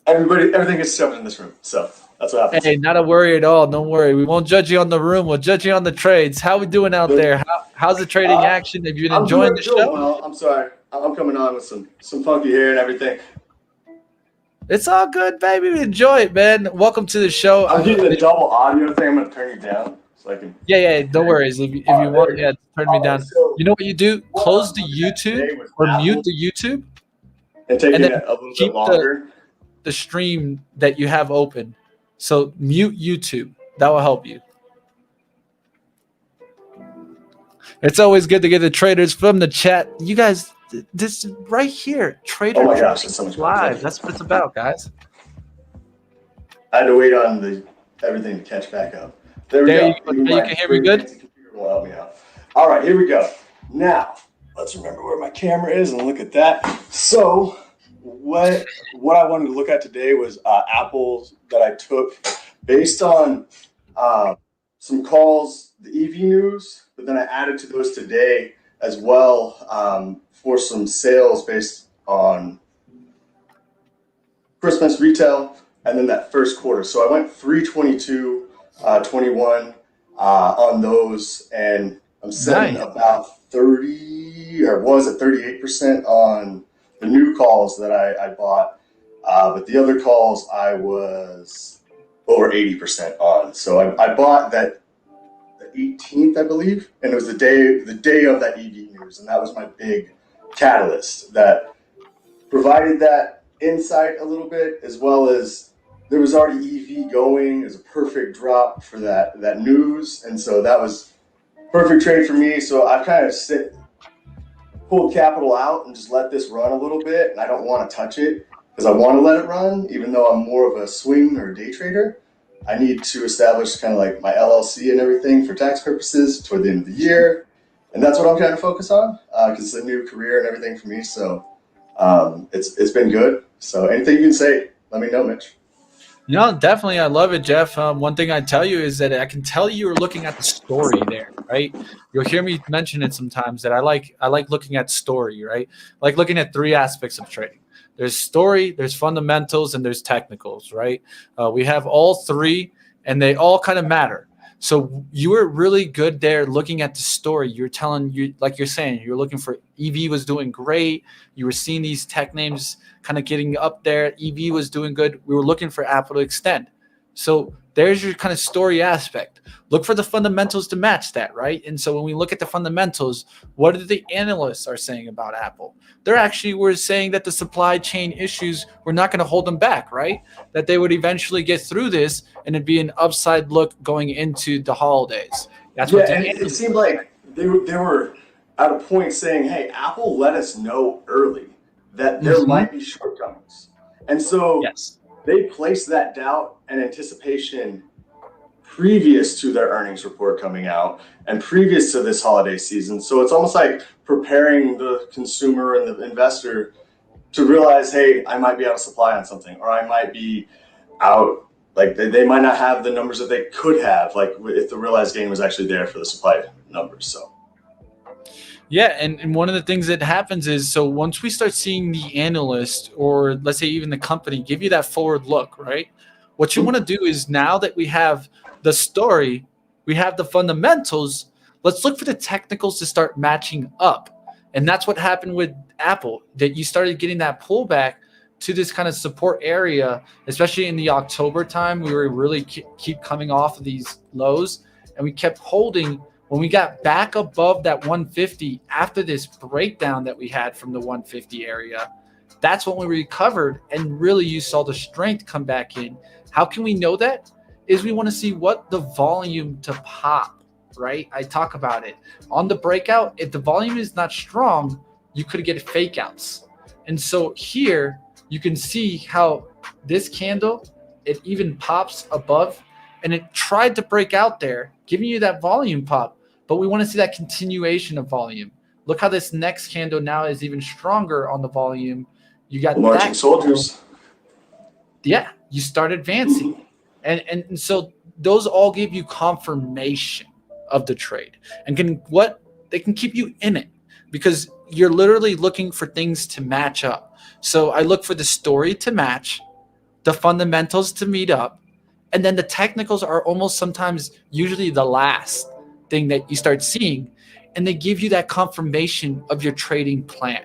everything gets shoved in this room. So that's what happens. Hey, not a worry at all. Don't worry. We won't judge you on the room. We'll judge you on the trades. How we doing out there? How's the trading action? Have you been enjoying the show? Well, I'm sorry. I'm coming on with some funky hair and everything. It's all good, baby. Enjoy it, man. Welcome to the show. I'm getting the double audio thing. I'm going to turn you down so I can. Yeah. Don't worry. If you want, turn me down. You know what you do? Close the YouTube or mute the YouTube, and take and it then a little keep bit longer. the stream that you have open. So mute YouTube. That will help you. It's always good to get the traders from the chat. You guys, this right here, Trader Oh my gosh, that's so much Live. That's what it's about, guys. I had to wait on everything to catch back up. There we go. You can hear me good? Computer will help me out. All right, here we go. Now, let's remember where my camera is and look at that. So, what I wanted to look at today was apples that I took based on some calls, the EV news, but then I added to those today as well for some sales based on Christmas retail and then that first quarter. So I went 322.21 on those, and I'm sitting about 30 or was at 38% on the new calls that I bought, but the other calls I was over 80% on. So I bought that the 18th, I believe, and it was the day of that EV news, and that was my big catalyst that provided that insight a little bit, as well as there was already EV going as a perfect drop for that news, and so that was perfect trade for me. So I kind of pulled capital out and just let this run a little bit, and I don't want to touch it because I want to let it run, even though I'm more of a swing or a day trader. I need to establish kind of like my LLC and everything for tax purposes toward the end of the year. And that's what I'm trying to focus on because it's a new career and everything for me. So it's been good. So anything you can say, let me know, Mitch. Definitely. I love it, Jeff. One thing I tell you is that I can tell you're looking at the story there, right? You'll hear me mention it sometimes that I like looking at story, right? Like looking at three aspects of trading. There's story, there's fundamentals, and there's technicals, right? We have all three, and they all kind of matter. So you were really good there looking at the story. You're telling you, like you're saying, you're looking for EV was doing great. You were seeing these tech names kind of getting up there. EV was doing good. We were looking for Apple to extend. So there's your kind of story aspect. Look for the fundamentals to match that, right? And so when we look at the fundamentals, what are the analysts are saying about Apple? They're actually were saying that the supply chain issues were not going to hold them back, right? That they would eventually get through this and it'd be an upside look going into the holidays. That's what and it seemed like they were at a point saying, hey, Apple let us know early that there might be shortcomings. And so they placed that doubt and anticipation previous to their earnings report coming out and previous to this holiday season. So it's almost like preparing the consumer and the investor to realize, hey, I might be out of supply on something, or I might be out, like they might not have the numbers that they could have, like if the realized gain was actually there for the supply numbers. So. Yeah, and one of the things that happens is, so once we start seeing the analyst or let's say even the company give you that forward look, right? What you want to do is now that we have the story, we have the fundamentals, let's look for the technicals to start matching up. And that's what happened with Apple, that you started getting that pullback to this kind of support area, especially in the October time. We were really keep coming off of these lows, and we kept holding. When we got back above that 150 after this breakdown that we had from the 150 area, that's when we recovered, and really you saw the strength come back in. How can we know that? Is we want to see what the volume to pop, right? I talk about it. On the breakout, if the volume is not strong, you could get fake outs. And so here you can see how this candle, it even pops above, and it tried to break out there, giving you that volume pop. But we want to see that continuation of volume. Look how this next candle now is even stronger on the volume. You got marching soldiers. Yeah, you start advancing. And so those all give you confirmation of the trade. And they can keep you in it, because you're literally looking for things to match up. So I look for the story to match, the fundamentals to meet up, and then the technicals are almost sometimes usually the last thing that you start seeing, and they give you that confirmation of your trading plan.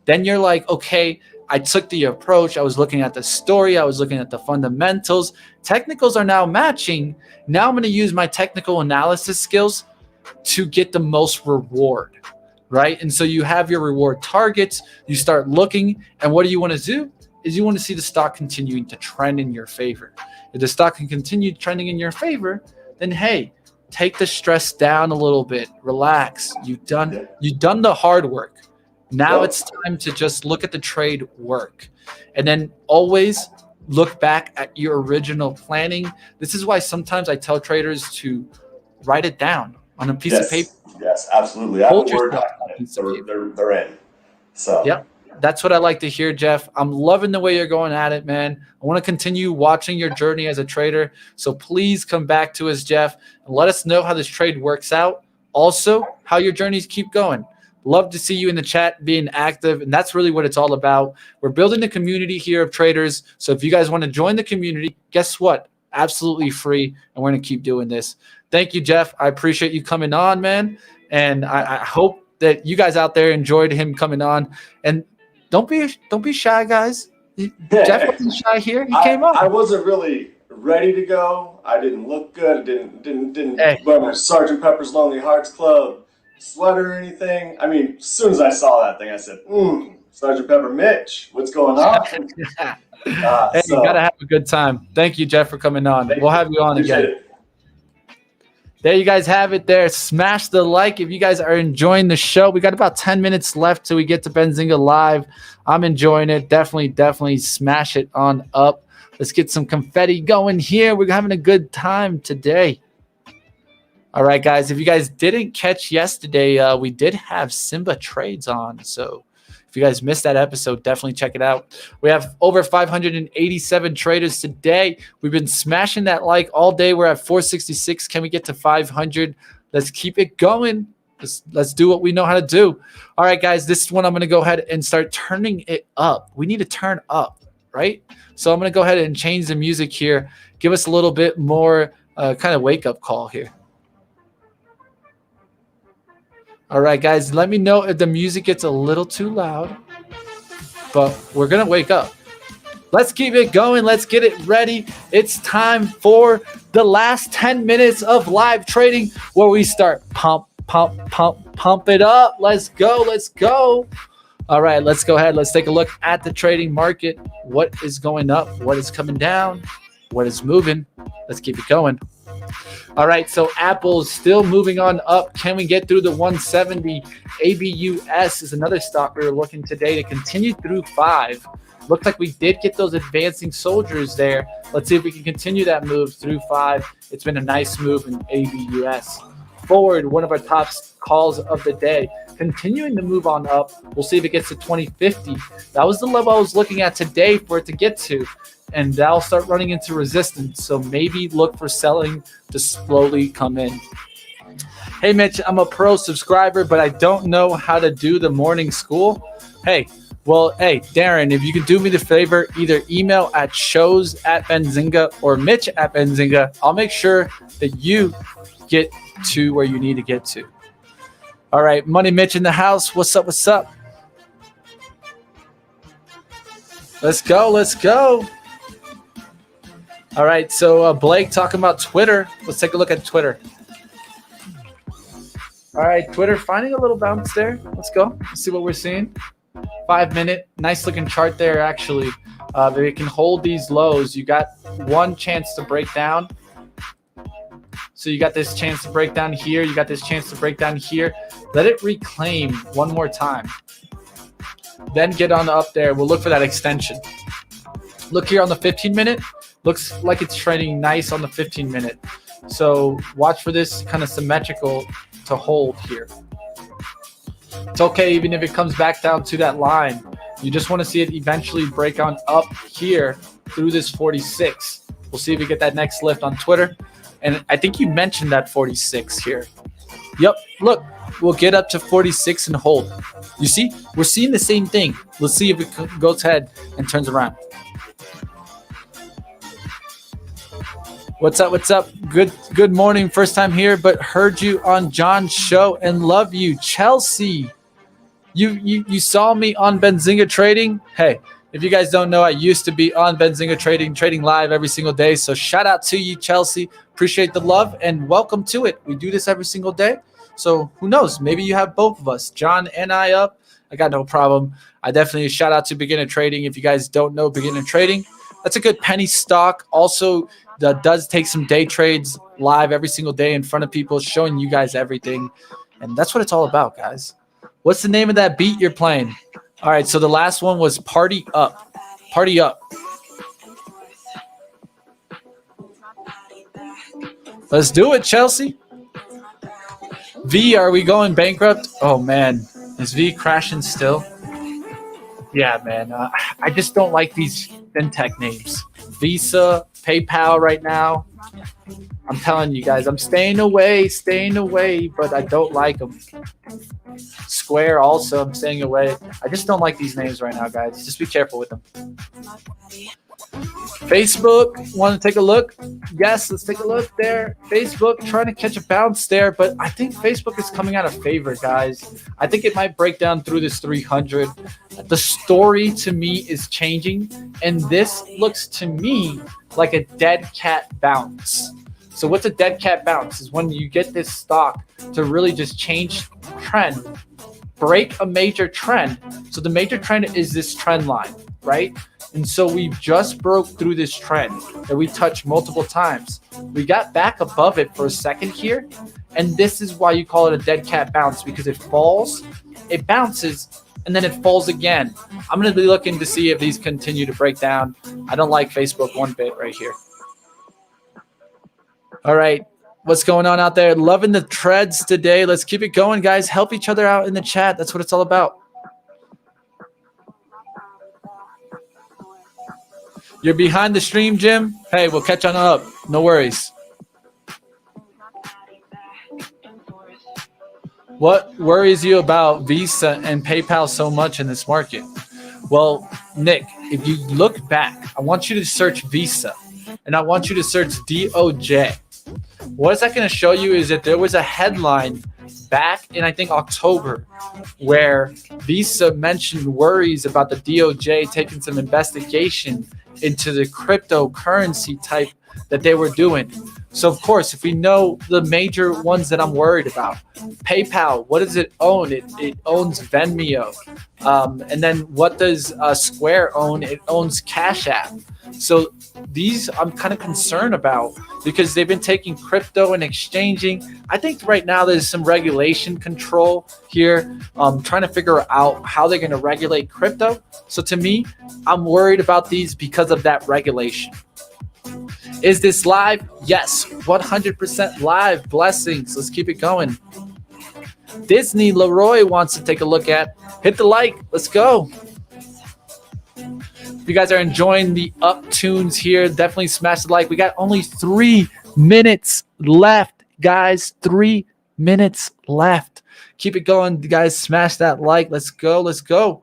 Then you're like, okay, I took the approach. I was looking at the story. I was looking at the fundamentals. Technicals are now matching. Now I'm going to use my technical analysis skills to get the most reward, right? And so you have your reward targets. You start looking, and what do you want to do? Is you want to see the stock continuing to trend in your favor. If the stock can continue trending in your favor, then hey, take the stress down a little bit. Relax. You've done the hard work. Now it's time to just look at the trade work. And then always look back at your original planning. This is why sometimes I tell traders to write it down on a piece of paper. Yes, absolutely. I have a Word document. They're in. So yep. That's what I like to hear, Jeff. I'm loving the way you're going at it, man. I want to continue watching your journey as a trader. So please come back to us, Jeff, and let us know how this trade works out. Also, how your journeys keep going. Love to see you in the chat being active, and that's really what it's all about. We're building a community here of traders. So if you guys want to join the community, guess what? Absolutely free, and we're going to keep doing this. Thank you, Jeff. I appreciate you coming on, man, and I hope that you guys out there enjoyed him coming on. And don't be shy, guys. Jeff wasn't shy here. He came on. I wasn't really ready to go. I didn't look good. I didn't wear my Sgt. Pepper's Lonely Hearts Club sweater or anything. I mean, as soon as I saw that thing, I said, Sgt. Pepper Mitch, what's going on? You gotta have a good time. Thank you, Jeff, for coming on. We'll have you on again. There you guys have it there. Smash the like if you guys are enjoying the show. We got about 10 minutes left till we get to Benzinga Live. I'm enjoying it. Definitely smash it on up. Let's get some confetti going here. We're having a good time today. All right, guys. If you guys didn't catch yesterday, we did have Simba trades on. So if you guys missed that episode, definitely check it out. We have over 587 traders today. We've been smashing that like all day. We're at 466. Can we get to 500? Let's keep it going. Let's do what we know how to do. All right, guys, this is when I'm going to go ahead and start turning it up. We need to turn up, right? So I'm going to go ahead and change the music here. Give us a little bit more kind of wake-up call here. All right, guys, let me know if the music gets a little too loud, but we're going to wake up. Let's keep it going. Let's get it ready. It's time for the last 10 minutes of live trading where we start pump it up. Let's go. All right, let's go ahead. Let's take a look at the trading market. What is going up? What is coming down? What is moving? Let's keep it going. All right, so Apple's still moving on up. Can we get through the 170? ABUS is another stock we were looking today to continue through 5. Looks like we did get those advancing soldiers there. Let's see if we can continue that move through 5. It's been a nice move in ABUS. Forward, one of our top calls of the day, continuing to move on up. We'll see if it gets to 2050. That was the level I was looking at today for it to get to, and that'll start running into resistance. So maybe look for selling to slowly come in. Hey, Mitch, I'm a pro subscriber, but I don't know how to do the morning school. Hey, Darren, if you could do me the favor, either email at shows@Benzinga or Mitch@Benzinga. I'll make sure that you get to where you need to get to. All right, Money Mitch in the house. What's up? What's up? Let's go. Let's go. All right, so Blake talking about Twitter. Let's take a look at Twitter. All right, Twitter finding a little bounce there. Let's go. Let's see what we're seeing. 5 minute, nice looking chart there actually. They can hold these lows. You got one chance to break down. So you got this chance to break down here. You got this chance to break down here. Let it reclaim one more time. Then get on up there. We'll look for that extension. Look here on the 15 minute. Looks like it's trading nice on the 15 minute. So watch for this kind of symmetrical to hold here. It's okay even if it comes back down to that line. You just want to see it eventually break on up here through this 46. We'll see if we get that next lift on Twitter. And I think you mentioned that 46 here. Yep, look, we'll get up to 46 and hold. You see, we're seeing the same thing. Let's see if it goes ahead and turns around. What's up? What's up? Good morning. First time here, but heard you on John's show and love you. Chelsea, you saw me on Benzinga Trading. Hey, if you guys don't know, I used to be on Benzinga trading live every single day. So shout out to you, Chelsea. Appreciate the love and welcome to it. We do this every single day. So who knows? Maybe you have both of us, John and I up. I got no problem. I definitely shout out to Beginner Trading. If you guys don't know Beginner Trading, that's a good penny stock. Also, that does take some day trades live every single day in front of people, showing you guys everything. And that's what it's all about, guys. What's the name of that beat you're playing? All right, so the last one was Party Up. Party Up. Let's do it, Chelsea. V, are we going bankrupt? Oh, man. Is V crashing still? Yeah, man. I just don't like these fintech names. Visa, PayPal right now. I'm telling you guys, I'm staying away, but I don't like them. Square also, I'm staying away. I just don't like these names right now, guys. Just be careful with them. Facebook, want to take a look? Yes, let's take a look there. Facebook trying to catch a bounce there, but I think Facebook is coming out of favor, guys. I think it might break down through this 300. The story to me is changing, and this looks to me like a dead cat bounce. So what's a dead cat bounce? Is when you get this stock to really just change trend, break a major trend. So the major trend is this trend line, right? And so we just broke through this trend that we touched multiple times. We got back above it for a second here. And this is why you call it a dead cat bounce, because it falls, it bounces, and then it falls again. I'm going to be looking to see if these continue to break down. I don't like Facebook one bit right here. All right. What's going on out there? Loving the treads today. Let's keep it going, guys. Help each other out in the chat. That's what it's all about. You're behind the stream, Jim? Hey, we'll catch on up. No worries. What worries you about Visa and PayPal so much in this market? Well, Nick, if you look back, I want you to search Visa, and I want you to search DOJ. What is that going to show you is that there was a headline back in, I think, October, where Visa mentioned worries about the DOJ taking some investigation into the cryptocurrency type that they were doing. So, of course, if we know the major ones that I'm worried about, PayPal, what does it own? It owns Venmo. And then what does Square own? It owns Cash App. So these I'm kind of concerned about because they've been taking crypto and exchanging. I think right now there's some regulation control here, trying to figure out how they're going to regulate crypto. So to me, I'm worried about these because of that regulation. Is this live? Yes, 100% live. Blessings. Let's keep it going. Disney Leroy wants to take a look at. Hit the like. Let's go. If you guys are enjoying the up tunes here, definitely smash the like. We got only 3 minutes left, guys. 3 minutes left. Keep it going, guys. Smash that like. Let's go. Let's go.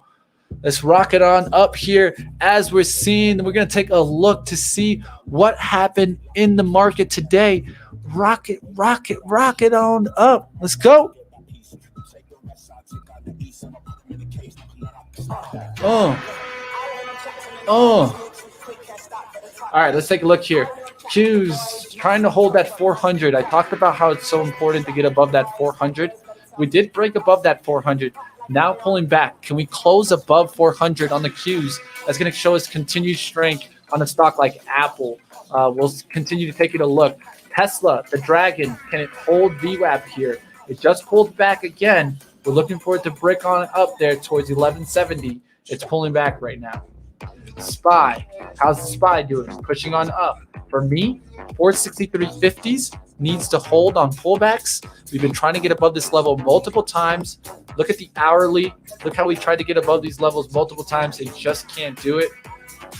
Let's rock it on up here as we're seeing. We're going to take a look to see what happened in the market today. Rock it on up. Let's go. All right, let's take a look here. Q's trying to hold that 400. I talked about how it's so important to get above that 400. We did break above that 400. Now pulling back. Can we close above 400 on the Q's? That's going to show us continued strength on a stock like Apple. We'll continue to take it a look. Tesla, the Dragon, can it hold VWAP here? It just pulled back again. We're looking for it to break on up there towards 1170. It's pulling back right now. SPY, how's the SPY doing? Pushing on up. For me, 463.50s needs to hold on pullbacks. We've been trying to get above this level multiple times. Look at the hourly. Look how we tried to get above these levels multiple times and just can't do it.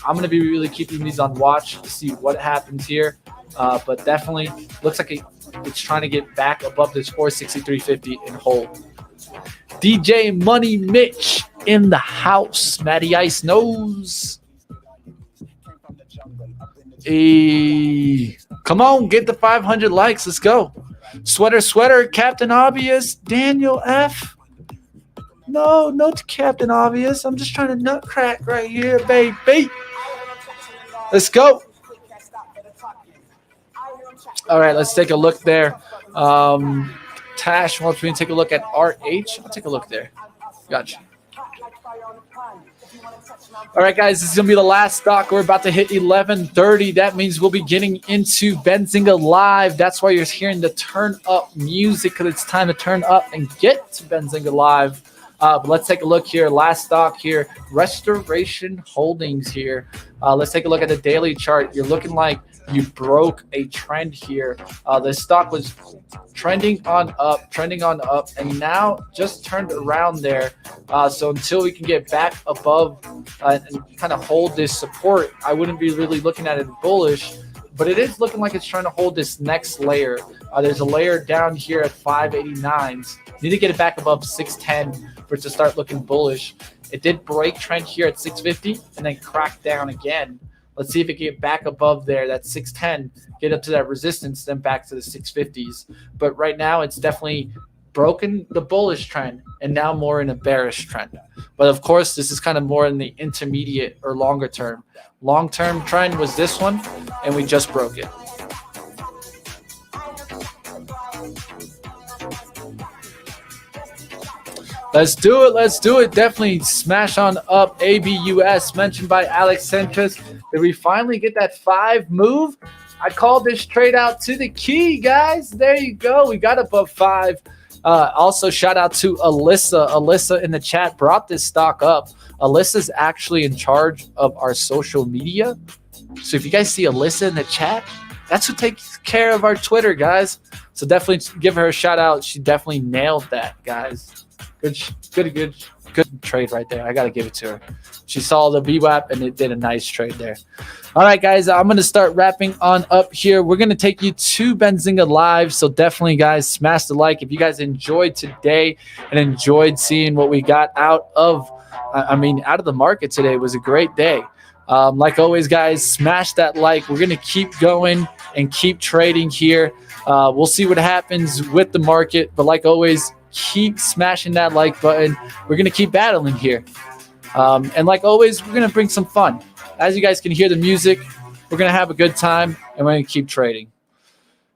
I'm going to be really keeping these on watch to see what happens here. But definitely looks like it's trying to get back above this 463.50 and hold. DJ Money Mitch in the house. Matty Ice knows. Hey, come on, get the 500 likes. Let's go. Sweater, Captain Obvious, Daniel F. No to Captain Obvious. I'm just trying to nut crack right here, baby. Let's go. All right, let's take a look there. Tash wants me to take a look at RH. I'll take a look there. Gotcha. All right, guys, this is going to be the last stock. We're about to hit 11:30. That means we'll be getting into Benzinga Live. That's why you're hearing the turn up music, because it's time to turn up and get to Benzinga Live. But let's take a look here. Last stock here, Restoration Holdings here. Let's take a look at the daily chart. You're looking like you broke a trend here. The stock was trending on up, and now just turned around there. So until we can get back above and kind of hold this support, I wouldn't be really looking at it bullish. But it is looking like it's trying to hold this next layer. There's a layer down here at 589s. Need to get it back above 610 for it to start looking bullish. It did break trend here at 650 and then crack down again. Let's see if it can get back above there. That's 610, get up to that resistance, then back to the 650s. But right now, it's definitely broken the bullish trend and now more in a bearish trend. But of course, this is kind of more in the intermediate or longer term. Long-term trend was this one, and we just broke it. Let's do it. Definitely smash on up. ABUS mentioned by Alex Sanchez. Did we finally get that 5 move? I called this trade out to the key, guys. There you go. We got above 5. Also, shout out to Alyssa. Alyssa in the chat brought this stock up. Alyssa's actually in charge of our social media. So if you guys see Alyssa in the chat, that's who takes care of our Twitter, guys. So definitely give her a shout out. She definitely nailed that, guys. Good trade right there. I got to give it to her. She saw the VWAP and it did a nice trade there. All right, guys, I'm going to start wrapping on up here. We're going to take you to Benzinga Live. So definitely, guys, smash the like. If you guys enjoyed today and enjoyed seeing what we got out of the market today, it was a great day. Like always, guys, smash that like. We're going to keep going and keep trading here. We'll see what happens with the market. But like always, keep smashing that like button. We're going to keep battling here. And like always, we're going to bring some fun. As you guys can hear the music, we're going to have a good time, and we're going to keep trading.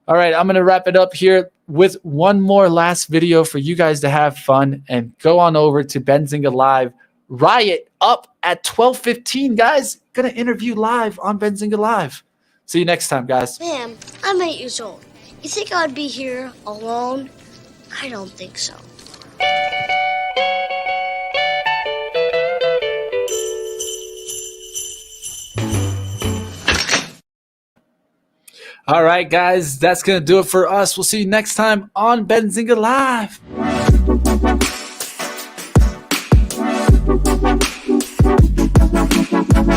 All right, I'm going to wrap it up here with one more last video for you guys to have fun and go on over to Benzinga Live. Riot up at 12:15, guys. Going to interview live on Benzinga Live. See you next time, guys. Ma'am, I'm 8 years old. You think I would be here alone? I don't think so. All right, guys, that's going to do it for us. We'll see you next time on Benzinga Live.